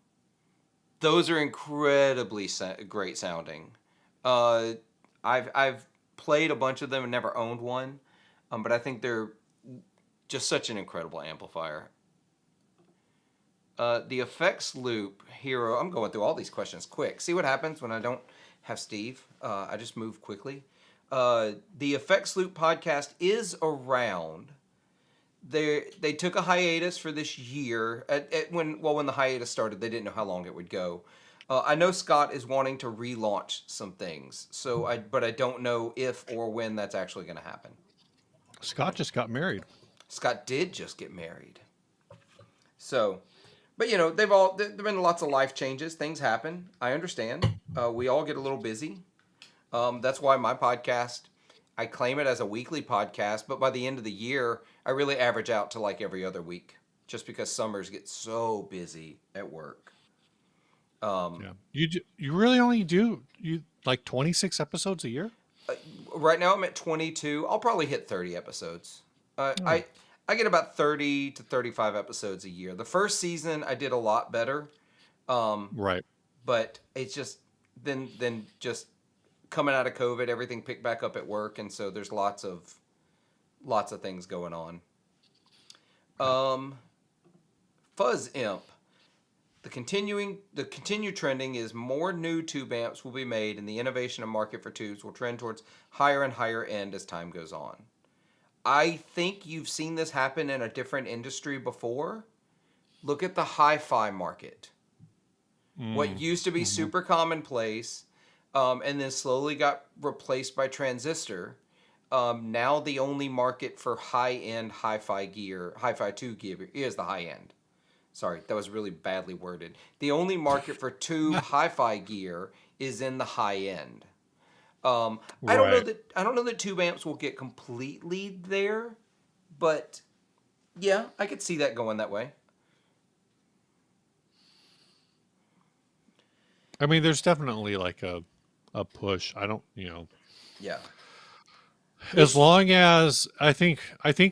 those are incredibly great sounding. Uh, I've played a bunch of them and never owned one, but I think they're just such an incredible amplifier. The effects loop hero. I'm going through all these questions quick. See what happens when I don't have Steve. I just move quickly. The effects loop podcast is around. They took a hiatus for this year. When the hiatus started, they didn't know how long it would go. I know Scott is wanting to relaunch some things. But I don't know if or when that's actually going to happen. Scott just got married. Scott did just get married. So, but there've been lots of life changes. Things happen. I understand. We all get a little busy. That's why my podcast, I claim it as a weekly podcast, but by the end of the year, I really average out to like every other week, just because summers get so busy at work. Yeah, you really only do you like 26 episodes a year? Right now, I'm at 22. I'll probably hit 30 episodes. Uh, Oh, I I get about 30 to 35 episodes a year. The first season, I did a lot better. Um, right. but it's just then just coming out of COVID, everything picked back up at work, and so there's lots of things going on. Okay. Um, Fuzz Imp. The continued trending is more new tube amps will be made, and the innovation and market for tubes will trend towards higher and higher end as time goes on. I think you've seen this happen in a different industry before. Look at the hi-fi market. What Mm, used to be hmm. super commonplace, and then slowly got replaced by transistor. Now the only market for high-end hi-fi gear, hi-fi 2 gear, is the high end. Sorry, that was really badly worded. The only market for tube hi-fi gear is in the high end. Right. I don't know that tube amps will get completely there, but yeah, I could see that going that way. I mean, there's definitely like a push. I don't, Yeah, as it's long as I think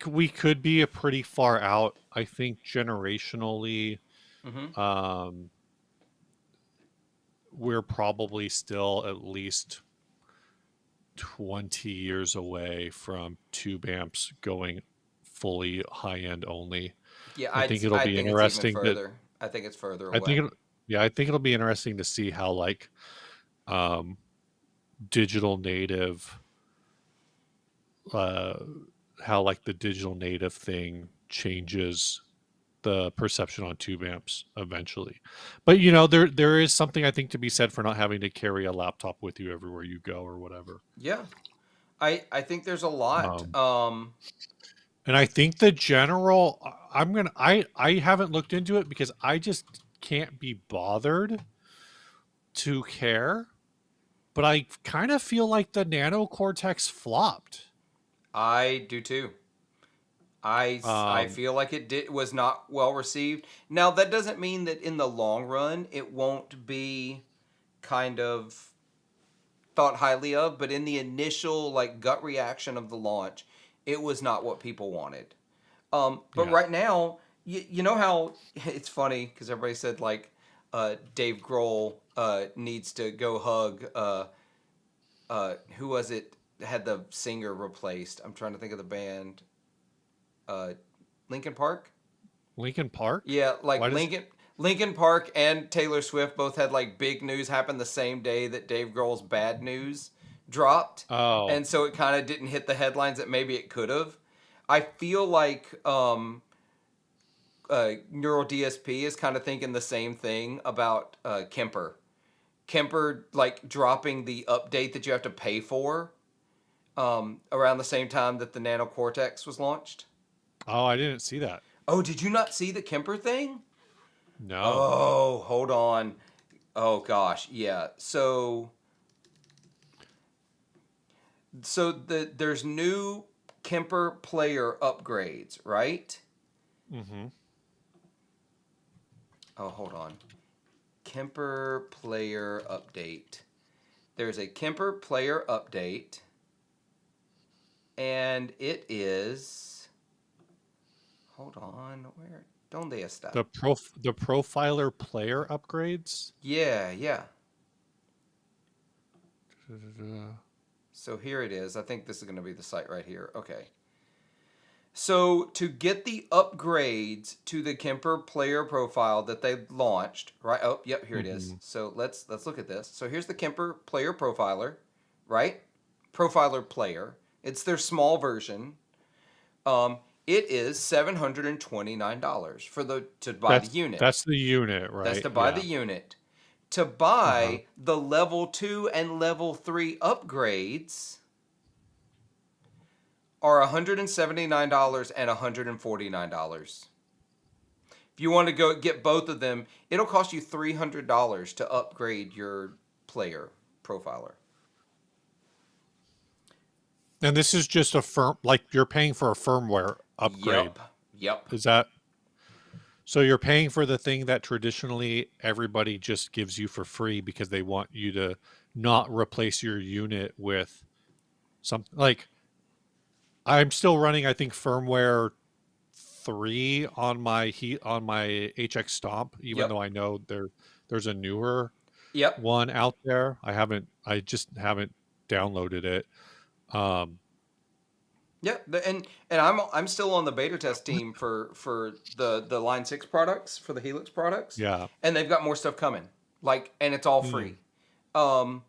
we could be a pretty far out. I think generationally, mm-hmm. um, we're probably still at least 20 years away from tube amps going fully high end only. Yeah, I think it'll I be think it's even interesting that further. I think it's further I away. think it, yeah, I think it'll be interesting to see how like um, digital native, uh, how like the digital native thing changes the perception on tube amps eventually. But there is something I think to be said for not having to carry a laptop with you everywhere you go or whatever. Yeah, I think there's a lot. Um, and I think the general, I haven't looked into it because I just can't be bothered to care. But I kind of feel like the Nano Cortex flopped. I do too. I Um, feel like it was not well received. Now that doesn't mean that in the long run it won't be kind of thought highly of, but in the initial like gut reaction of the launch, it was not what people wanted. But yeah. right now, you know how it's funny because everybody said like Dave Grohl needs to go hug who was it that had the singer replaced? I'm trying to think of the band. Uh, Lincoln Park. Lincoln Park? Yeah, like Why does Lincoln Park and Taylor Swift both had like big news happen the same day that Dave Grohl's Bad News dropped, Oh, and so it kind of didn't hit the headlines that maybe it could have. I feel like Neural DSP is kind of thinking the same thing about Kemper. Kemper like dropping the update that you have to pay for around the same time that the Nano Cortex was launched. oh, I didn't see that. Oh, did you not see the Kemper thing? No. Oh, hold on. Oh gosh, yeah. So there's new Kemper player upgrades, right? Mm-hmm. Oh, hold on. Kemper player update. There's a Kemper player update, and it is. Hold on, where? Donde está? The profiler player upgrades. Yeah, yeah. Da-da-da. So here it is. I think this is going to be the site right here. Okay. So to get the upgrades to the Kemper player profile that they launched, right? Oh, yep, here it is. Mhm. So let's look at this. So here's the Kemper player profiler, right? Profiler player. It's their small version. Um, it is $729 for the to buy the unit. That's the unit, That's right? to buy the Yeah. unit. To Uh-huh. buy the level 2 and level 3 upgrades are $179 and $149. If you want to go get both of them, it'll cost you $300 to upgrade your player profiler. And this is just a like you're paying for a firmware upgrade. Yep. Yep. Is that so you're paying for the thing that traditionally everybody just gives you for free because they want you to not replace your unit with something like I'm still running I think firmware 3 on my HX Stomp even Yep. though I know there's a newer Yep. one out there. I just haven't downloaded it. Um Yep. And I'm still on the beta test team for the Line 6 products, for the Helix products, yeah. and they've got more stuff coming. Like, and it's all Mm, free. Um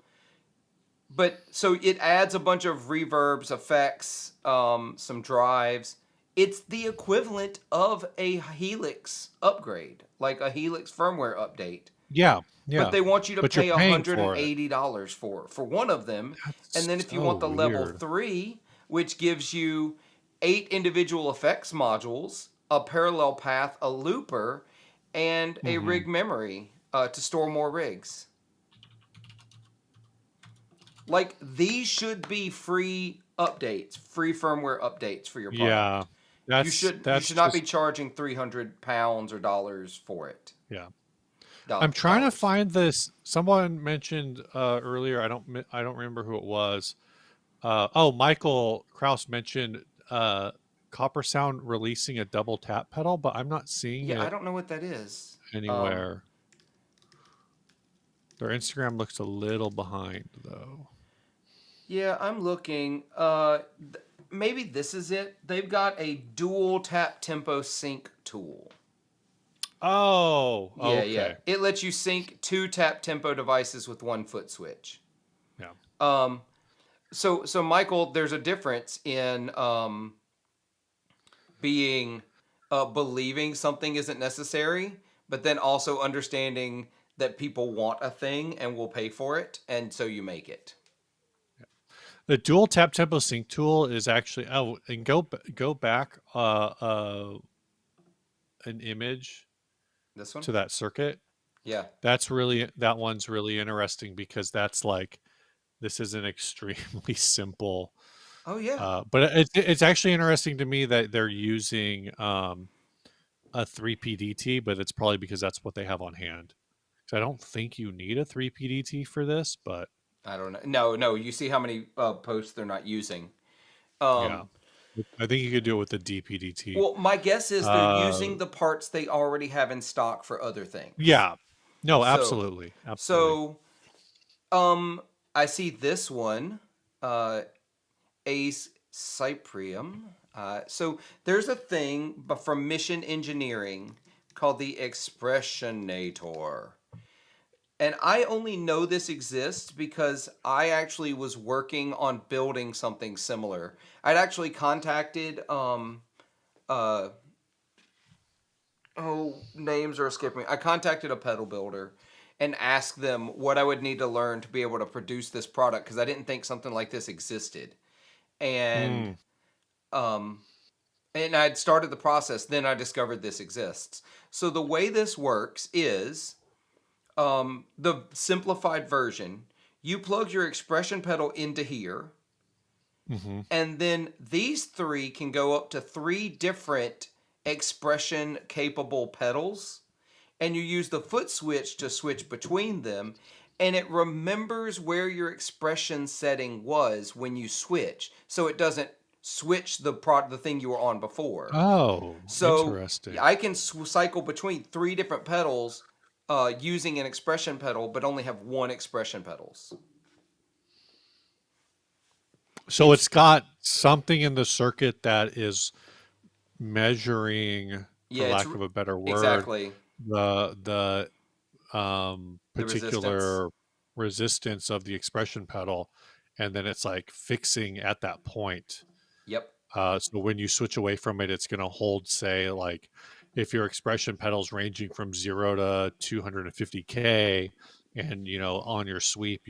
but so it adds a bunch of reverbs, effects, some drives. It's the equivalent of a Helix upgrade, like a Helix firmware update. yeah, But yeah. they want you to But you're pay paying for it. $180 for one of them. And That's then if you so want the level weird. 3, which gives you 8 individual effects modules, a parallel path, a looper, and a Mhm. rig memory to store more rigs. Like, these should be free updates, free firmware updates for your Yeah. product. You That's should not be just charging £300 or dollars for it. yeah. I'm trying to Dollars. find this. Someone mentioned earlier. I don't remember who it was. Oh, Michael Kraus mentioned Copper Sound releasing a double tap pedal, but I'm not seeing Yeah, I it don't know what that is. anywhere. Their Instagram looks a little behind though. Yeah, I'm looking. Maybe this is it. They've got a dual tap tempo sync tool. Oh, Yeah, yeah. okay. It lets you sync 2 tap tempo devices with 1 foot switch. Yeah. Um, so Michael, there's a difference in being believing something isn't necessary, but then also understanding that people want a thing and will pay for it, and so you make it. The dual tap tempo sync tool is actually and go back an image This one? to that circuit. Yeah. That one's really interesting because that's like this is an extremely simple Oh yeah. but it's actually interesting to me that they're using a 3PDT, but it's probably because that's what they have on hand. So I don't think you need a 3PDT for this, but I don't know. No, no. You see how many posts they're not using. yeah. Um, I think you could do it with the DPDT. well, my guess is they're Uh using the parts they already have in stock for other things. yeah. No, So, absolutely. Absolutely. so um, I see this one, Ace Cyprium. So there's a thing from Mission Engineering called the Expressionator. And I only know this exists because I actually was working on building something similar. I'd actually contacted uh names are escaping me. I contacted a pedal builder and asked them what I would need to learn to be able to produce this product because I didn't think something like this existed. And Mm, um and I'd started the process, then I discovered this exists. So the way this works is the simplified version, you plug your expression pedal into here, mhm. and then these three can go up to 3 different expression capable pedals, and you use the foot switch to switch between them, and it remembers where your expression setting was when you switch, so it doesn't switch the thing you were on before. Oh, So interesting. I can cycle between three different pedals using an expression pedal, but only have one expression pedals. So It's it's got something in the circuit that is measuring, for yeah, it's lack of a better word, exactly the the resistance. particular resistance of the expression pedal, and then it's like fixing at that point. Yep, So when you switch away from it, it's going to hold, say, like if your expression pedal's ranging from 0 to 250K, and on your sweep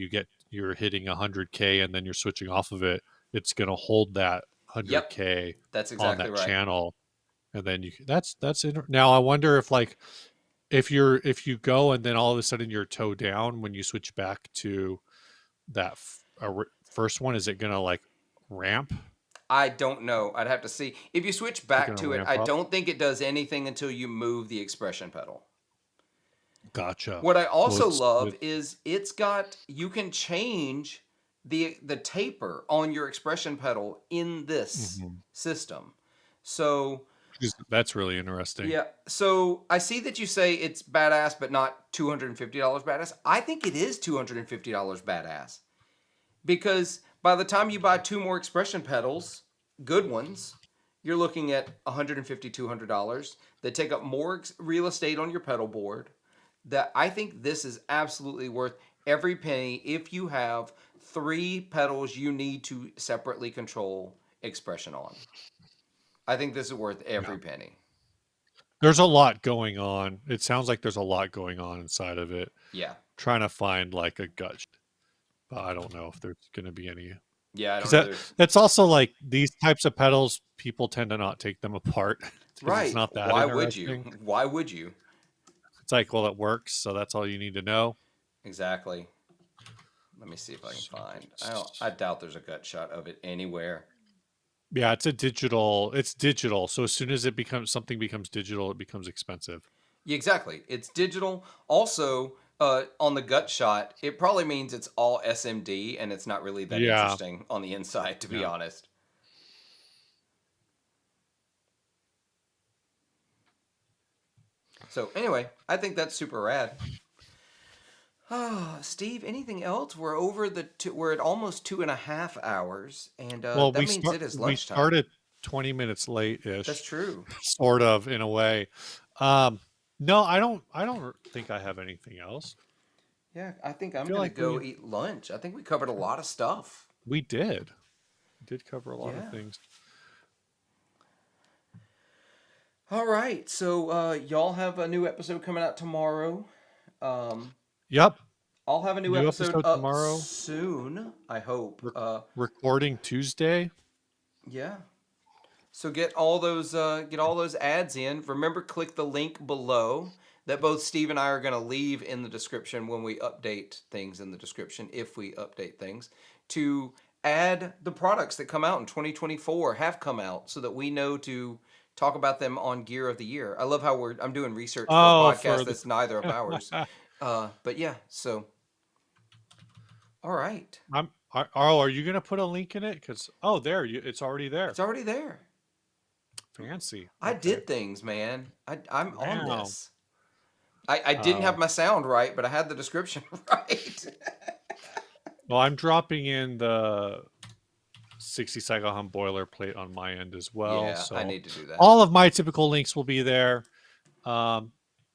you're hitting 100K, and then you're switching off of it, it's going to hold that yep, 100K that's on exactly that right. channel, and then now I wonder if, like, if you go and then all of a sudden you're toe down when you switch back to that first one, is it going to like ramp? I don't know. I'd have to see. If you switch Is it back going to to it, ramp I up? don't think it does anything until you move the expression pedal. Gotcha. What I Well, also it's love it, is it's got you can change the taper on your expression pedal in this mhm. system. So That's really interesting. yeah, so I see that you say it's badass, but not $250 badass. I think it is $250 badass because by the time you buy two more expression pedals, good ones, you're looking at $150, $200. They take up more real estate on your pedal board. That I think this is absolutely worth every penny if you have three pedals you need to separately control expression on. I think this is worth Yeah. every penny. There's a lot going on. It sounds like there's a lot going on inside of it. Yeah. Trying to find like a but I don't know if there's going to be any, Yeah, I because don't either. that's also like these types of pedals. People tend to not take them apart because it's Right. not that Why would you? interesting. Why would you? It's like, well, it works, so that's all you need to know. Exactly. Let me see if I can So find. I doubt there's a gut shot of it anywhere. yeah, it's digital. So as soon as something becomes digital, it becomes expensive. Yeah, exactly. It's digital. Also, on the gut shot, it probably means it's all SMD and it's not really that Yeah. interesting on the inside, to be Yeah. honest. So anyway, I think that's super rad. Oh, Steve, anything else? We're over we're at almost 2.5 hours, and Well, that means it is we lunchtime. started 20 minutes late That's ish, true. sort of, in a way. Um, no, I don't think I have anything else. Yeah, I think I I'm feel gonna like go eat lunch. I think we covered a lot of stuff. we did cover a lot of Yeah. things. All right. So y'all have a new episode coming out tomorrow. Um, Yep. I'll have a new New episode episode up tomorrow. soon. I hope. Re- Recording Tuesday. Yeah. So get all those ads in. Remember, click the link below that both Steve and I are going to leave in the description when we update things in the description, if we update things, to add the products that come out in 2024 have come out so that we know to talk about them on Gear of the Year. I love how I'm doing research for a Oh, podcast for that's neither of ours. But yeah, so all right, are you gonna put a link in it? Because it's already there. it's already there. Fancy. I Okay. did things, man. I'm on Wow. this. I didn't Uh, have my sound right, but I had the description right. well, I'm dropping in the 60 cycle hum boilerplate on my end as well. Yeah, I So need to do that. all of my typical links will be there. Um,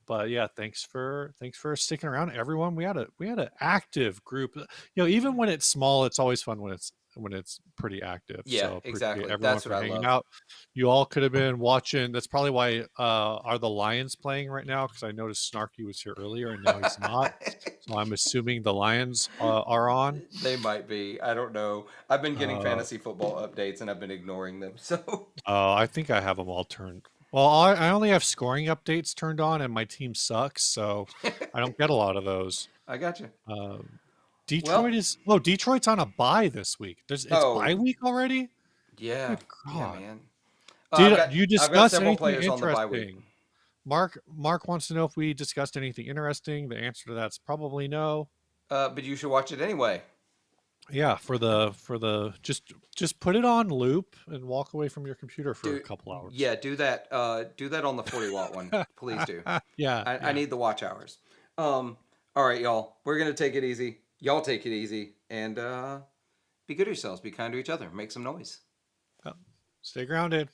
but yeah, thanks for sticking around, everyone. We had an active group. Even when it's small, it's always fun when it's pretty active. Yeah, So appreciate exactly. everyone That's for what I hanging love. out. You all could have been watching. That's probably why are the Lions playing right now? Because I noticed Snarky was here earlier and now he's not. So I'm assuming the Lions are on. They might be. I don't know. I've been getting Uh, fantasy football updates and I've been ignoring them. So I think I have them all turned. Well, I only have scoring updates turned on, and my team sucks, so I don't get a lot of those. I got you. Um, Well, Detroit's on a bye this week. It's bye oh week already. yeah, Good yeah, God. man. Did you I've got discuss several anything players on the bye week. interesting? Mark wants to know if we discussed anything interesting. The answer to that's probably no. But you should watch it anyway. Yeah, for the just put it on loop and walk away from your computer for a Do couple hours. yeah, do that. Do that on the 40-watt one, please do. Yeah, I yeah. need the watch hours. All right, y'all. We're gonna take it easy. Y'all take it easy, and be good to yourselves. Be kind to each other. Make some noise. Stay grounded.